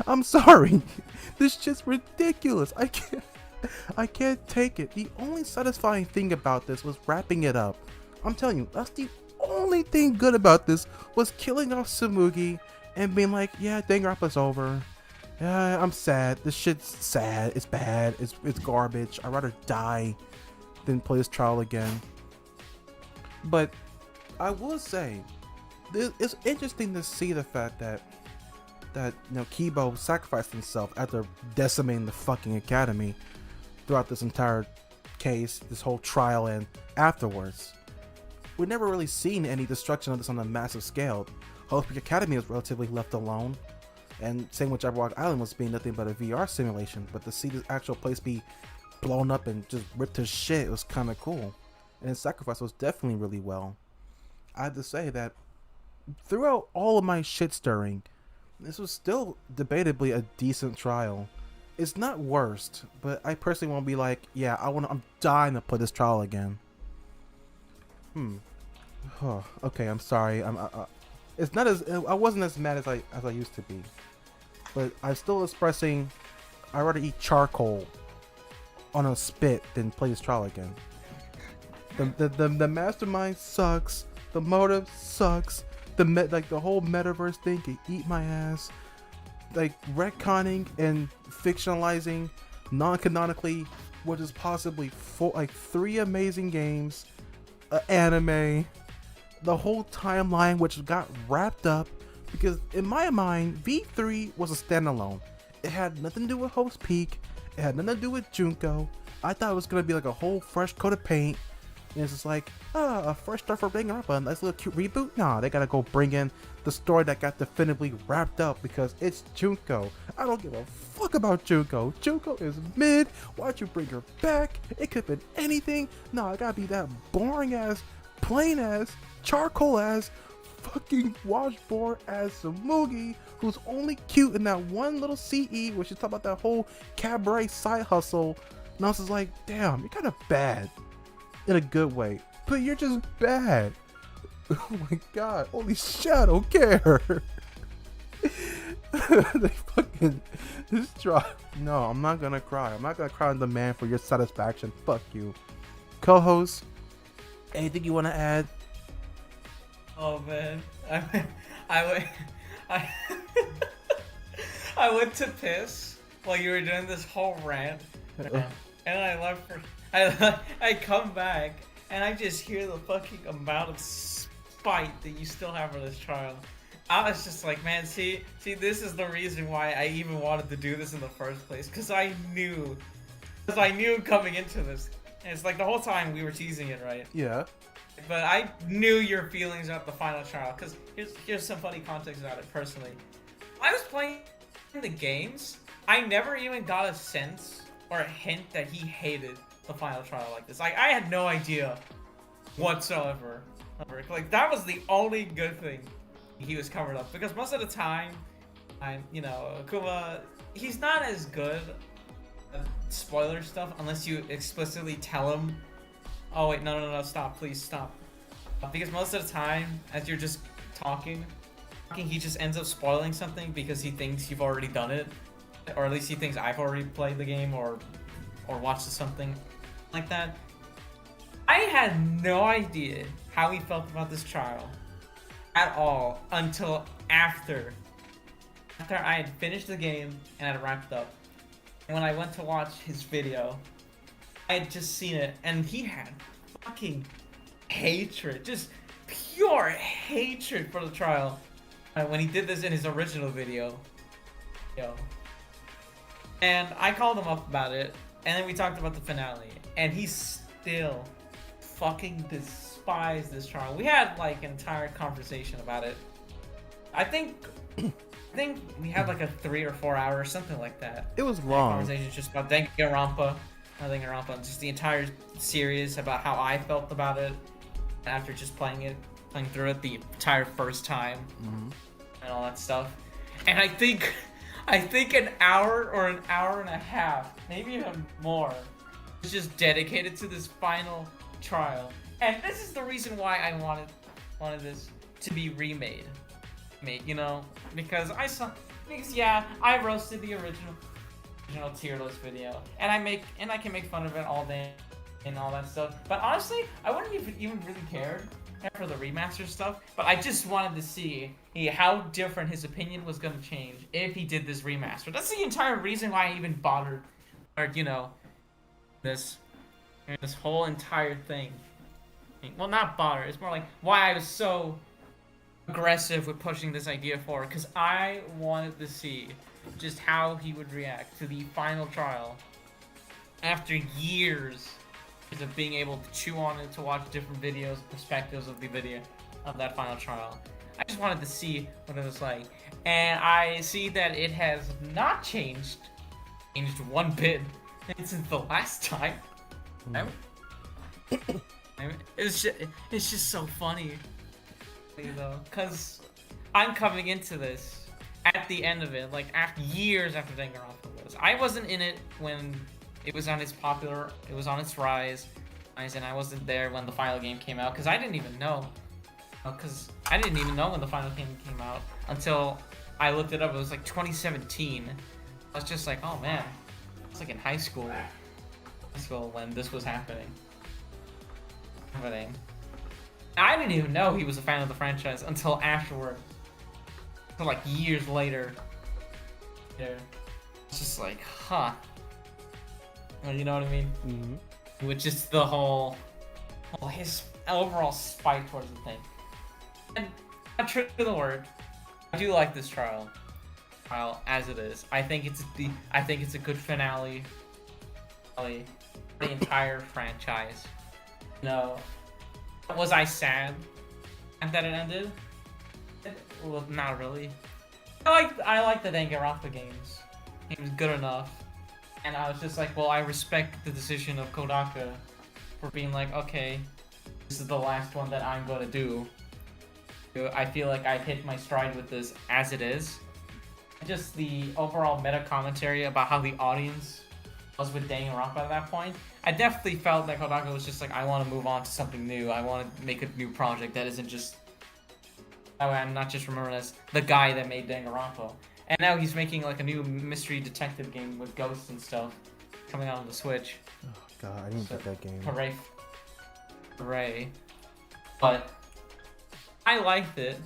I'm sorry. This shit's ridiculous. I can't take it. The only satisfying thing about this was wrapping it up. I'm telling you, that's the only thing good about this, was killing off Samugi and being like, yeah, Danganronpa's over. Yeah, I'm sad. This shit's sad. It's bad. It's garbage. I'd rather die than play this trial again. But I will say, it's interesting to see the fact that Kibo sacrificed himself after decimating the fucking academy throughout this entire case, this whole trial, and afterwards. We've never really seen any destruction of this on a massive scale. Hope Peak Academy was relatively left alone, and same with Jabberwock Island was being nothing but a VR simulation, but to see this actual place be blown up and just ripped to shit, it was kind of cool. And his sacrifice was definitely really well. I have to say that throughout all of my shit stirring, this was still debatably a decent trial. It's not worst, but I personally want to be like, yeah, I'm dying to play this trial again. Oh, okay, I'm sorry. It's not as I wasn't as mad as I used to be, but I'm still expressing I'd rather eat charcoal on a spit than play this trial again. The mastermind sucks. The motive sucks. The whole metaverse thing can eat my ass. Like retconning and fictionalizing non-canonically what is possibly 3 amazing games, anime, the whole timeline which got wrapped up, because in my mind V3 was a standalone. It had nothing to do with Hope's Peak. It had nothing to do with Junko. I thought it was gonna be like a whole fresh coat of paint. And it's just like, a fresh start for Danganronpa, a nice little cute reboot? Nah, they gotta go bring in the story that got definitively wrapped up because it's Junko. I don't give a fuck about Junko. Junko is mid. Why'd you bring her back? It could've been anything. Nah, it gotta be that boring ass, plain ass, charcoal ass, fucking washboard ass Samugi, who's only cute in that one little CE where she talk about that whole cabaret side hustle. And I was just like, damn, you're kinda bad. In a good way, but you're just bad. Oh my god, holy shit, I don't care. They fucking this try. No, I'm not gonna cry. I'm not gonna cry on demand for your satisfaction. Fuck you. Co-host, anything you want to add? Oh man, I went to piss while you were doing this whole rant, and I left for. I come back and I just hear the fucking amount of spite that you still have for this trial. I was just like, man, see, this is the reason why I even wanted to do this in the first place, because I knew coming into this. And it's like the whole time we were teasing it, right? Yeah. But I knew your feelings about the final trial, because here's some funny context about it personally. I was playing the games. I never even got a sense or a hint that he hated the final trial like this. Like, I had no idea whatsoever. Like, that was the only good thing he was covered up, because most of the time, Kuma, he's not as good at spoiler stuff unless you explicitly tell him, oh wait, no, stop, please stop. Because most of the time, as you're just talking, he just ends up spoiling something because he thinks you've already done it, or at least he thinks I've already played the game or watched something like that. I had no idea how he felt about this trial at all until after I had finished the game and had wrapped up. And when I went to watch his video, I had just seen it, and he had fucking hatred, just pure hatred for the trial. When he did this in his original video, and I called him up about it, and then we talked about the finale, and he still fucking despise this trial. We had like an entire conversation about it. I think we had like a 3 or 4 hour or something like that. It was long. Conversation just about Danganronpa, just the entire series, about how I felt about it after just playing through it the entire first time, and all that stuff. And I think an hour or an hour and a half, maybe even more, is just dedicated to this final trial. And this is the reason why I wanted this to be remade. You know, because I roasted the original tier list video, and I can make fun of it all day and all that stuff. But honestly, I wouldn't even really cared for the remaster stuff. But I just wanted to see how different his opinion was going to change if he did this remaster. That's the entire reason why I even bothered, or this whole entire thing. Well, not bother. It's more like why I was so aggressive with pushing this idea forward, because I wanted to see just how he would react to the final trial after years of being able to chew on it, to watch different videos, perspectives of that final trial. I just wanted to see what it was like, and I see that it has not changed one bit since the last time. It's just so funny, because I'm coming into this at the end of it, like after years after Danganronpa was. I wasn't in it when it was on its rise, and I wasn't there when the final game came out, because I didn't even know. I didn't even know when the final game came out until I looked it up. It was like 2017. I was just like, oh man, I was like in high school when this was happening. I didn't even know he was a fan of the franchise until afterward. Until like years later. It's just like, huh. You know what I mean? Mm-hmm. With just the his overall spite towards the thing. And not true to the word, I do like this trial as it is. I think it's a good finale for the entire franchise. Was I sad that it ended? Well, not really. I like the Danganronpa games. It was good enough, and I was just like, well, I respect the decision of Kodaka for being like, okay, this is the last one that I'm gonna do. I feel like I've hit my stride with this as it is. Just the overall meta commentary about how the audience was with Danganronpa at that point. I definitely felt that Kodaka was just like, I want to move on to something new. I want to make a new project that isn't just... I'm not just remembered as the guy that made Danganronpa. And now he's making like a new mystery detective game with ghosts and stuff coming out on the Switch. Oh god, I didn't get that game. Hooray. But I liked it.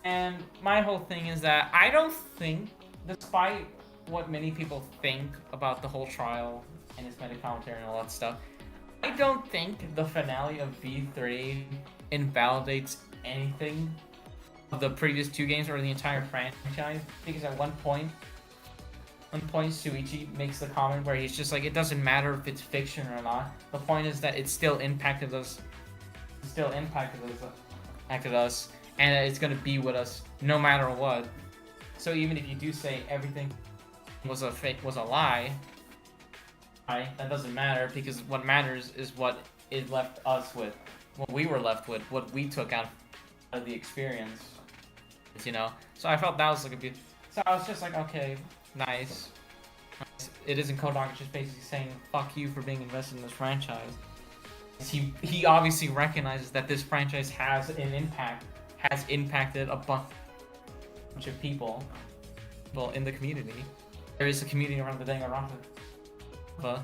And my whole thing is that I don't think, despite what many people think about the whole trial and its meta commentary and all that stuff, I don't think the finale of V3 invalidates anything of the previous two games or the entire franchise, because at one point Suichi makes the comment where he's just like, it doesn't matter if it's fiction or not. The point is that it still impacted us. And it's gonna be with us no matter what. So even if you do say everything was a lie, right, that doesn't matter, because what matters is what it left us with, what we were left with, what we took out of the experience, So I felt that was like a bit. So I was just like, okay, nice. It isn't Kodaka just basically saying fuck you for being invested in this franchise. He obviously recognizes that this franchise has impacted a bunch of people in the community. There is a community around the Danganronpa,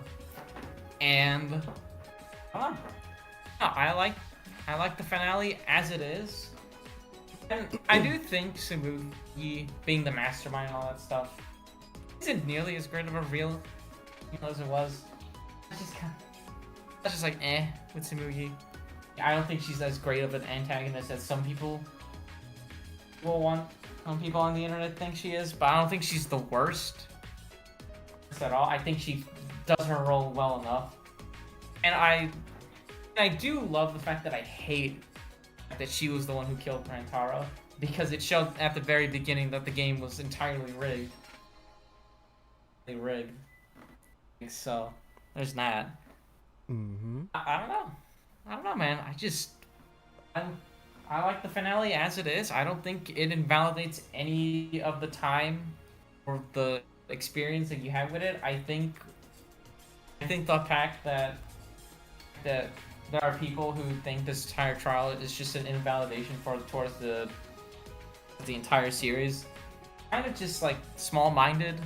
and I like the finale as it is, and I do think Tsumugi being the mastermind and all that stuff isn't nearly as great of a real as it was. That's just like with Tsumugi. I don't think she's as great of an antagonist as some people on the internet think she is, but I don't think she's the worst at all. I think she does her role well enough. And I do love the fact that I hate that she was the one who killed Rantaro, because it showed at the very beginning that the game was entirely rigged. Rigged. So there's that. I don't know. I don't know, man. I like the finale as it is. I don't think it invalidates any of the time or the experience that you have with it. I think the fact that there are people who think this entire trial is just an invalidation towards the entire series, kind of just like small-minded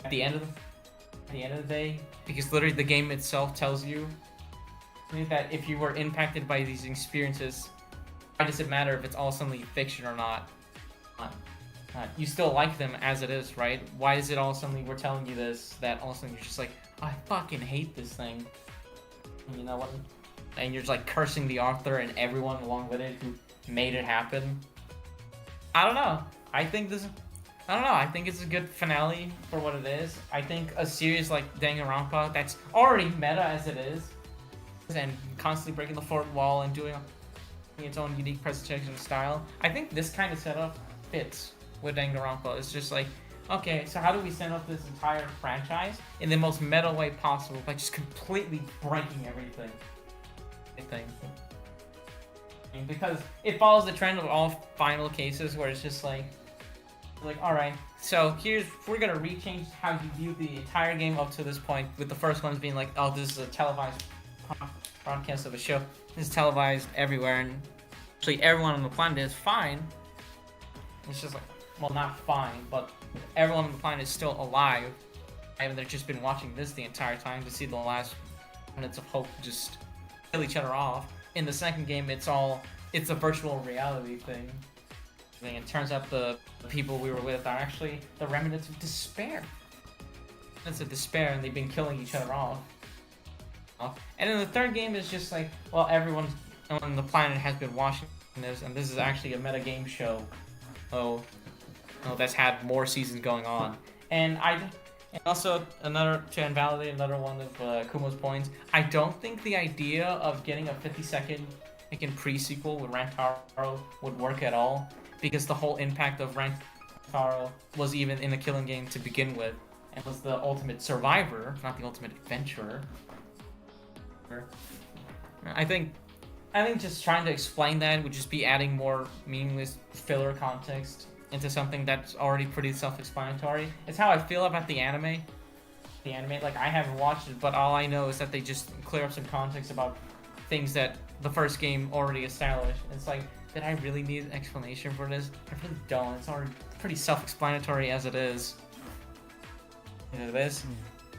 at the end of the day, because literally the game itself tells you that if you were impacted by these experiences, why does it matter if it's all suddenly fiction or not? You still like them as it is, right? Why is it all suddenly we're telling you this, that all of a sudden you're just like, oh, I fucking hate this thing. And you know what? And you're just like cursing the author and everyone along with it who made it happen. I don't know. I think it's a good finale for what it is. I think a series like Danganronpa that's already meta as it is, and constantly breaking the fourth wall and doing its own unique presentation style, I think this kind of setup fits with Danganronpa. It's just like, okay, so how do we set up this entire franchise in the most meta way possible by just completely breaking everything? Because it follows the trend of all final cases where it's just like, all right, so we're gonna rechange how you view the entire game up to this point, with the first ones being like, oh, this is a televised broadcast of a show. This is televised everywhere, and actually everyone on the planet is fine. It's just like, well, not fine, but everyone on the planet is still alive, and they've just been watching this the entire time to see the last minutes of hope just kill each other off. In the second game, it's a virtual reality thing. And it turns out the people we were with are actually the remnants of despair. It's a despair, and they've been killing each other off. And then the third game is just like, well, everyone on the planet has been watching this, and this is actually a meta game show. That's had more seasons going on. And also, to invalidate another one of Kumo's points, I don't think the idea of getting a 50-second pre-sequel with Rantaro would work at all, because the whole impact of Rantaro was even in the killing game to begin with, and was the ultimate survivor, not the ultimate adventurer. I think just trying to explain that would just be adding more meaningless filler context into something that's already pretty self-explanatory. It's how I feel about the anime. Like, I haven't watched it, but all I know is that they just clear up some context about things that the first game already established. It's like, did I really need an explanation for this? I really don't. It's already pretty self-explanatory as it is.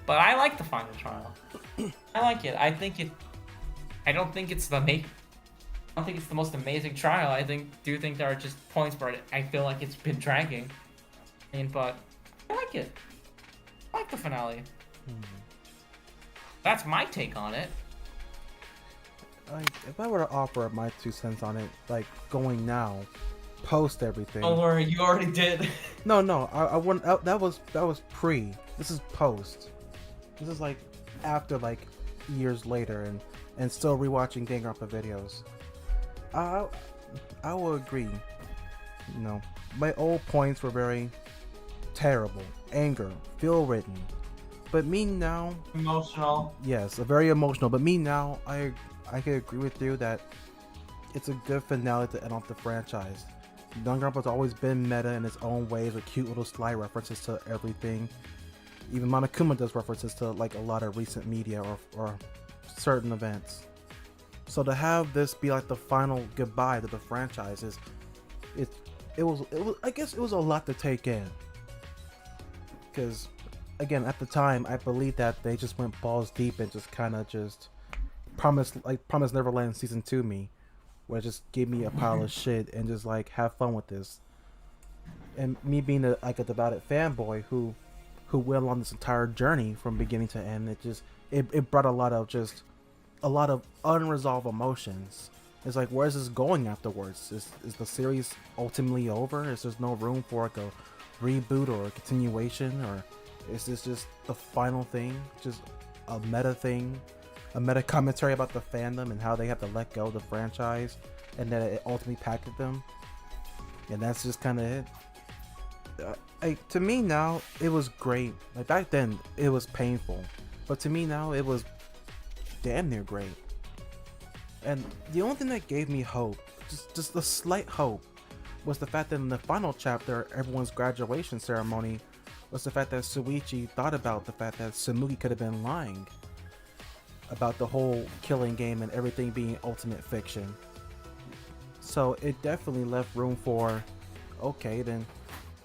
But I like the final trial. I like it. I don't think it's the most amazing trial. I do think there are just points where I feel like it's been dragging. But I like it. I like the finale. That's my take on it. If I were to offer my 2 cents on it, like going now, post everything. Don't worry, you already did. No, I wouldn't. That was pre. This is post. This is like after, like, years later, and still rewatching Danganronpa videos. I will agree. My old points were very terrible, anger, feel written. But me now, Emotional. yes, very emotional. But me now, I can agree with you that it's a good finale to end off the franchise. Danganronpa's always been meta in its own ways, with cute little sly references to everything. Even Monokuma does references to, like, a lot of recent media or certain events. So to have this be like the final goodbye to the franchise it was I guess it was a lot to take in. Because again, at the time, I believe that they just went balls deep and just kind of just promised Neverland season 2 me, where it just gave me a pile of shit and just like have fun with this. And me being a devoted fanboy who went on this entire journey from beginning to end, it brought a lot of unresolved emotions. It's like, where's this going afterwards? Is the series ultimately over? Is there no room for like a reboot or a continuation, or is this just the final thing, just a meta thing? a meta commentary about the fandom and how they have to let go of the franchise, and that it ultimately impacted them. And that's just kind of it. Like, to me now, it was great. Like back then, it was painful, but to me now, it was damn near great. And the only thing that gave me hope, just a slight hope, was the fact that in the final chapter, everyone's graduation ceremony, was the fact that Suichi thought about the fact that Samugi could have been lying about the whole killing game and everything being ultimate fiction. So it definitely left room for, okay, then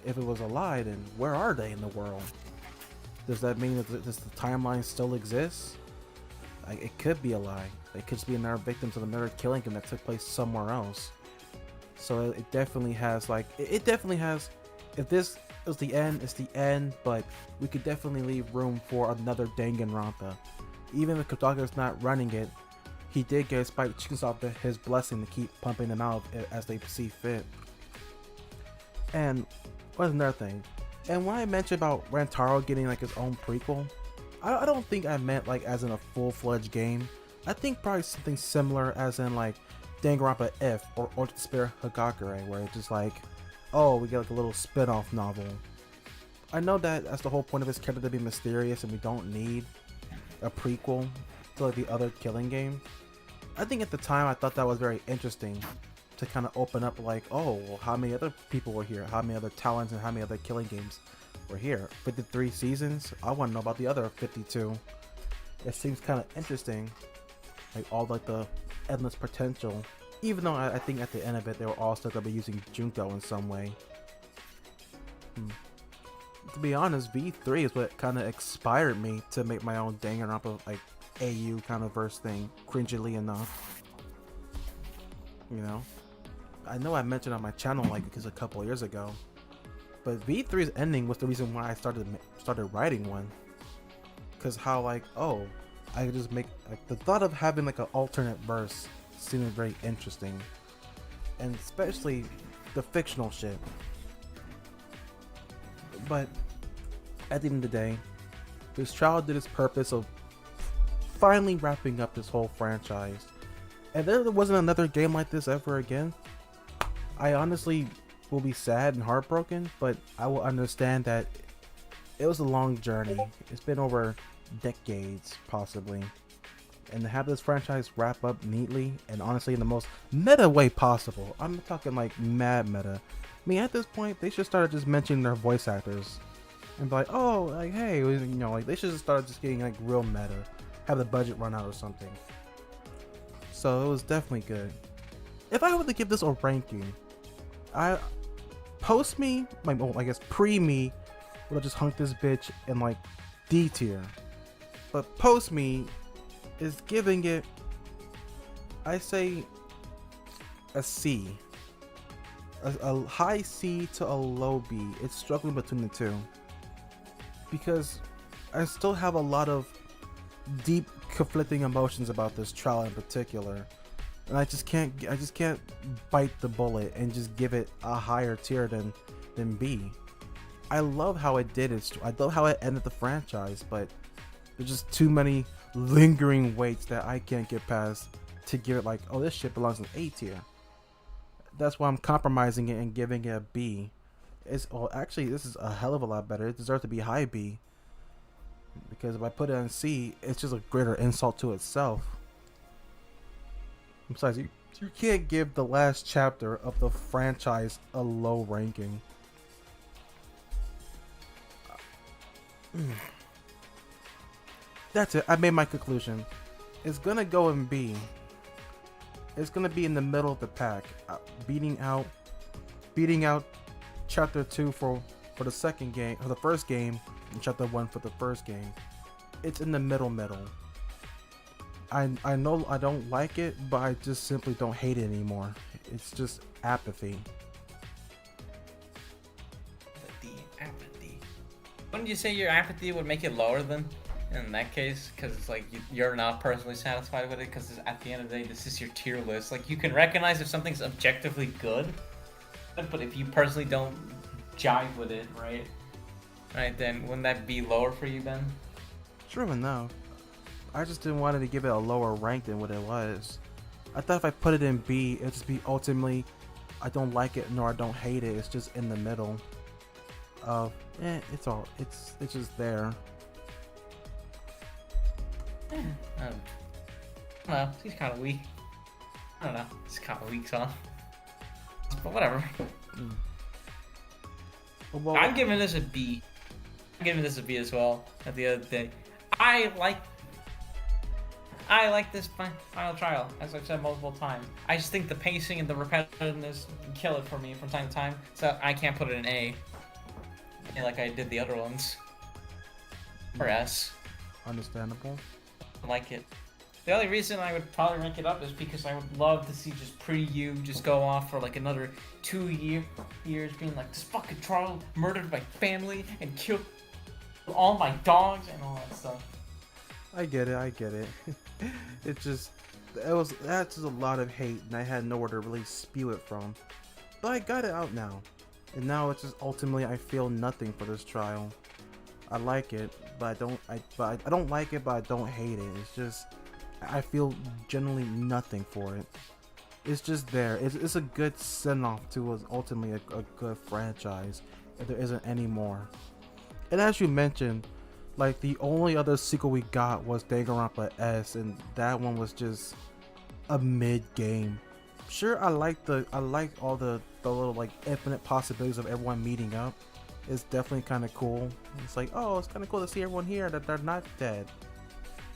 if it was a lie, then where are they in the world? Does that mean that the timeline still exists? Like, it could be a lie. They could just be another victim to the murder killing game that took place somewhere else. So it definitely has, like, it definitely has, if this is the end, it's the end, but we could definitely leave room for another Danganronpa. Even if Kodaka's not running it, he did get Spike Chunsoft his blessing to keep pumping them out as they see fit. And what's another thing? And when I mentioned about Rantaro getting like his own prequel, I don't think I meant like as in a full-fledged game. I think probably something similar as in like Danganronpa If or Ultra Spirit Hagakure, where it's just like, oh, we get like a little spin-off novel. I know that that's the whole point of his character, to be mysterious, and we don't need a prequel to like the other killing game. I think at the time I thought that was very interesting to kind of open up like, oh, well, how many other people were here? How many other talents and how many other killing games were here? 53 seasons? I want to know about the other 52. It seems kind of interesting, like all like the endless potential. Even though I think at the end of it, they were all still going to be using Junko in some way. To be honest, V3 is what kind of inspired me to make my own Danganronpa like AU kind of verse thing, cringily enough. You know I mentioned on my channel like because a couple years ago, but V3's ending was the reason why I started writing one. Cause how like, oh, I could just make like the thought of having like an alternate verse seemed very interesting, and especially the fictional shit. But at the end of the day, this trial did its purpose of finally wrapping up this whole franchise. And there wasn't another game like this ever again, I honestly will be sad and heartbroken, but I will understand that it was a long journey. It's been over decades, possibly. And to have this franchise wrap up neatly and honestly in the most meta way possible. I'm talking like mad meta. I mean, at this point, they should start just mentioning their voice actors. And be like, oh, like, hey, you know, like, they should just start just getting like real meta. Have the budget run out or something. So it was definitely good. If I were to give this a ranking, I guess pre-me would have just hung this bitch in like D tier. But post-me is giving it, I say, a C. A high C to a low B. It's struggling between the two. Because I still have a lot of deep conflicting emotions about this trial in particular. And I just can't bite the bullet and just give it a higher tier than B. I love how it did it. I love how it ended the franchise, but there's just too many lingering weights that I can't get past to give it like, oh, this shit belongs in A tier. That's why I'm compromising it and giving it a B. Actually, this is a hell of a lot better. It deserves to be high B. Because if I put it in C, it's just a greater insult to itself. Besides, you can't give the last chapter of the franchise a low ranking. That's it. I made my conclusion. It's gonna go in B. It's gonna be in the middle of the pack, beating out chapter 2 for the second game, or the first game, and chapter 1 for the first game. It's in the middle. I know I don't like it, but I just simply don't hate it anymore. It's just apathy. Apathy. Wouldn't you say your apathy would make it lower then? In that case, because it's like you're not personally satisfied with it, because at the end of the day, this is your tier list. Like, you can recognize if something's objectively good, but if you personally don't jive with it, right, then wouldn't that be lower for you then? True enough. I just didn't want to give it a lower rank than what it was. I thought if I put it in B, it'd just be ultimately, I don't like it nor I don't hate it. It's just in the middle of, it's just there. Well, he's kind of weak. I don't know. He's kind of weak, son. But whatever. Well, I'm giving this a B. I'm giving this a B as well. At the end of the day, I like this final trial, as I've said multiple times. I just think the pacing and the repetitiveness kill it for me from time to time, so I can't put it in A, like I did the other ones. Or S. Understandable. I like it. The only reason I would probably rank it up is because I would love to see just Pre-U just go off for like another 2 years being like, this fucking trial murdered my family and killed all my dogs and all that stuff. I get it. That's just a lot of hate, and I had nowhere to really spew it from. But I got it out now, and now it's just ultimately I feel nothing for this trial. I like it, but I don't like it, but I don't hate it. It's just I feel generally nothing for it. It's just there. It's a good send-off to what's ultimately a good franchise, if there isn't any more. And as you mentioned, like the only other sequel we got was Danganronpa S, and that one was just a mid game. Sure, I like all the little like infinite possibilities of everyone meeting up. It's definitely kind of cool. It's like, oh, it's kind of cool to see everyone here that they're not dead.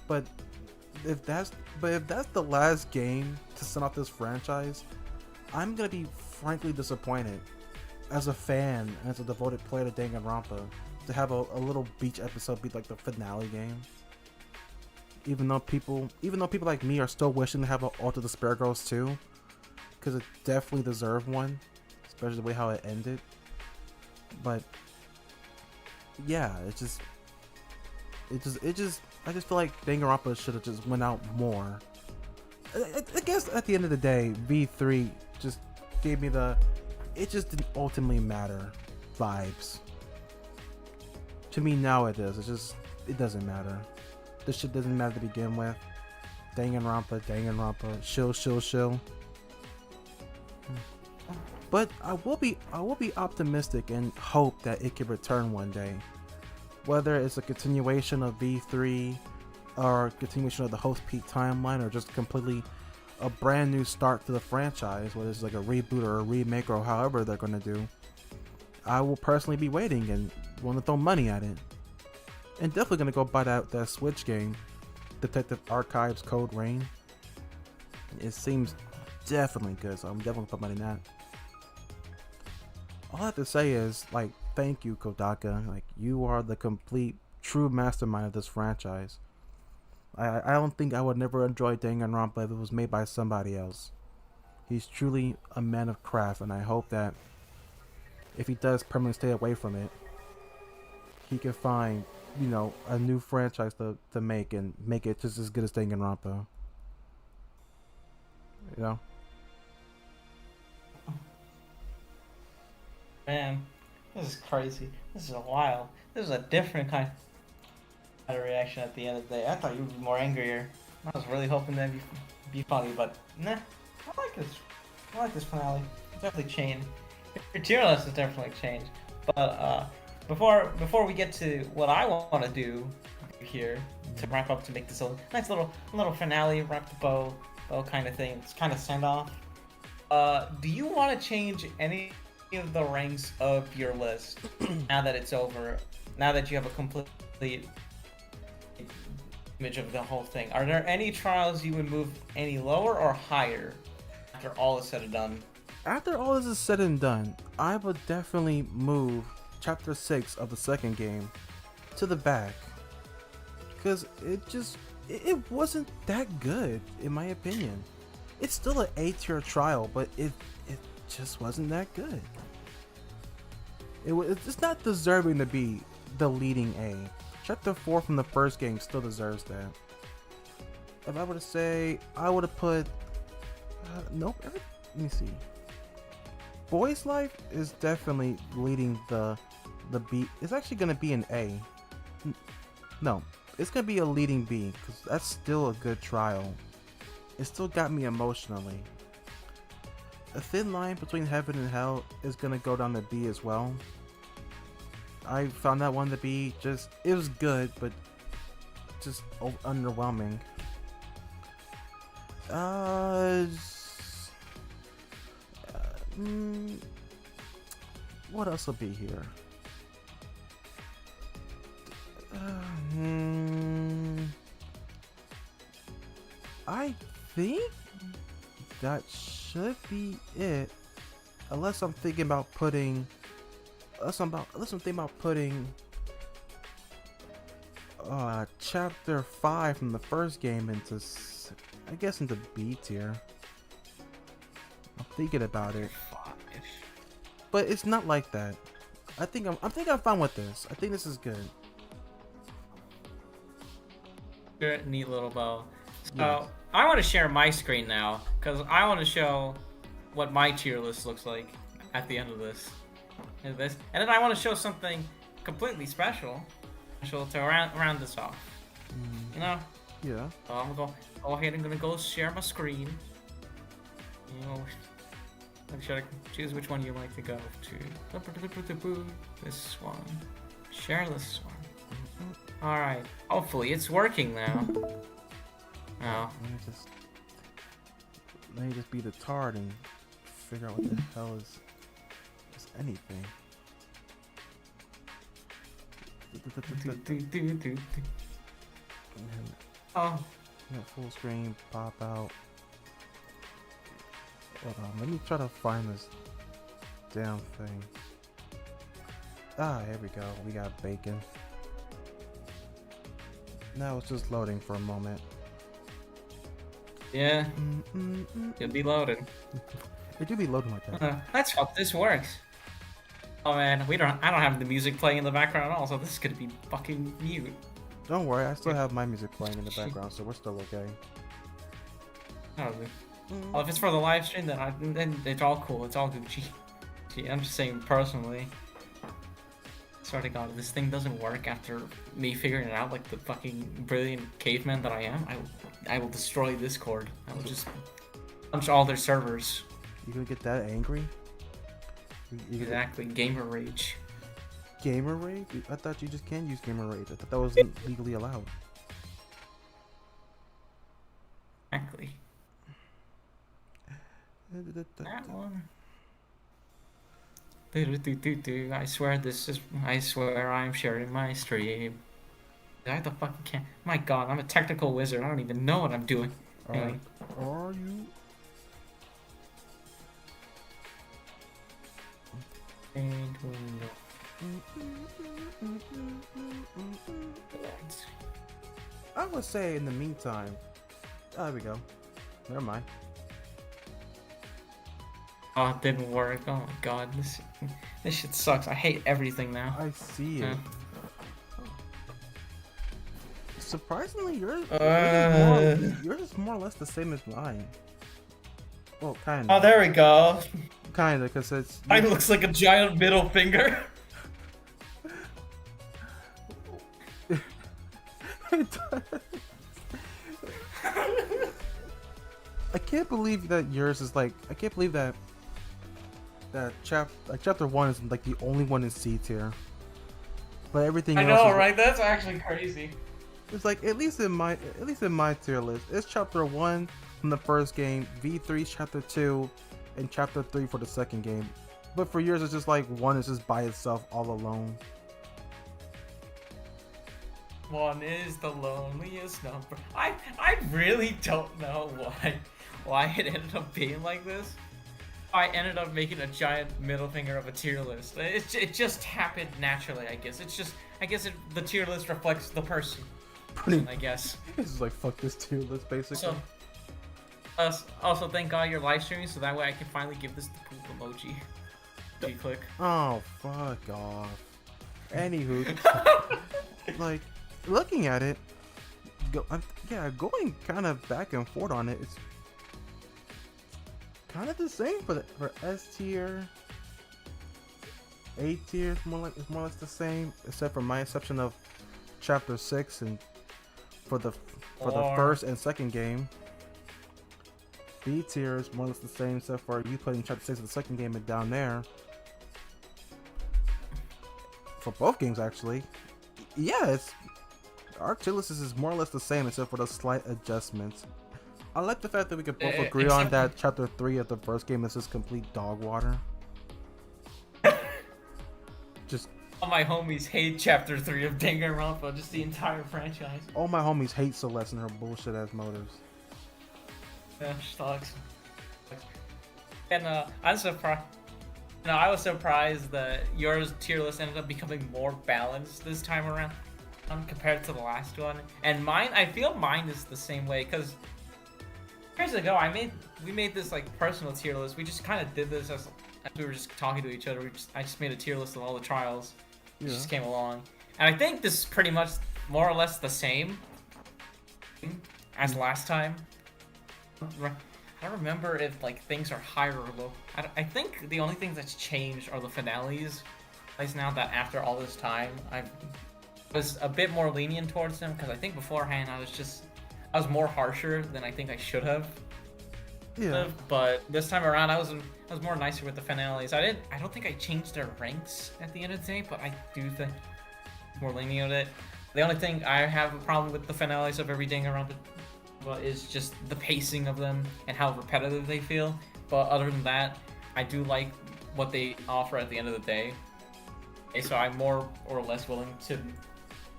But if that's the last game to send off this franchise, I'm gonna be frankly disappointed as a fan and as a devoted player to Danganronpa to have a little beach episode be like the finale game. Even though people like me are still wishing to have an Alter the Spare Girls 2, because it definitely deserved one, especially the way how it ended. But yeah, I just feel like Danganronpa should have just went out more. I guess at the end of the day, V3 just gave me it just didn't ultimately matter vibes. To me now it does. It doesn't matter. This shit doesn't matter to begin with. Danganronpa, shill. But I will be optimistic and hope that it can return one day. Whether it's a continuation of V3 or a continuation of the Host Peak timeline, or just completely a brand new start to the franchise, whether it's like a reboot or a remake or however they're gonna do, I will personally be waiting and want to throw money at it. And definitely gonna go buy that Switch game, Detective Archives Code Rain. It seems definitely good, so I'm definitely gonna put money in that. All I have to say is, like, thank you, Kodaka. Like, you are the complete, true mastermind of this franchise. I don't think I would never enjoy Danganronpa if it was made by somebody else. He's truly a man of craft, and I hope that if he does permanently stay away from it, he can find, a new franchise to make and make it just as good as Danganronpa. Man, this is crazy. This is wild. This is a different kind of reaction at the end of the day. I thought you would be more angrier. I was really hoping that'd be funny, but nah. I like this. I like this finale. It's definitely changed. Your tier list has definitely changed. But before we get to what I want to do here to wrap up, to make this a nice little finale, wrap the bow kind of thing. It's kind of send off. Do you want to change any of the ranks of your list now that it's over? Now that you have a complete image of the whole thing, are there any trials you would move any lower or higher after all is said and done? After all this is said and done, I would definitely move Chapter 6 of the second game to the back, because it wasn't that good in my opinion. It's still an A tier trial, but it just wasn't that good. It's not deserving to be the leading A. Chapter 4 from the first game still deserves that. If I were to say, I would have put nope. Let me see. Boy's Life is definitely leading the B. It's actually gonna be an A. No, it's gonna be a leading B, because that's still a good trial. It still got me emotionally. A thin line between heaven and hell is gonna go down to B as well. I found that one to be just, it was good, but just underwhelming. What else will be here? I think that should be it. Unless I'm thinking about putting, chapter 5 from the first game into, I guess, into B tier. I'm thinking about it, but it's not like that. I think I'm fine with this. I think this is good. Good, neat little bow. So Yes. I want to share my screen now because I want to show what my tier list looks like at the end of this. And then I want to show something completely special to round this off. You know? Yeah. So I'm gonna go ahead and gonna go share my screen. You know, I'm sure I can choose which one you like to go to. This one. Share this one. Alright. Hopefully it's working now. Oh. Let me just be the tard and figure out what the hell is anything. Oh. Full screen, pop out. Hold on, let me try to find this damn thing. Here we go. We got bacon. Now it's just loading for a moment. Yeah. It'll be loaded. It do be loading like that. Let's hope this works. Oh man, I don't have the music playing in the background at all, so this is gonna be fucking mute. Don't worry, I still have my music playing in the background, so we're still okay. Probably. Well, if it's for the live stream, then it's all cool. It's all Gucci. Gee, I'm just saying personally. Swear to God, if this thing doesn't work after me figuring it out like the fucking brilliant caveman that I am, I will destroy Discord. I will just punch all their servers. You gonna get that angry? Exactly, gamer rage. Gamer rage? I thought you just can't use gamer rage. I thought that wasn't legally allowed. Exactly. That one. I swear I'm sharing my stream. I the fucking can't. My God, I'm a technical wizard. I don't even know what I'm doing. Anyway. Are you? And window. I would say in the meantime. There we go. Never mind. Oh, it didn't work. Oh my God, this shit sucks. I hate everything now. I see it. Surprisingly, yours is more or less the same as mine. Well, kind of. Oh, there we go. Kind of, because it's. Mine looks like a giant middle finger. It does. I can't believe that yours is like. I can't believe that. Chapter 1 is like the only one in C tier. But everything else. I know, is, right? That's actually crazy. It's like at least in my tier list, it's chapter 1 from the first game, V3 chapter 2, and chapter 3 for the second game. But for yours, it's just like 1 is just by itself, all alone. 1 is the loneliest number. I really don't know why it ended up being like this. I ended up making a giant middle finger of a tier list. It just happened naturally, I guess. The tier list reflects the person. I guess. It's just like fuck this tier list, basically. So, also thank God you're live streaming, so that way I can finally give this the poop emoji. Do you click? Oh, fuck off. Anywho, like looking at it, going kind of back and forth on it. It's kind of the same for S tier. A tier is more or less the same, except for my exception of chapter 6 and for the first and second game. B tier is more or less the same, except for you putting chapter 6 of the second game down there. For both games, actually. Yeah, our tier list is more or less the same, except for those slight adjustments. I like the fact that we could both agree on that chapter 3 of the first game is just complete dog water. Just all my homies hate chapter 3 of Danganronpa, just the entire franchise. All my homies hate Celeste and her bullshit ass motives. Yeah, sucks. And I'm surprised. No, I was surprised that yours tier list ended up becoming more balanced this time around compared to the last one. And mine, I feel mine is the same way, because years ago we made this like personal tier list. We just kind of did this as we were just talking to each other. I just made a tier list of all the trials. It just came along, and I think this is pretty much more or less the same as last time. I don't remember if like things are higher or low. I think the only things that's changed are the finales. At least now that after all this time, I was a bit more lenient towards them, because I think beforehand I was more harsher than I think I should have. Yeah. But this time around, I was more nicer with the finales. I don't think I changed their ranks at the end of the day, but I do think more lenient with it. The only thing I have a problem with the finales of every Danganronpa is just the pacing of them and how repetitive they feel. But other than that, I do like what they offer at the end of the day. So I'm more or less willing to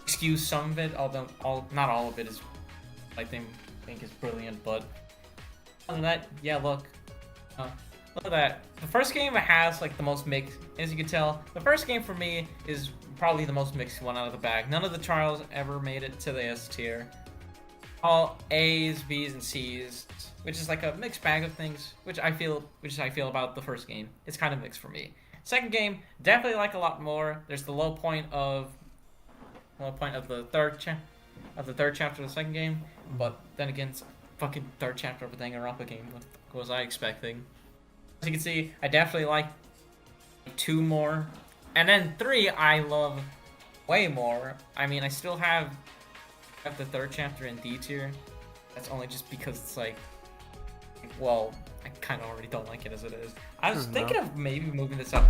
excuse some of it, although not all of it is, I think is brilliant. But other than that, yeah, look at that. The first game has like the most mixed, as you can tell. The first game for me is probably the most mixed one out of the bag. None of the trials ever made it to the S tier. All A's, B's, and C's, which is like a mixed bag of things, which I feel about the first game. It's kind of mixed for me. Second game, definitely like a lot more. There's the low point of the third chapter of the second game, but then again, it's fucking third chapter of a Danganronpa game. What was I expecting? As you can see, I definitely like 2 more, and then 3 I love way more. I mean, I still have the third chapter in D tier. That's only just because it's like, well, I kind of already don't like it as it is. I was thinking of maybe moving this up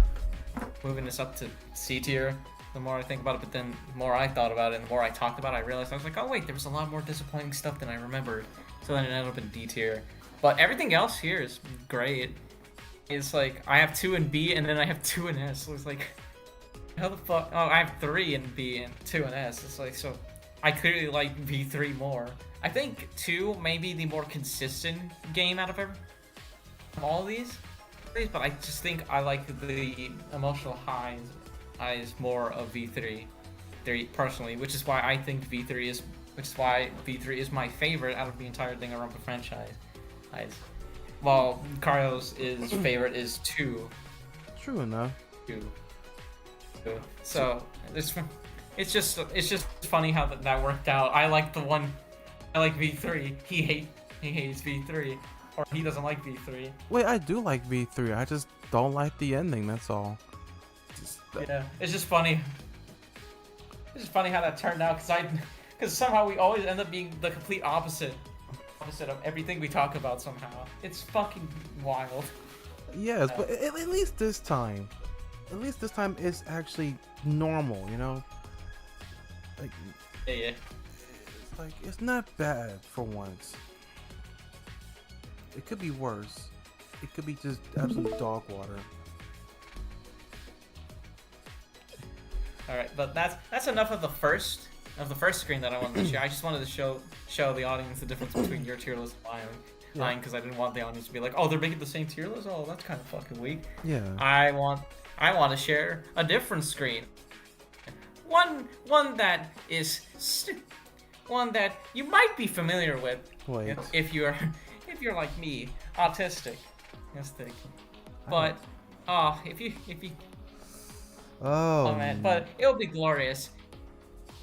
to C tier. The more I think about it, but then the more I thought about it and the more I talked about it, I realized I was like, oh wait, there was a lot more disappointing stuff than I remembered. So then it ended up in D tier. But everything else here is great. It's like I have 2 in B and then I have 2 in S. So it's like, how the fuck? Oh, I have 3 in B and 2 in S. It's like, so I clearly like V3 more. I think 2 may be the more consistent game out of all of these, but I just think I like the emotional highs more of V3 personally, which is why I think V3 is my favorite out of the entire Danganronpa franchise. While Carlos' favorite is 2. True enough. 2. So it's just funny how that worked out. I like V3. He hates V3, or he doesn't like V3. Wait, I do like V3. I just don't like the ending. That's all. Yeah, it's just funny. It's just funny how that turned out, because somehow we always end up being the complete opposite of everything we talk about somehow. It's fucking wild. Yes, but at least this time it's actually normal, you know? Like, yeah. It's like, it's not bad for once. It could be worse. It could be just absolute dog water. All right, but that's enough of the first screen that I wanted to share. I just wanted to show the audience the difference between your tier list and mine, because I didn't want the audience to be like, oh, they're making the same tier list. Oh, that's kind of fucking weak. Yeah. I want to share a different screen. One that you might be familiar with. Wait. If you're like me, autistic. But if you Oh man, but it'll be glorious.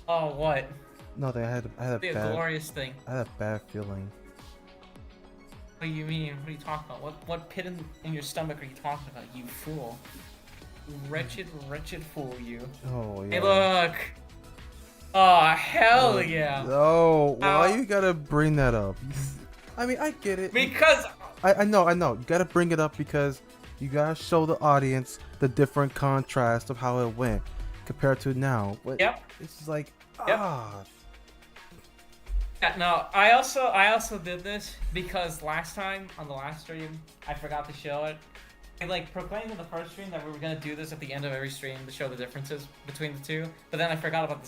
Oh, what? No, I had a bad, glorious thing. I had a bad feeling. What do you mean? What are you talking about? What pit in your stomach are you talking about? You fool! Wretched fool, you. Oh yeah. Hey, look. Oh, hell yeah. No, why Uh, you gotta bring that up? I mean, I get it. Because, I know. You gotta bring it up because you gotta show the audience the different contrast of how it went compared to now. But yep, it's just like, yep. ah. Yeah, no, I also did this because last time on the last stream I forgot to show it. I like proclaimed in the first stream that we were gonna do this at the end of every stream to show the differences between the two, but then I forgot about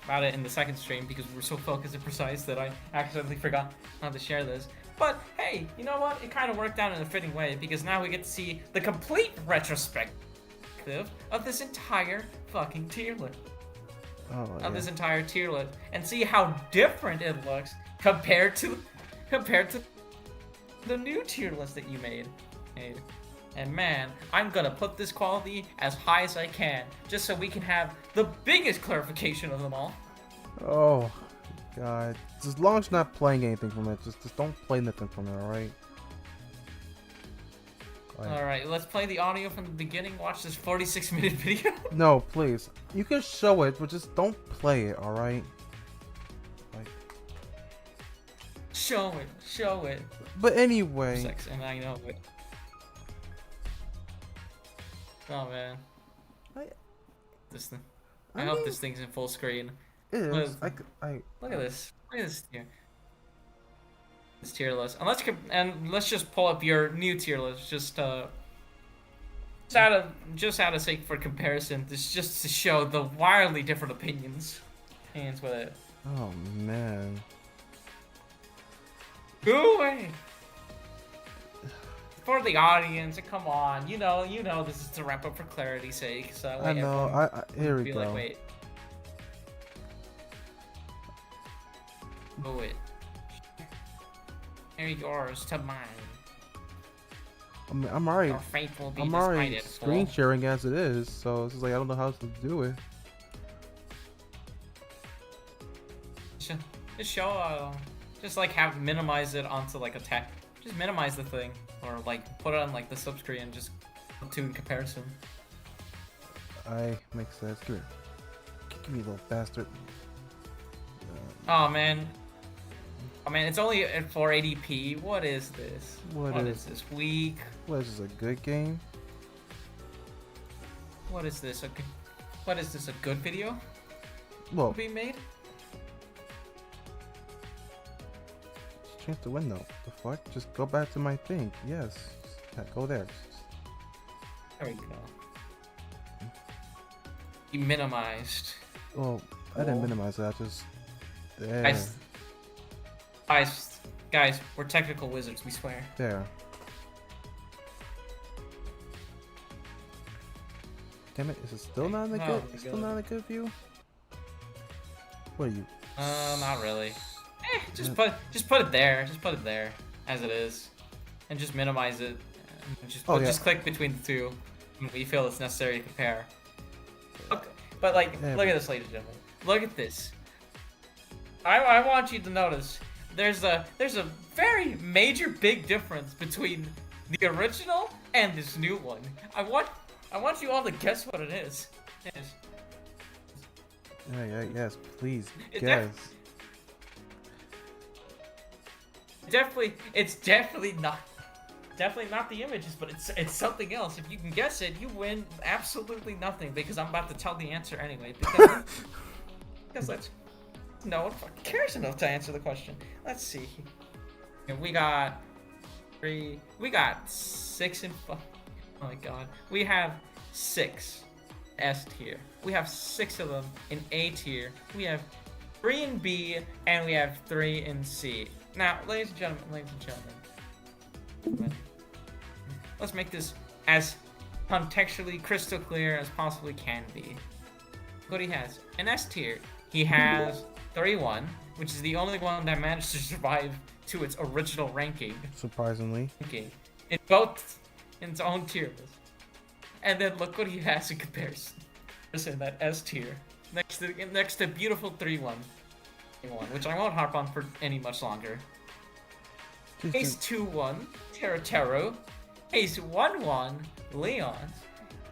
about it in the second stream because we were so focused and precise that I accidentally forgot not to share this. But hey, you know what? It kind of worked out in a fitting way because now we get to see the complete retrospective of this entire fucking tier list. Oh, This entire tier list and see how different it looks compared to the new tier list that you made. And man, I'm gonna put this quality as high as I can just so we can have the biggest clarification of them all. Oh, God. Just as long as you're not playing anything from it, just don't play nothing from it, alright? Alright, let's play the audio from the beginning. Watch this 46-minute video. No, please. You can show it, but just don't play it, alright? Show it. But anyway. Sex, and I know it. Oh man. This thing. I hope this thing's in full screen. It is. Look at this. Look at this tier. This tier list. And let's just pull up your new tier list. Just out of sake for comparison. This just to show the wildly different opinions. Hands with it. Oh man. Go away. For the audience, come on. You know this is to wrap up for clarity's sake. So I know. Here we go. Like, wait. Oh wait. Here yours to mine. I'm already. Your fate will be I'm already decided, screen fool. sharing as it is, so it's just like I don't know how to do it. Just show, just like minimize it onto like a tech. Just minimize the thing, or like put it on like the sub screen and just to in comparison. Makes sense. Come here. Give me, little bastard. Oh man, it's only at 480p. What is this? What is this? Weak. What is this? A good game? What is this? What is this? A good video? Well, Being made? chance to win though. The fuck? Just go back to my thing. Yes. Go there. There we go. You minimized. Well, I didn't minimize it. I just. There. Guys, we're technical wizards. We swear. There. Damn it! Is it still not in a good? Still not in a good view? What are you? Not really. Just put it there. Just put it there as it is, and just minimize it. Just click between the two when you feel it's necessary to compare. Okay. But like, look at this, ladies and gentlemen. Look at this. I want you to notice there's a very major big difference between the original and this new one. I want you all to guess what it is. Yes. Yes, please guess. It's definitely not the images, but it's something else. If you can guess it, you win absolutely nothing because I'm about to tell the answer anyway. Because no one fucking cares enough to answer the question. Let's see. And we got 6 in. Oh my god, we have 6 S tier. We have 6 of them in A tier. We have 3 in B, and we have 3 in C. Now, ladies and gentlemen, let's make this as contextually crystal clear as possibly can be. What he has in S tier, he has 31, which is the only one that managed to survive to its original ranking. Surprisingly. Okay, in its own tier list. And then look what he has in comparison. Listen, that S tier next to beautiful 3-1. Which I won't harp on for any much longer. Case 2-1, Tero. Case 1-1, Leon.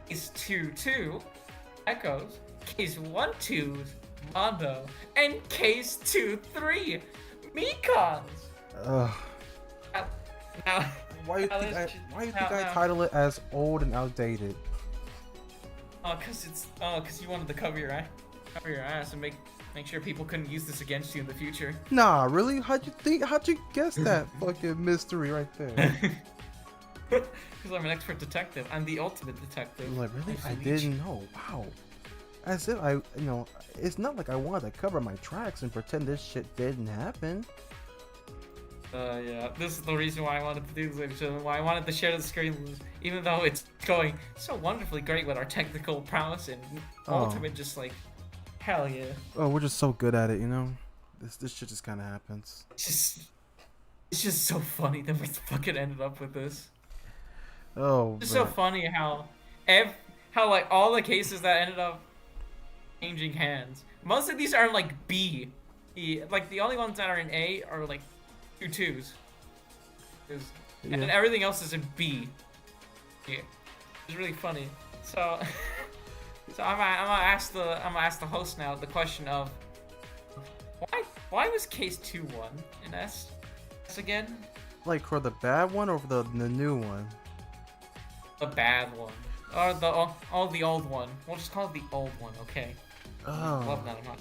Case 2-2, Echoes. Case 1-2, Mondo, and Case 2-3, Mekons. Ugh. Now, Why you think I title it as old and outdated? cause you wanted to cover your ass and make sure people couldn't use this against you in the future. Nah, really? How'd you guess that fucking mystery right there? Because I'm an expert detective. I'm the ultimate detective. Like, really? I didn't know. Wow. As if it's not like I wanted to cover my tracks and pretend this shit didn't happen. Yeah, this is the reason why I wanted to do this, why I wanted to share the screen, even though it's going so wonderfully great with our technical prowess and ultimate, just like, hell yeah. Oh, we're just so good at it, you know? This shit just kind of happens. It's just so funny that we fucking ended up with this. Oh, It's so funny how like all the cases that ended up changing hands, most of these are like B. Like the only ones that are in A are like 2-2s. And then everything else is in B. Yeah. It's really funny. So I'm gonna ask the host now the question of why was case 2-1 in S again? Like for the bad one or for the new one? The bad one. Or the old one. We'll just call it the old one, okay? Oh. Love that. I'm not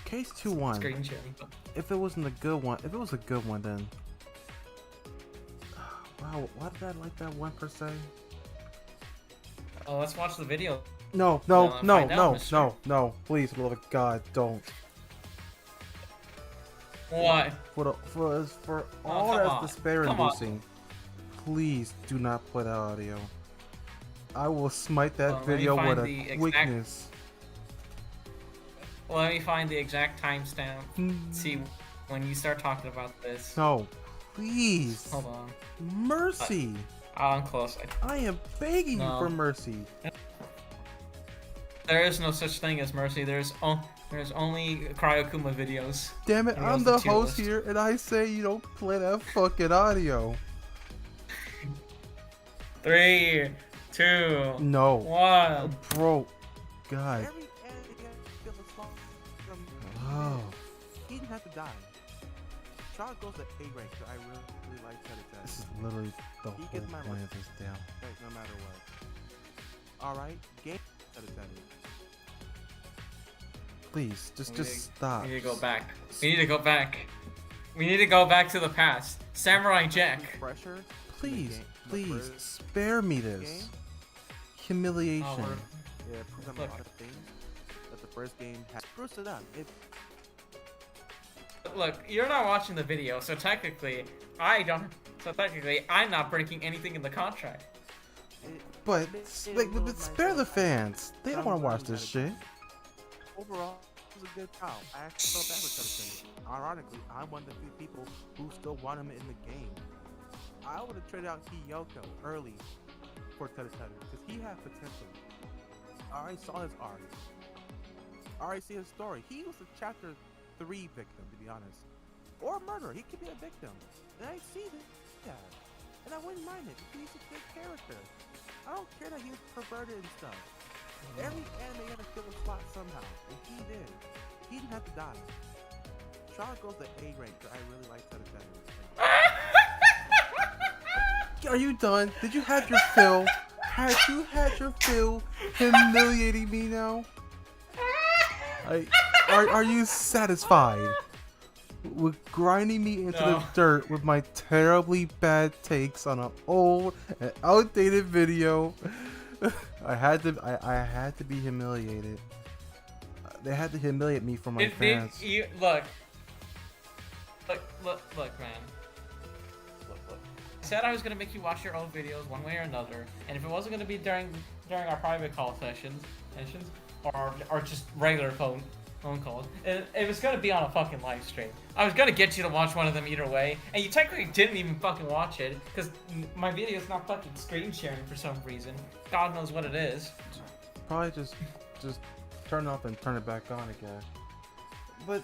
Case 2-1. screen sharing. But... If it wasn't a good one, if it was a good one, then. Wow, why did I like that one per se? Oh, let's watch the video. No, please, for the love of God, don't. What? For all that's despair-inducing, please do not play that audio. I will smite that video with a quickness. Well, let me find the exact timestamp. See when you start talking about this. No, please. Hold on. Mercy. I'm close. I am begging you for mercy. There is no such thing as mercy. There's only Cryokuma videos. Damn it, I'm the host here, and I say you don't play that fucking audio. 3, 2, no, 1. Bro, God. Oh. He didn't have to die. Child goes to A rank, so I really like that. This is literally the whole point of this damn. No matter what. Alright, game set. Please, just stop. We need to go back. We need to go back. We need to go back to the past. Samurai Jack. Pressure. Please, please, spare me this humiliation. Yeah, proves a lot of things that the first game had. Spruce it up. Look, you're not watching the video, so technically, I'm not breaking anything in the contract. But spare the fans. They don't want to watch this shit. Overall, it was a good trial. I actually felt bad for Teddy. Ironically, I'm one of the few people who still want him in the game. I would have traded out Hiyoko early for Teddy because he had potential. I already saw his arc. I already see his story. He was a chapter 3 victim, to be honest. Or a murderer. He could be a victim. And I see that. And I wouldn't mind it. He's a good character. I don't care that he was perverted and stuff. Every anime had to fill a slot somehow. And he did. He didn't have to die. Charlotte goes to A rank, but I really like Teddy. Are you done? Did you have your fill? Had you had your fill humiliating me now? Are you satisfied with grinding me into the dirt with my terribly bad takes on an old and outdated video? I had to be humiliated. They had to humiliate me for my fans. Look, man. Look. I said I was gonna make you watch your own videos one way or another, and if it wasn't gonna be during our private call sessions, or just regular phone calls, it was gonna be on a fucking live stream. I was gonna get you to watch one of them either way, and you technically didn't even fucking watch it because my video's not fucking screen sharing for some reason. God knows what it is. Probably just turn it off and turn it back on again. But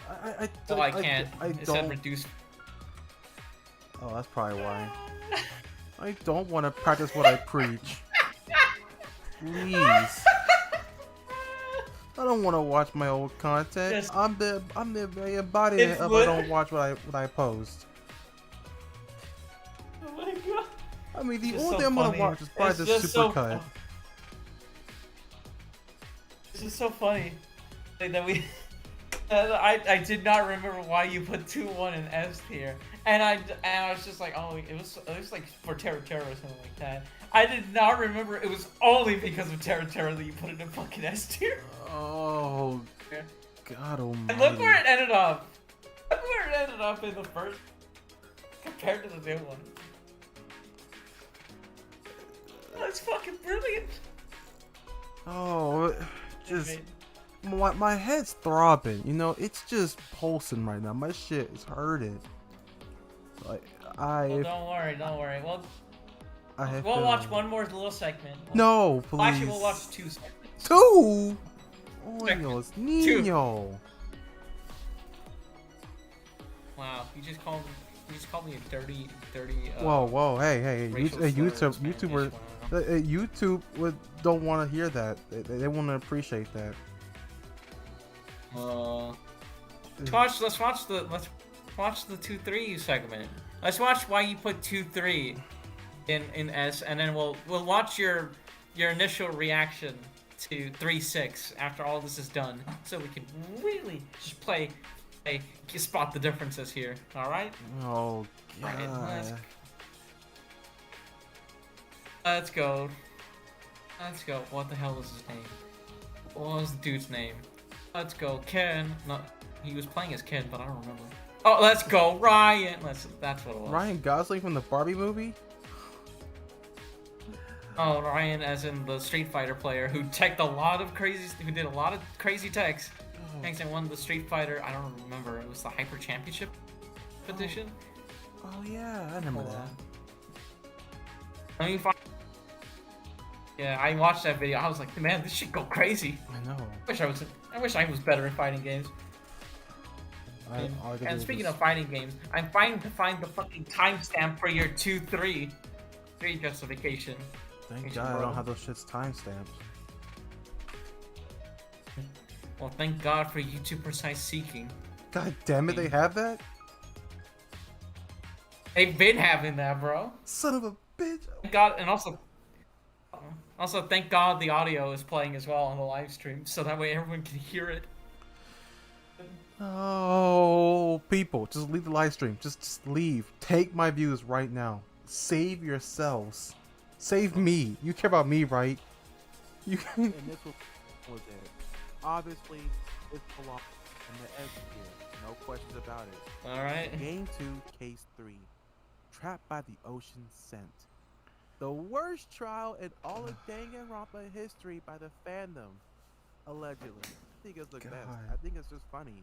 I can't. It said reduce. Oh, that's probably why. I don't want to practice what I preach. Please. I don't want to watch my old content. Yes. I'm the very embodiment It's of I don't watch what I post. Oh my god. I mean, the It's just only so thing I'm gonna funny. watch is probably It's the just super so cut. This is so funny. Like that we. I did not remember why you put 2-1 in S tier, and I was just like, oh, it was like for Terra or something like that. I did not remember it was only because of Terra that you put it in fucking S tier. Oh, God almighty. And look where it ended up. Look where it ended up in the first compared to the new one. That's fucking brilliant. Oh, just my head's throbbing. You know, it's just pulsing right now. My shit is hurting. Like Well, don't worry. I We'll watch one more little segment. No, please. Well, actually, we'll watch 2 segments. 2. Oh, Segments. Nino. Wow, you just called me a dirty. Whoa, hey, racial slur in Spanish, YouTuber, whatever. YouTube don't want to hear that. They want to appreciate that. Let's watch the 2-3 segment. Let's watch why you put 2-3 in S, and then we'll watch your initial reaction to 3-6 after all this is done, so we can really just spot the differences here. All right. Oh God. Right, let's go. What the hell was his name? What was the dude's name? Let's go, Ken. No, he was playing as Ken, but I don't remember. Oh, let's go, Ryan. That's what it was. Ryan Gosling from the Barbie movie. Oh, Ryan, as in the Street Fighter player who did a lot of crazy techs. Thanks, and won the Street Fighter. I don't remember. It was the Hyper Championship edition. Oh yeah, I remember that. Let me find. Yeah, I watched that video. I was like, man, this should go crazy. I know. I wish I was better at fighting games. All I could do And was speaking just- of fighting games, I'm trying to find the fucking timestamp for your 2-3 justification. Thank God I don't have those shits timestamped. Well, thank God for YouTube precise seeking. God damn it, they have that? They've been having that, bro. Son of a bitch. Thank God, and also thank God the audio is playing as well on the live stream, so that way everyone can hear it. Oh, people, just leave the live stream. Just leave. Take my views right now. Save yourselves. Save me. You care about me, right? You can. And this was it. Obviously, it's belongs in the S tier. No questions about it. Alright. Game 2, Case 3. Trapped by the Ocean Scent. The worst trial in all of Danganronpa history by the fandom. Allegedly. I think it's the best. I think it's just funny.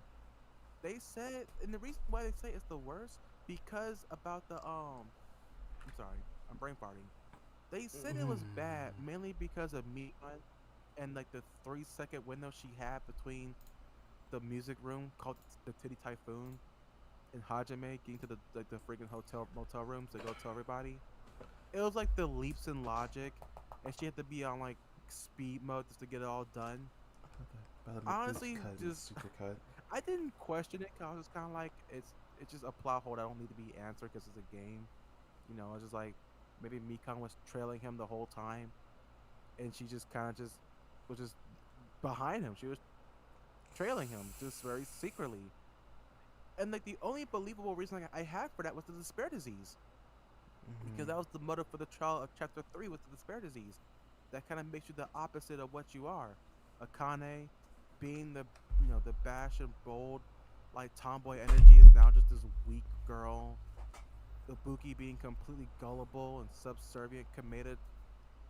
They said, and the reason why they say it's the worst, because about the, I'm sorry, I'm brain farting. They said it was bad, mainly because of Mikan and like the 3-second window she had between the music room called the Titty Typhoon and Hajime getting to the freaking motel rooms to go tell everybody. It was like the leaps in logic, and she had to be on like speed mode just to get it all done. Honestly, just super cut. I didn't question it, cause I was just kind of like it's just a plot hole that don't need to be answered because it's a game. You know, it's just like maybe Mikan was trailing him the whole time, and she just kind of was just behind him. She was trailing him just very secretly. And like the only believable reason I had for that was the despair disease, because that was the motive for the trial of chapter 3 was the despair disease. That kind of makes you the opposite of what you are. Akane being the the bash and bold like tomboy energy is now just this weak girl. Ibuki being completely gullible and subservient, Kameda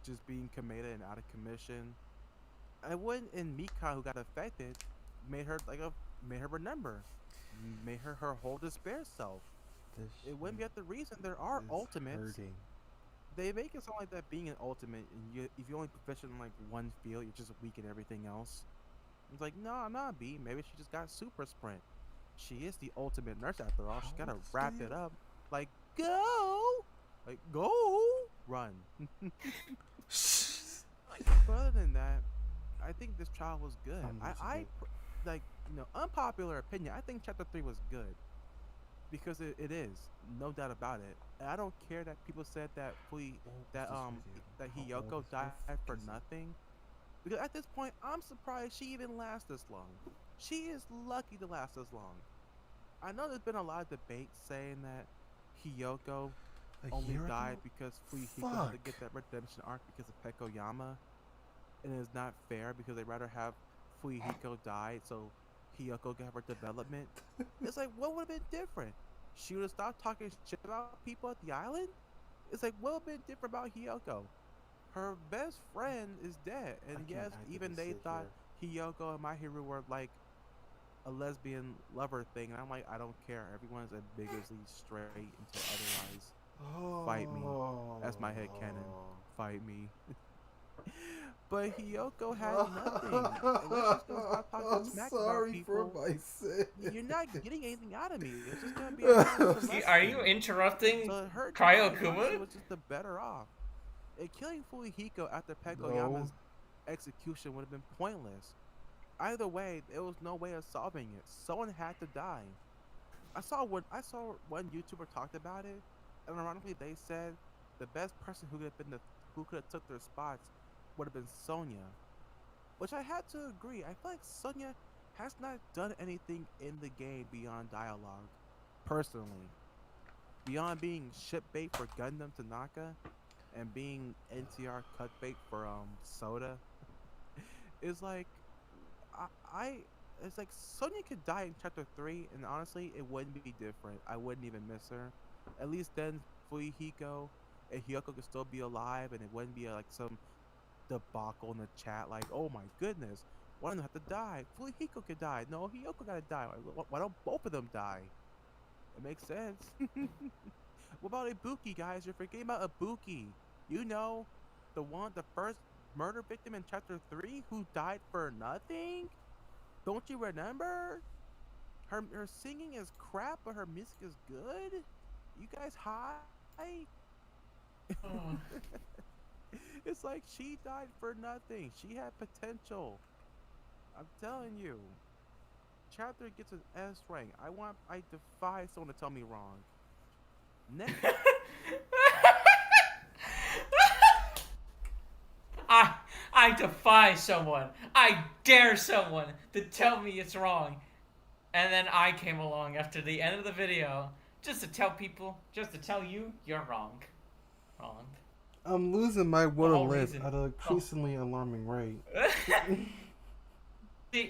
just being Kameda and out of commission. I wouldn't, and Mikan, who got affected, made her remember, made her whole despair self. It wouldn't be at the reason there are ultimates. Hurting. They make it sound like that being an ultimate, and if you're only proficient in like one field, you're just weak in everything else. It's like, nah, B. Maybe she just got super sprint. She is the ultimate nurse after all. She's gotta wrap it up. Like, go! Like, go! Run. But other than that, I think this trial was good. I'm losing it. Like, unpopular opinion. I think chapter 3 was good because it is, no doubt about it. And I don't care that people said that that that How old Hiyoko is died this? for nothing. Because at this point, I'm surprised she even lasts this long. She is lucky to last this long. I know there's been a lot of debate saying that Hiyoko A only year died ago? because Fuyuhiko had to Fuck. get that redemption arc because of Pekoyama, and it's not fair because they'd rather have Fuyuhiko die so Hiyoko got her development. It's like, what would have been different? She would have stopped talking shit about people at the island? It's like, what would have been different about Hiyoko? Her best friend is dead, and I can't yes, actively even they sit thought here. Hiyoko and Mahiru were like a lesbian lover thing, and I'm like, I don't care. Everyone's ambiguously straight until otherwise. Fight me. That's my head canon. Fight me. But Hiyoko had nothing. Unless she's gonna stop talking I'm smack about sorry for people, my sin. you're not getting anything out of me. It's just gonna be a pointless Are you lesson. interrupting So her Cryo demise honestly Kuma? was just the better off. And killing Fuyuhiko after No. Pekoyama's execution would have been pointless. Either way, there was no way of solving it. Someone had to die. I saw one YouTuber talked about it, and ironically they said the best person who could have took their spots would have been Sonya, which I had to agree. I feel like Sonya has not done anything in the game beyond dialogue, personally. Beyond being ship bait for Gundam Tanaka and being NTR cut bait for Soda, is like I, I it's like Sonya could die in chapter 3, and honestly, it wouldn't be different. I wouldn't even miss her. At least then, Fuyuhiko and Hiyoko could still be alive, and it wouldn't be like some debacle in the chat like, oh my goodness, one of them have to die. Fuyuhiko could die. No, Hiyoko gotta die. Why don't both of them die? It makes sense. What about Ibuki, guys? You're forgetting about Ibuki. You know, the first murder victim in chapter 3 who died for nothing? Don't you remember? Her singing is crap, but her music is good. You guys high? Oh. It's like she died for nothing. She had potential. I'm telling you. Chapter gets an S rank. I defy someone to tell me wrong. Next. I I defy someone. I dare someone to tell me it's wrong. And then I came along after the end of the video just to tell people, just to tell you, you're wrong. Wrong. I'm losing my The will to whole live reason. at an increasingly alarming rate.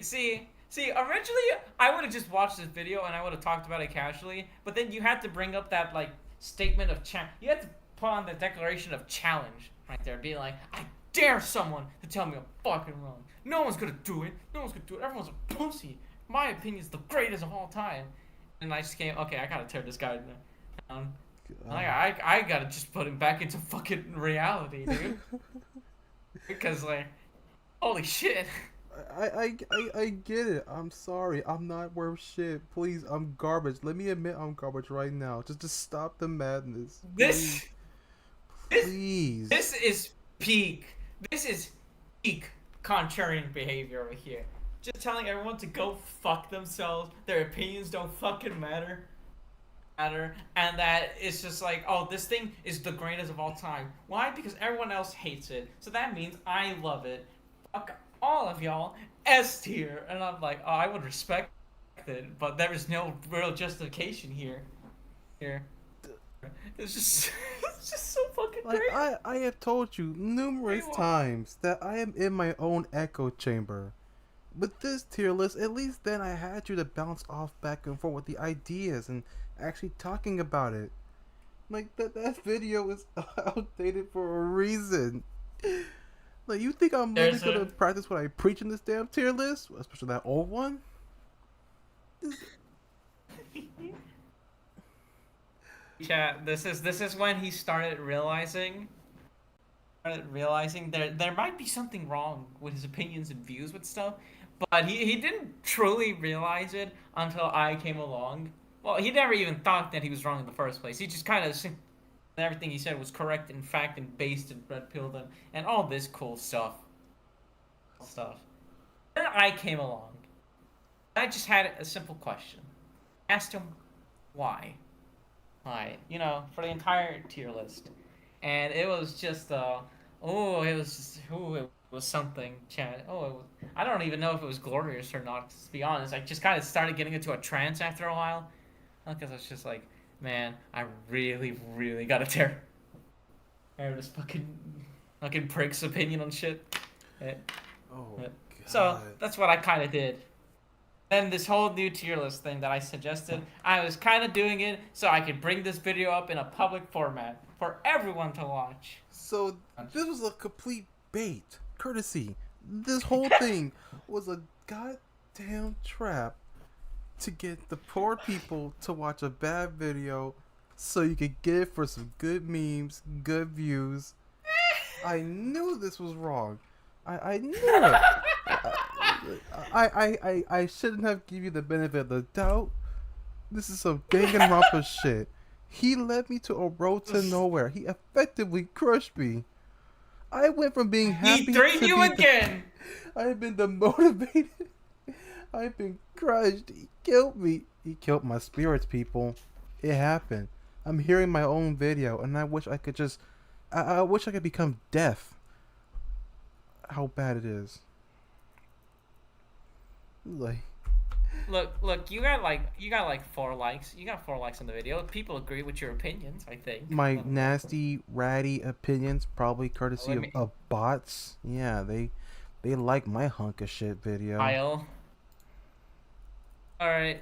See, originally I would have just watched this video and I would have talked about it casually, but then you had to bring up that like statement of you had to put on the declaration of challenge right there, being like, I dare someone to tell me I'm fucking wrong. No one's gonna do it. No one's gonna do it. Everyone's a pussy. My opinion's the greatest of all time. And I just came, okay, I gotta tear this guy down. I gotta just put him back into fucking reality, dude. Because like, holy shit. I get it. I'm sorry. I'm not worth shit. Please, I'm garbage. Let me admit I'm garbage right now. Just stop the madness. This Please. this is peak. This is peak contrarian behavior over here. Just telling everyone to go fuck themselves. Their opinions don't fucking matter. And that it's just like, oh, this thing is the greatest of all time. Why? Because everyone else hates it. So that means I love it. Fuck all of y'all. S tier. And I'm like, oh, I would respect it, but there is no real justification here. It's just it's just so fucking Like great. I have told you numerous times that I am in my own echo chamber. With this tier list, at least then I had you to bounce off back and forth with the ideas and actually talking about it. Like that video is outdated for a reason. Like you think I'm really gonna practice what I preach in this damn tier list, especially that old one? Chat. This is when he started realizing there might be something wrong with his opinions and views with stuff, but he didn't truly realize it until I came along. Well, he never even thought that he was wrong in the first place. He just kind of everything he said was correct in fact and based in red pilled and all this cool stuff. stuff. Then I came along. I just had a simple question. Asked him why. Why? You know, for the entire tier list. And it was just it was something, Chad. I don't even know if it was glorious or not, to be honest. I just kind of started getting into a trance after a while. Because I was just like, man, I really, really gotta tear this fucking prick's opinion on shit. Oh, So, God. that's what I kind of did. Then this whole new tier list thing that I suggested, I was kind of doing it so I could bring this video up in a public format for everyone to watch. So this was a complete bait, courtesy. This whole thing was a goddamn trap to get the poor people to watch a bad video so you could get it for some good memes, good views. I knew this was wrong. I knew it. I shouldn't have given you the benefit of the doubt. This is some Danganronpa shit. He led me to a road to nowhere. He effectively crushed me. I went from being happy He threatened to you being again! I've been demotivated. I've been crushed. He killed me. He killed my spirits, people. It happened. I'm hearing my own video, and I wish I could just... I wish I could become deaf. How bad it is. Like... Look, you got like 4 likes. You got 4 likes on the video. People agree with your opinions, I think. My nasty, ratty opinions, probably courtesy of bots. Yeah, they like my hunk of shit video. Kyle. Alright.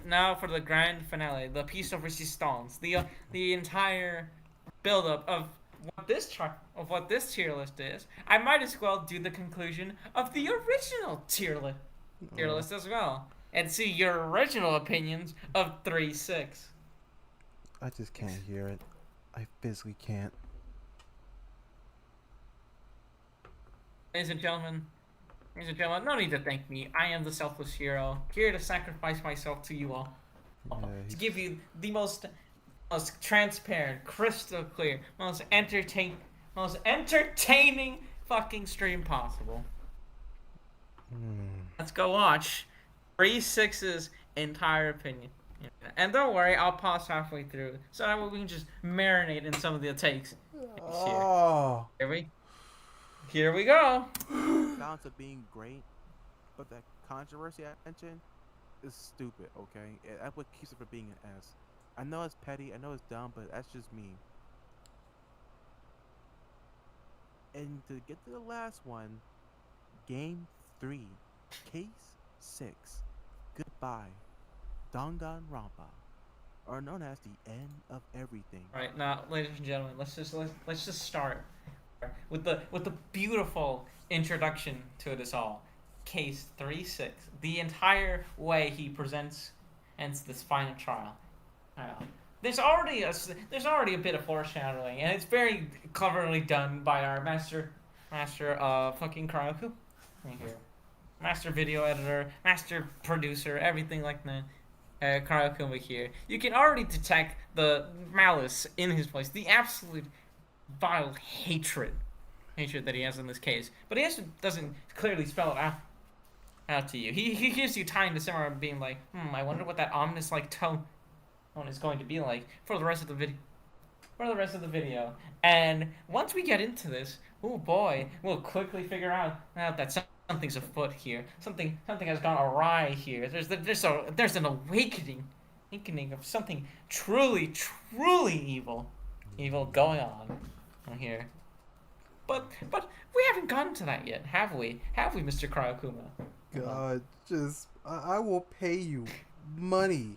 Now for the grand finale, the piece of resistance. The entire build-up of what this tier list is. I might as well do the conclusion of the original tier list as well. And see your original opinions of 3-6. I just can't hear it. I physically can't. Ladies and gentlemen, no need to thank me. I am the selfless hero, here to sacrifice myself to you all. To give you the most transparent, crystal clear, most entertaining fucking stream possible. Let's go watch 3-6's entire opinion. And don't worry, I'll pause halfway through so that way we can just marinate in some of the takes. Oh. Here we go. Balance of being great, but that controversy I mentioned is stupid. Okay, that's what keeps it from being an S. I know it's petty, I know it's dumb, but that's just me. And to get to the last one, Game 3, Case 6, Goodbye, Danganronpa, or known as the end of everything. All right, now, ladies and gentlemen, let's just start with the beautiful introduction to this all. Case 3-6, the entire way he presents ends this final trial. There's already a bit of foreshadowing, and it's very cleverly done by our master fucking Kryoku right here, master video editor, master producer, everything like that. Kryoku over here. You can already detect the malice in his voice, the absolute vile hatred that he has in this case, but he doesn't clearly spell it out to you. He gives you time to simmer and being like, I wonder what that ominous like tone is going to be like for the rest of the video. And once we get into this, oh boy, we'll quickly figure out that something's afoot here. Something has gone awry here. There's an awakening of something truly evil going on here. But we haven't gotten to that yet, have we? Have we, Mr. Cryokuma? God, just I will pay you money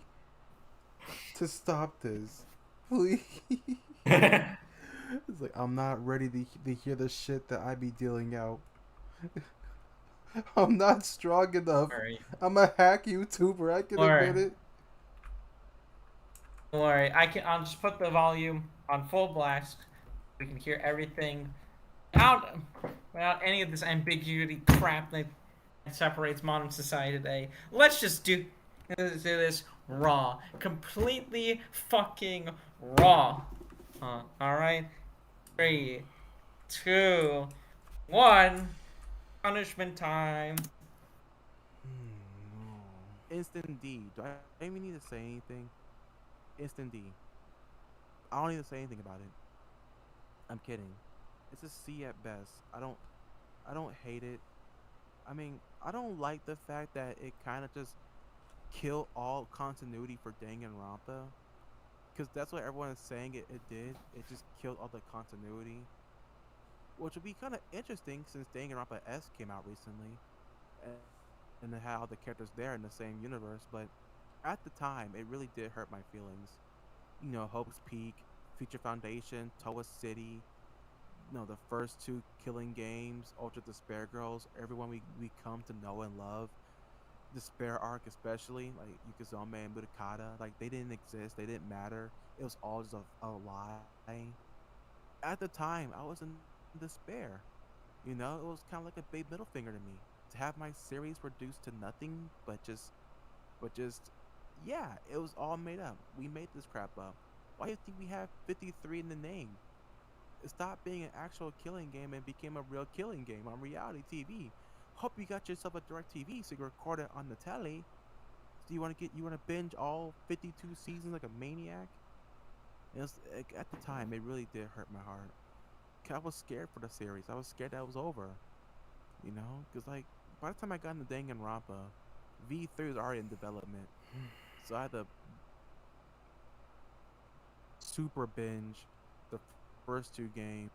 to stop this, please. It's like I'm not ready to hear the shit that I be dealing out. I'm not strong enough. Right. I'm a hack YouTuber. I can admit it. Don't worry, I'll just put the volume on full blast. We can hear everything without any of this ambiguity crap that separates modern society today. Let's just do this raw, completely fucking raw. All right, 3, 2, 1. Punishment time. Instant D. Do I even need to say anything? Instant D. I don't need to say anything about it. I'm kidding. It's a C at best. I don't hate it. I mean, I don't like the fact that it kind of just killed all continuity for Danganronpa, because that's what everyone is saying it did. It just killed all the continuity, which would be kind of interesting since Danganronpa S came out recently, and then how the characters there in the same universe. But at the time, it really did hurt my feelings. You know, Hope's Peak, Future Foundation, Toa City, you know, the first two Killing Games, Ultra Despair Girls, everyone we come to know and love. Despair arc especially, like Yukizome and Mudokata, like they didn't exist, they didn't matter. It was all just a lie. At the time, I was in despair. You know, it was kind of like a big middle finger to me to have my series reduced to nothing, but just, yeah, it was all made up. We made this crap up. Why do you think we have 53 in the name? It stopped being an actual killing game and became a real killing game on reality TV. Hope you got yourself a direct TV so you can record it on the telly. So you want to binge all 52 seasons like a maniac? It was, at the time, it really did hurt my heart. I was scared for the series. I was scared that it was over. You know, because like by the time I got into Danganronpa, V3 was already in development, so I had to super binge the first two games,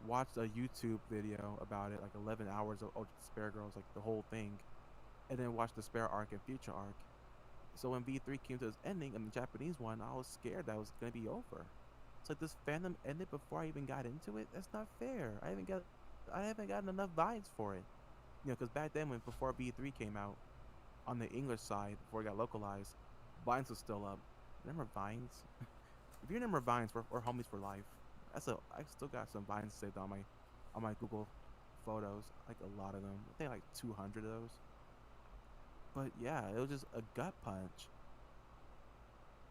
watched a YouTube video about it, like 11 hours of Ultra Despair Girls, like the whole thing, and then watched the Despair arc and Future arc. So when V3 came to its ending in the Japanese one, I was scared that it was gonna be over. It's like this fandom ended before I even got into it. That's not fair. I haven't gotten enough vibes for it. You know, because back then, before V3 came out, on the English side, before it got localized, Vines was still up. Remember Vines? If you remember Vines, we're homies for life. I still got some Vines saved on my Google Photos, like a lot of them. I think like 200 of those. But yeah, it was just a gut punch.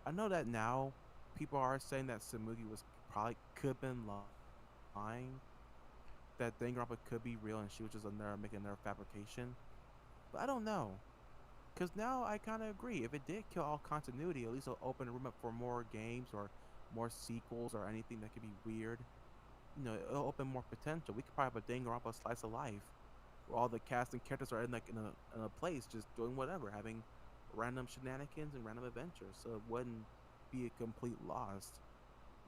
I know that now people are saying that Samugi could have been lying, that Danganronpa could be real and she was just making another fabrication. But I don't know. Because now I kind of agree. If it did kill all continuity, at least it'll open a room up for more games or more sequels or anything that could be weird. You know, it'll open more potential. We could probably have a Danganronpa slice of life where all the cast and characters are in a place just doing whatever, having random shenanigans and random adventures. So it wouldn't be a complete loss.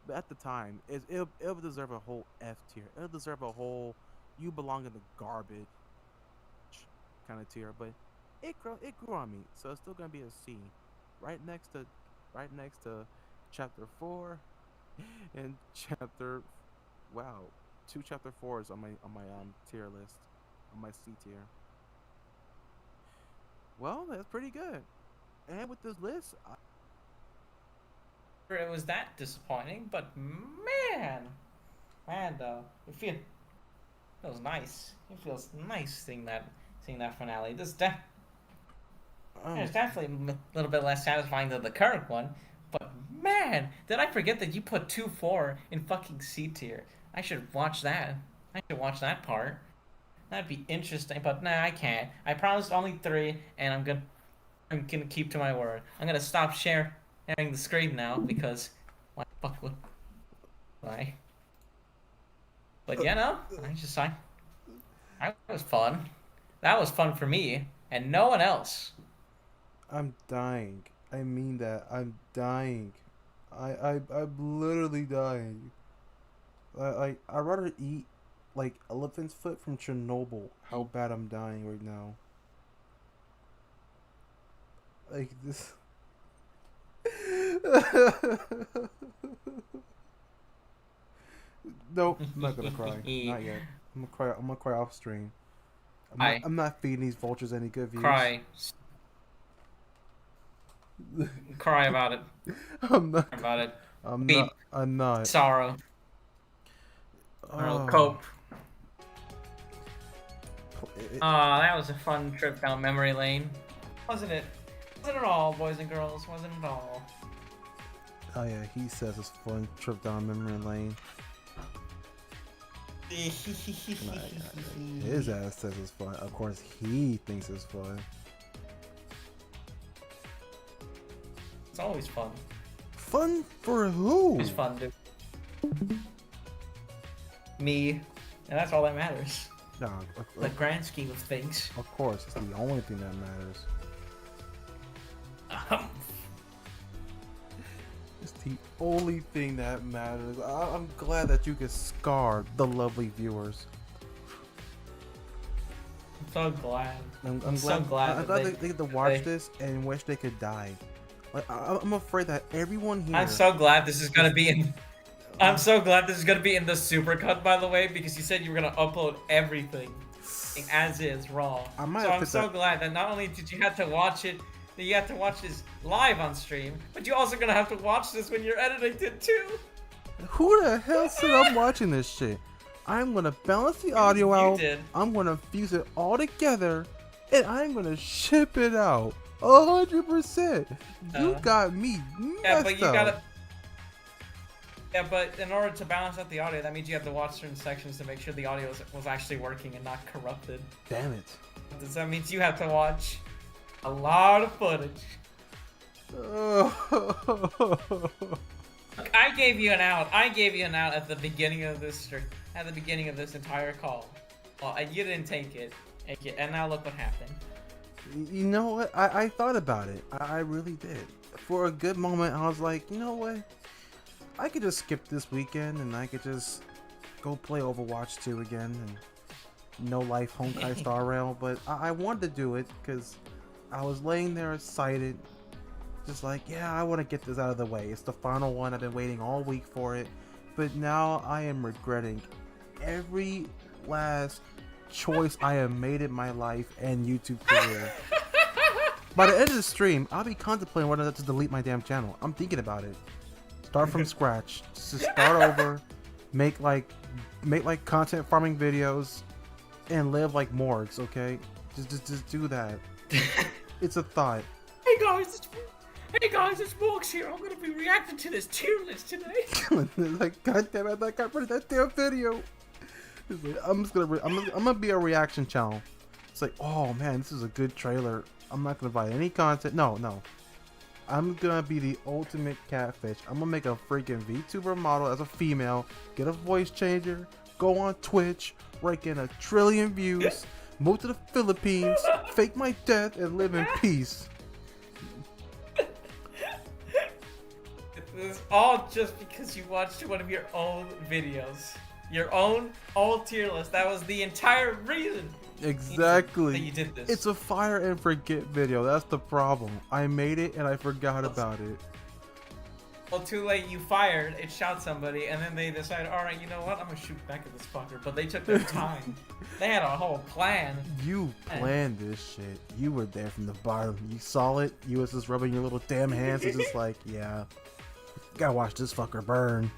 But at the time, it would deserve a whole F tier. It would deserve a whole you belong in the garbage kind of tier. But it grew on me, so it's still gonna be a C, right next to chapter 4 and chapter two chapter 4s on my tier list, on my C tier. Well, that's pretty good. And with this list, It was that disappointing, but man, though, feels nice. It feels nice seeing that finale. It's definitely a little bit less satisfying than the current one, but man, did I forget that you put 2-4 in fucking C tier? I should watch that. I should watch that part. That'd be interesting, but nah, I can't. I promised only 3, and I'm gonna keep to my word. I'm gonna stop sharing the screen now because why the fuck would I? But yeah, no, that was fun. That was fun for me and no one else. I'm dying. I mean that. I'm dying. I'm literally dying. I'd rather eat like elephant's foot from Chernobyl. How bad I'm dying right now. Like this. Nope, I'm not gonna cry. Not yet. I'm gonna cry off stream. I'm not feeding these vultures any good views. Cry. Cry about it. I'm not. Cry about it. I'm Weep. not. I'm not. Sorrow. Oh. Cope. That was a fun trip down memory lane. Wasn't it? Wasn't it all, boys and girls? Wasn't it all? Oh yeah, he says it's fun trip down memory lane. It His ass says it's fun. Of course, he thinks it's fun. It's always fun. Fun for who? It's fun, dude. Me, and that's all that matters. No, The grand scheme of things. of course, it's the only thing that matters. It's the only thing that matters. I'm glad that you could scar the lovely viewers. I'm so glad. I'm so glad I'm that glad they get to watch this and wish they could die. Like I'm afraid that everyone here. I'm so glad this is gonna be in. I'm so glad this is gonna be in the supercut, by the way, because you said you were gonna upload everything as is raw. I might So have I'm so glad that not only did you have to watch it, that you have to watch this live on stream, but you're also gonna have to watch this when you're editing it too. Who the hell said I'm watching this shit? I'm gonna balance the audio You out. did. I'm gonna fuse it all together, and I'm gonna ship it out 100%. You got me messed Yeah, but you up. gotta. Yeah, but in order to balance out the audio, that means you have to watch certain sections to make sure the audio was actually working and not corrupted. Damn it. So that means you have to watch a lot of footage. I gave you an out. I gave you an out at the beginning of this at the beginning of this entire call. Well, you didn't take it, and now look what happened. You know what? I thought about it. I really did. For a good moment, I was like, you know what? I could just skip this weekend and I could just go play Overwatch 2 again and No Life Honkai Star Rail. But I wanted to do it because I was laying there excited. Just like, yeah, I want to get this out of the way. It's the final one. I've been waiting all week for it. But now I am regretting every last choice I have made in my life and YouTube career. By the end of the stream, I'll be contemplating whether to delete my damn channel. I'm thinking about it. Start from scratch. Just start over. Make like content farming videos, and live like morgues. Okay, just do that. It's a thought. Hey guys, it's Morgs here. I'm gonna be reacting to this tier list today. Like, God damn it, I got rid of that damn video. It's like, I'm gonna be a reaction channel. It's like, oh man, this is a good trailer. I'm not gonna buy any content. No. I'm gonna be the ultimate catfish. I'm gonna make a freaking VTuber model as a female, get a voice changer, go on Twitch, rake in 1 trillion views, move to the Philippines, fake my death, and live in peace. This is all just because you watched one of your own videos. Your own old tier list. That was the entire reason. Exactly. That you did this. It's a fire and forget video. That's the problem. I made it and I forgot about it. Well, too late. You fired. It shot somebody, and then they decided, all right, you know what? I'm gonna shoot back at this fucker. But they took their time. They had a whole plan. You planned this shit. You were there from the bottom. You saw it. You was just rubbing your little damn hands and just like, yeah, gotta watch this fucker burn.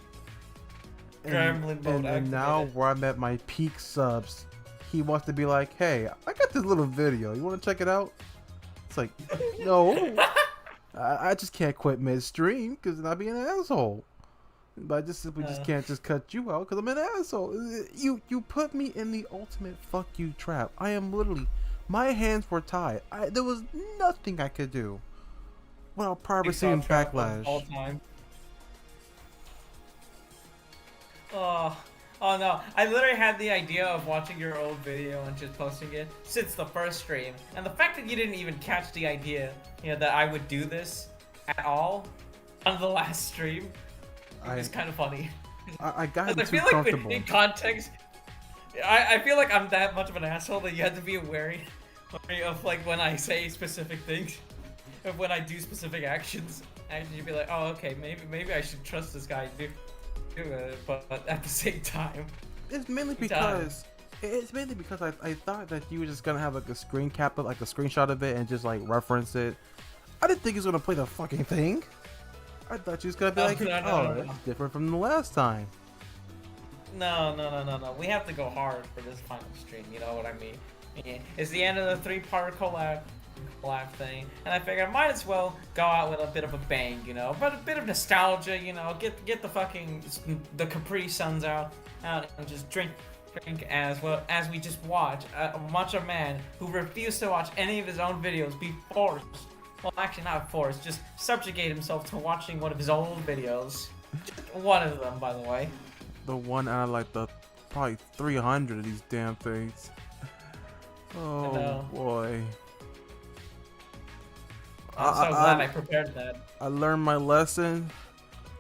And now where I'm at my peak subs, he wants to be like, hey, I got this little video. You want to check it out? It's like, no. I just can't quit midstream because I'd be an asshole. But I just simply just can't just cut you out because I'm an asshole. You put me in the ultimate fuck you trap. I am literally, my hands were tied. There was nothing I could do without privacy and backlash. All time. Oh no, I literally had the idea of watching your old video and just posting it since the first stream. And the fact that you didn't even catch the idea, you know, that I would do this at all on the last stream is kind of funny. I got too I feel comfortable. Like in context, I feel like I'm that much of an asshole that you have to be wary of like when I say specific things, of when I do specific actions, and you'd be like, oh okay, maybe I should trust this guy, dude. But at the same time, it's mainly because I thought that you were just gonna have like a screen cap, like a screenshot of it, and just like reference it. I didn't think he was gonna play the fucking thing. I thought you was gonna be like, no. It's different from the last time. No. We have to go hard for this final stream. You know what I mean? Yeah. It's the end of the 3-part collab thing, and I figured I might as well go out with a bit of a bang, you know, but a bit of nostalgia, you know, get the fucking the Capri Suns out and just drink think as well as we just watch a man who refused to watch any of his own videos be forced. Well, actually not forced, just subjugate himself to watching one of his old videos. Just one of them, by the way. The one out of like the probably 300 of these damn things. Oh know. boy. I'm so glad I prepared that. I learned my lesson.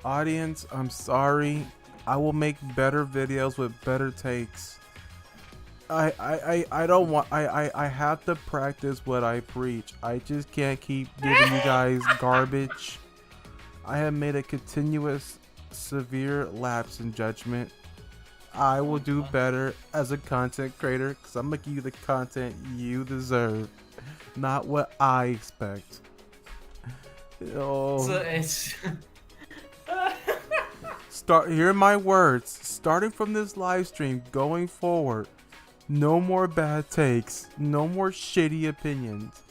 Audience, I'm sorry. I will make better videos with better takes. I don't want I have to practice what I preach. I just can't keep giving you guys garbage. I have made a continuous severe lapse in judgment. I will do better as a content creator because I'm gonna give you the content you deserve, not what I expect. Oh. So it's Hear my words. Starting from this live stream going forward, no more bad takes, no more shitty opinions.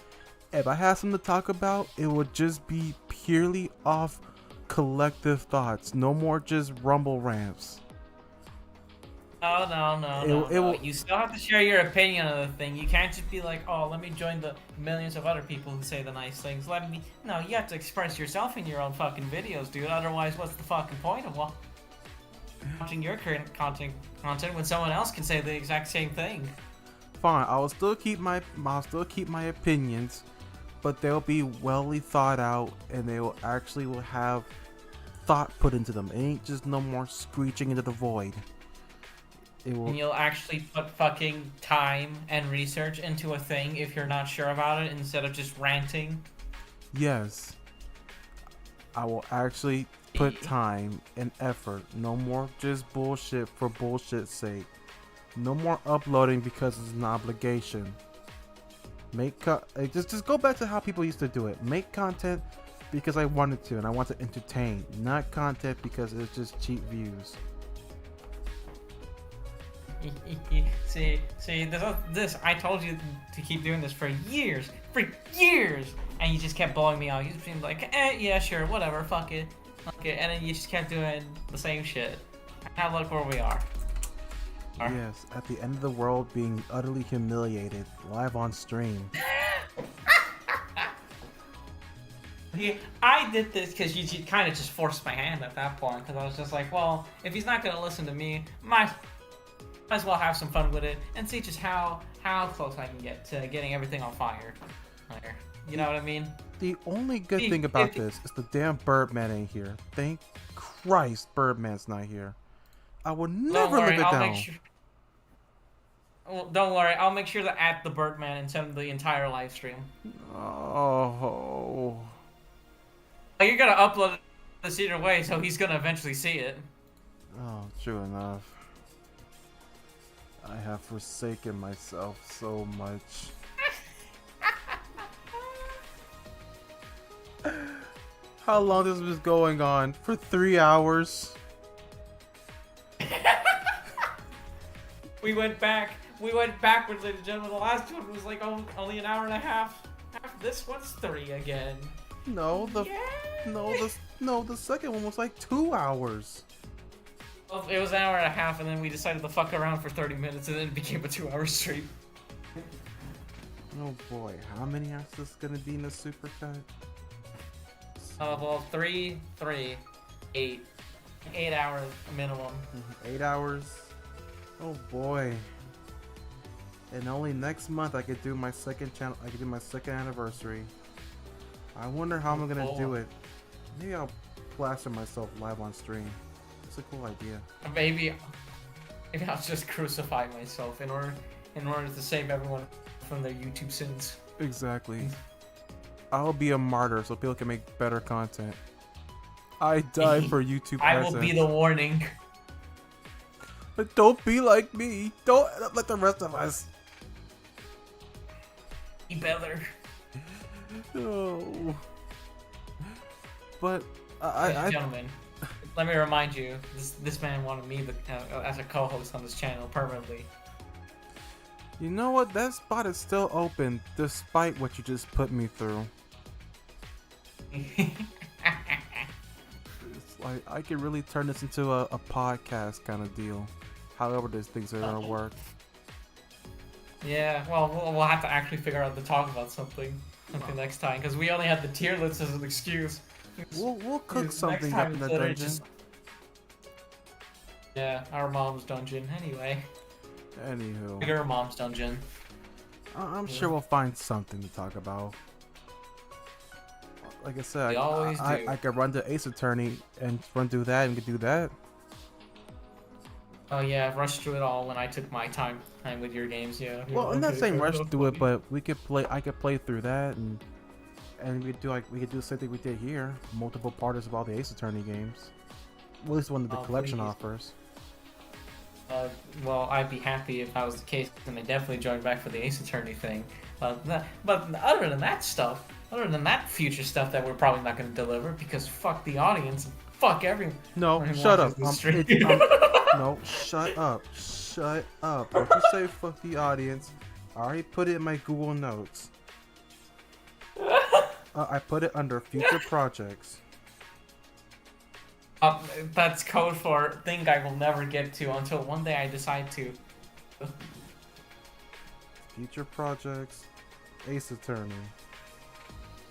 If I have something to talk about, it will just be purely off collective thoughts. No more just rumble rants. No. You still have to share your opinion on the thing. You can't just be like, oh, let me join the millions of other people who say the nice things. No, you have to express yourself in your own fucking videos, dude. Otherwise, what's the fucking point of watching your current content when someone else can say the exact same thing? Fine, I'll still keep my opinions, but they'll be well thought out, and they will have thought put into them. It ain't just no more screeching into the void. And you'll actually put fucking time and research into a thing if you're not sure about it instead of just ranting. Yes. I will actually put time and effort. No more just bullshit for bullshit's sake. No more uploading because it's an obligation. Just go back to how people used to do it. Make content because I wanted to and I want to entertain, not content because it's just cheap views. see, this. I told you to keep doing this for years, and you just kept blowing me out. You seemed like, yeah, sure, whatever, fuck it, and then you just kept doing the same shit. Now look where we are. Yes, at the end of the world, being utterly humiliated live on stream. Yeah, I did this because you kind of just forced my hand at that point. Because I was just like, well, if he's not gonna listen to me, might as well have some fun with it and see just how close I can get to getting everything on fire. You know what I mean? The only good thing about this is the damn Birdman ain't here. Thank Christ Birdman's not here. I will never live it down. Well, don't worry, I'll make sure to add the Birdman and send him the entire live stream. Oh. You're gonna upload this either way, so he's gonna eventually see it. Oh, true enough. I have forsaken myself so much. How long has this been going on? For 3 hours? We went backwards, ladies and gentlemen. The last one was like only an hour and a half. This one's 3 again. No, the second one was like 2 hours. Well, it was an hour and a half, and then we decided to fuck around for 30 minutes, and then it became a 2-hour stream. Oh boy, how many hours is this gonna be in the supercut? Well, 3, 8 hours minimum. 8 hours. Oh boy. And only next month I could do my second channel. I could do my second anniversary. I wonder how I'm gonna do it. Maybe I'll plaster myself live on stream. It's a cool idea. Maybe I'll just crucify myself in order to save everyone from their YouTube sins. Exactly. I'll be a martyr so people can make better content. I die for YouTube. I will be the warning. But don't be like me. Don't like the rest of us. Be better. No. But Gentlemen, let me remind you, this man wanted me as a co-host on this channel permanently. You know what? That spot is still open despite what you just put me through. It's like I could really turn this into a podcast kind of deal. however these things are gonna work. Yeah, well, we'll have to actually figure out to talk about something next time, because we only had the tier list as an excuse. We'll cook Next something time up in the it's literally dungeon. just- Yeah, our mom's dungeon. Anyway, Anywho, figure our mom's dungeon. I'm sure we'll find something to talk about. Like I said, We always do. I could run to Ace Attorney and run through that and could do that. Oh yeah, I've rushed through it all when I took my time with your games. Yeah. Well, I'm not Okay, saying fair rush enough, through it, buddy. but we could play. I could play through that, and we could do the same thing we did here. Multiple parts of all the Ace Attorney games. At least one of the Oh, collection please. offers. Well, I'd be happy if that was the case, and I definitely joined back for the Ace Attorney thing. But other than that stuff, other than that future stuff that we're probably not going to deliver, because fuck the audience, and fuck everyone. No, Everyone shut up. watches the stream. No, shut up. Shut up. Don't you say fuck the audience. I already put it in my Google Notes. I put it under future projects. That's code for thing I will never get to until one day I decide to. Future projects. Ace Attorney.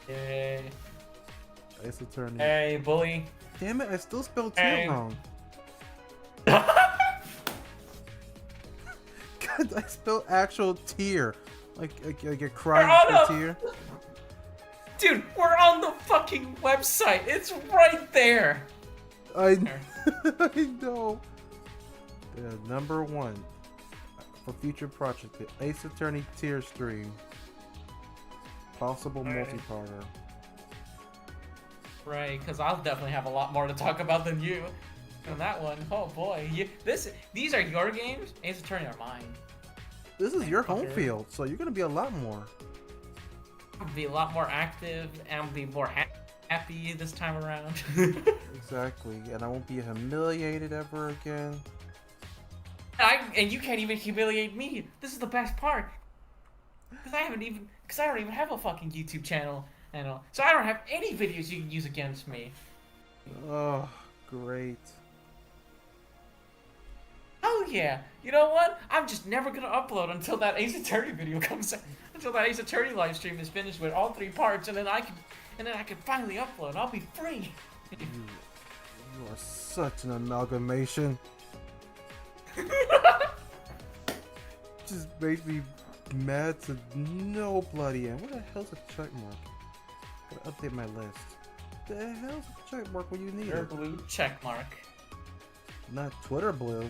Yay. Ace Attorney. Hey, bully. Damn it, I still spelled Hey. tier wrong. God, I spelled actual tier. Like a crying Oh, for no. tier. Dude, we're on the fucking website. It's right there. I know. Yeah, number 1 for future project, the Ace Attorney tier stream. Possible Alright. multi-parter. Right, because I'll definitely have a lot more to talk about than you. On that one, oh boy, these are your games. Ace Attorney are mine. This is your home Fucker. field, so you're gonna be a lot more. I'll be a lot more active and I'll be more happy this time around. Exactly, and I won't be humiliated ever again. And you can't even humiliate me. This is the best part. Because I don't even have a fucking YouTube channel, so I don't have any videos you can use against me. Oh, great. Oh yeah, you know what? I'm just never gonna upload until that Ace Attorney video comes out. Until that Ace Attorney live stream is finished with all 3 parts, and then I can finally upload. I'll be free. You are such an amalgamation. Just makes me mad to no bloody end. What the hell's a check mark? Gotta update my list. The hell's a check mark when you need Your it? blue check mark. Not Twitter blue.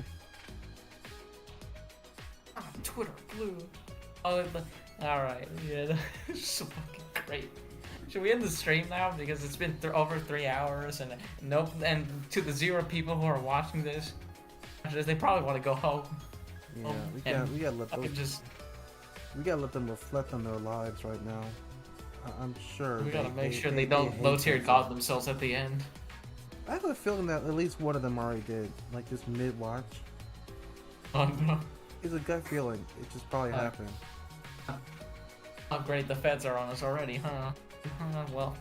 Ah, Twitter blue. Oh, all right. Yeah, that's so fucking great. Should we end the stream now because it's been over 3 hours and nope. And to the 0 people who are watching this, they probably want to go home. Yeah, we and gotta let fucking those, just we gotta let them reflect on their lives right now. I'm sure. we gotta make sure they don't hate low-tier themselves. god themselves at the end. I have a feeling that at least one of them already did, like this mid-watch. Oh no. It's a gut feeling. It just probably happened. Oh great, the feds are on us already, huh? Well,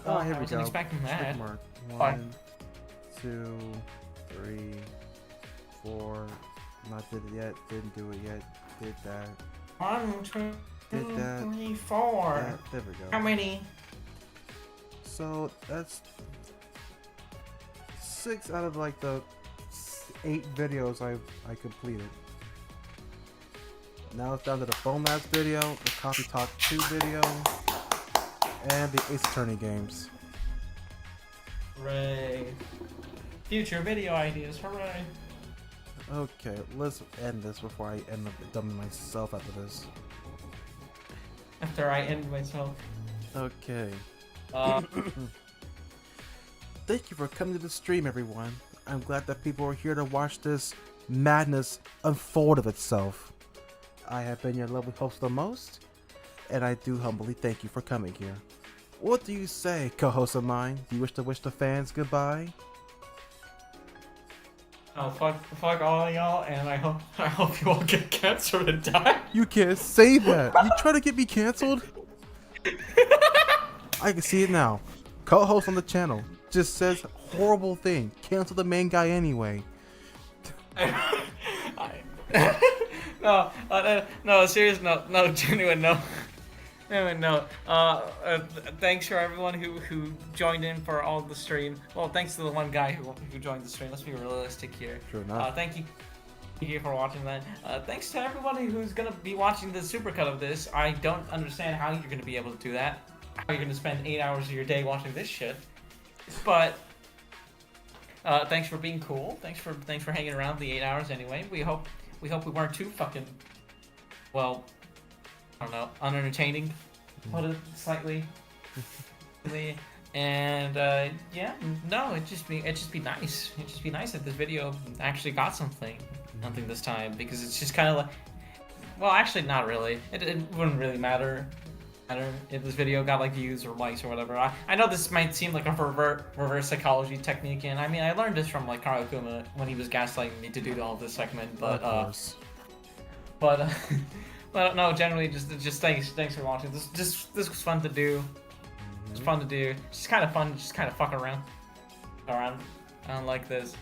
Oh, here I we wasn't go. expecting Check that. mark. Fine. 1, 2, 3, 4. Not did it yet. Didn't do it yet. Did that. 1, 2, Did that. 3, 4. That. There we go. How many? So that's 6 out of like the 8 videos I completed. Now it's down to the Bone Labs video, the Coffee Talk 2 video, and the Ace Attorney games. Hooray. Future video ideas, hooray. Okay, let's end this before I end up dumbing myself after this. After I end myself. Okay. Uh, Thank you for coming to the stream, everyone. I'm glad that people are here to watch this madness unfold of itself. I have been your lovely host the most, and I do humbly thank you for coming here. What do you say, co-host of mine? Do you wish the fans goodbye? oh, fuck all y'all, and I hope you all get cancer and die. You can't say that. You try to get me canceled? I can see it now. Co-host on the channel just says horrible thing. Cancel the main guy anyway. No, serious, no, genuine, no. Anyway, no. Thanks for everyone who joined in for all the stream. Well, thanks to the one guy who joined the stream. Let's be realistic here. True enough. Thank you for watching that. Thanks to everybody who's gonna be watching the supercut of this. I don't understand how you're gonna be able to do that. How you're gonna spend 8 hours of your day watching this shit. But thanks for being cool. Thanks for hanging around the 8 hours anyway. We hope we weren't too fucking, well, I don't know, unentertaining, put it slightly. And yeah, no, it'd just be nice. It'd just be nice if this video actually got something this time, because it's just kind of like, well, actually not really. It wouldn't really matter if this video got like views or likes or whatever. I know this might seem like a reverse psychology technique, and I mean I learned this from like Karakuma when he was gaslighting me to do all this segment, but But no, generally, just thanks for watching. This was fun to do. It's fun to do. It's just kind of fun, just kind of fuck around like this,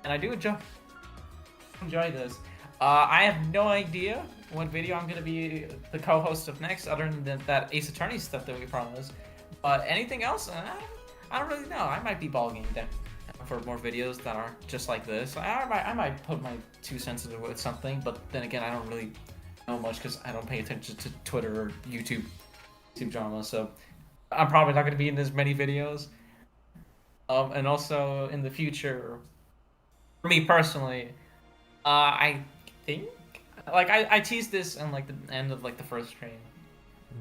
and I do enjoy this. I have no idea what video I'm gonna be the co-host of next, other than that Ace Attorney stuff that we promised. But anything else, I don't really know. I might be ball game down for more videos that are just like this. I might put my 2 cents into it with something, but then again, I don't really know much because I don't pay attention to Twitter or YouTube drama, so I'm probably not going to be in as many videos. And also in the future, for me personally, I think like I teased this in like the end of like the first stream,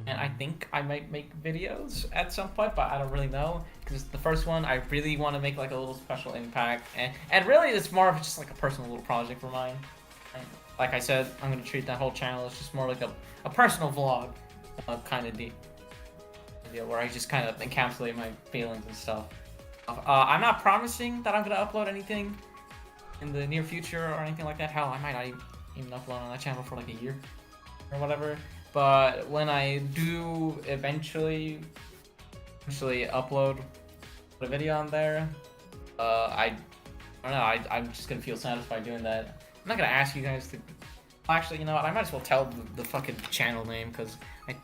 and I think I might make videos at some point, but I don't really know, because the first one I really want to make like a little special impact, and really it's more of just like a personal little project for mine. Like I said, I'm going to treat that whole channel as just more like a personal vlog kind of deal, where I just kind of encapsulate my feelings and stuff. I'm not promising that I'm going to upload anything in the near future or anything like that. Hell, I might not even upload on that channel for like a year or whatever. But when I do eventually upload a video on there, I don't know, I'm just going to feel satisfied doing that. I'm not gonna ask you guys to. Actually, you know what? I might as well tell the fucking channel name, because I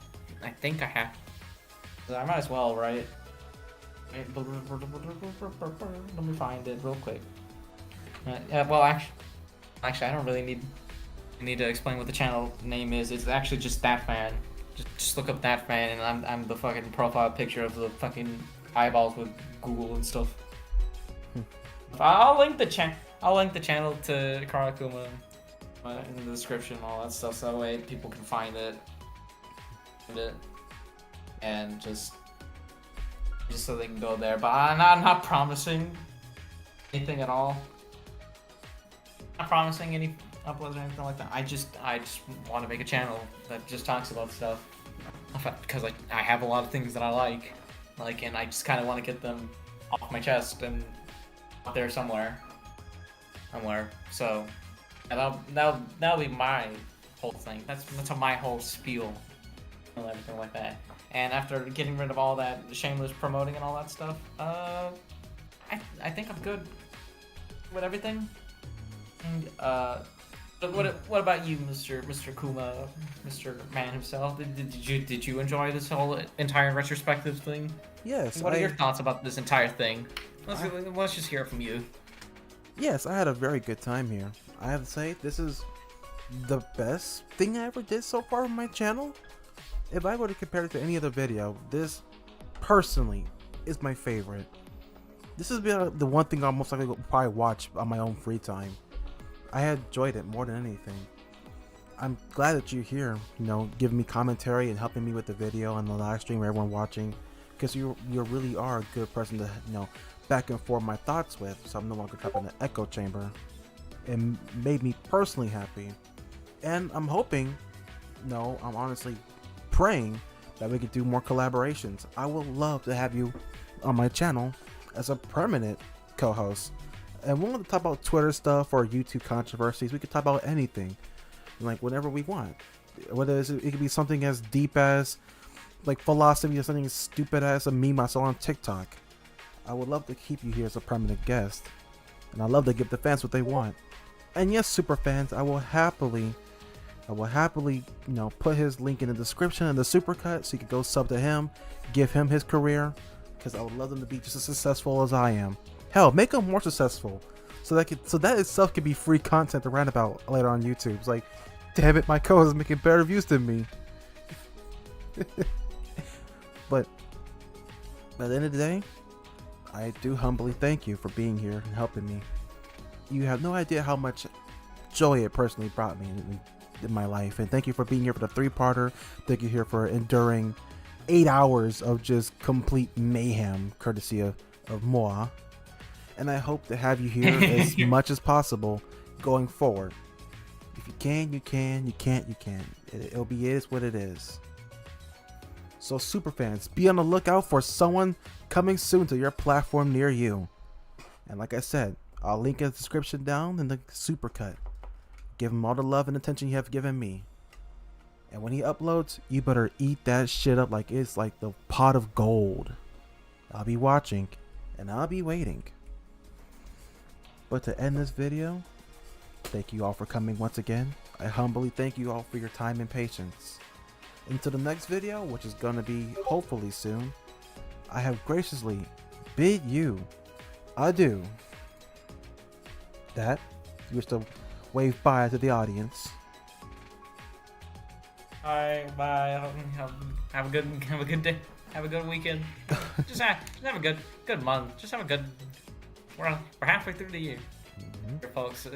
think I have. I might as well, right? Let me find it real quick. Yeah, well, actually, I don't really need to explain what the channel name is. It's actually just that fan. Just look up that fan, and I'm the fucking profile picture of the fucking eyeballs with Google and stuff. I'll link the channel to Karakuma in the description and all that stuff, so that way people can find it and just so they can go there. But I'm not promising anything at all. I'm not promising any uploads or anything like that. I just want to make a channel that just talks about stuff, because I have a lot of things that I like, and I just kind of want to get them off my chest and out there somewhere. So that'll be my whole thing. That's my whole spiel and everything like that. And after getting rid of all that shameless promoting and all that stuff, I think I'm good with everything. And what about you, Mr. Kuma, Mr. Man himself? Did you enjoy this whole entire retrospective thing? Yes. What are your thoughts about this entire thing? Let's just hear it from you. Yes, I had a very good time here. I have to say, this is the best thing I ever did so far on my channel. If I were to compare it to any other video, this personally is my favorite. This has been the one thing I'll most likely probably watch on my own free time. I had enjoyed it more than anything. I'm glad that you're here, giving me commentary and helping me with the video and the live stream, everyone watching, because you really are a good person to, back and forth my thoughts with, so I'm no longer trapped in an echo chamber. It made me personally happy, and I'm hoping, I'm honestly praying that we could do more collaborations. I would love to have you on my channel as a permanent co-host, and we want to talk about Twitter stuff or YouTube controversies. We could talk about anything, like whenever we want. Whether it could be something as deep as like philosophy or something as stupid as a meme I saw on TikTok. I would love to keep you here as a permanent guest, and I love to give the fans what they want. And yes, super fans, I will happily, put his link in the description and the supercut so you can go sub to him, give him his career, because I would love him to be just as successful as I am. Hell, make him more successful, so that itself could be free content to rant about later on YouTube. It's like, damn it, my co-host is making better views than me. But at the end of the day, I do humbly thank you for being here and helping me. You have no idea how much joy it personally brought me in my life. And thank you for being here for the 3-parter. Thank you here for enduring 8 hours of just complete mayhem, courtesy of Moa. And I hope to have you here as much as possible going forward. If you can, you can. You can't, you can't. It'll be it is what it is. So super fans, be on the lookout for someone coming soon to your platform near you. And like I said, I'll link in the description down in the supercut. Give him all the love and attention you have given me. And when he uploads, you better eat that shit up like it's like the pot of gold. I'll be watching and I'll be waiting. But to end this video, thank you all for coming once again. I humbly thank you all for your time and patience. Until the next video, which is gonna be hopefully soon, I have graciously bid you adieu. That, you wish to wave bye to the audience. Alright, bye. Have a good day. Have a good weekend. just have a good month. Just have a good. We're halfway through the year, here, folks.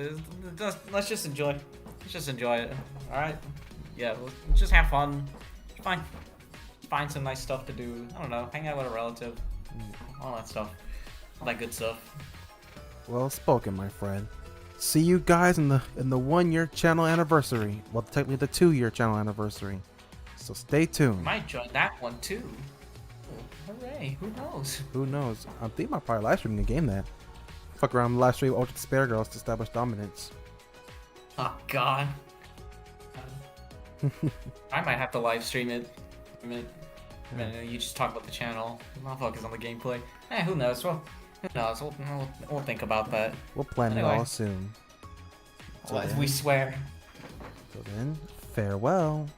Let's just enjoy. Let's just enjoy it. All right. Yeah. Let's just have fun. Find some nice stuff to do. I don't know. Hang out with a relative. All that stuff. All that good stuff. Well spoken, my friend. See you guys in the 1-year channel anniversary. Well, technically the 2-year channel anniversary. So stay tuned. Might join that one too. Hooray! Who knows? Who knows? I think I probably live streaming the game that. Fuck around live stream Ultra Despair Girls to establish dominance. Oh God. I might have to live stream it. You just talk about the channel. I'll focus on the gameplay. Who knows? Well, who knows? We'll think about that. We'll plan it all soon. We swear. So then, farewell.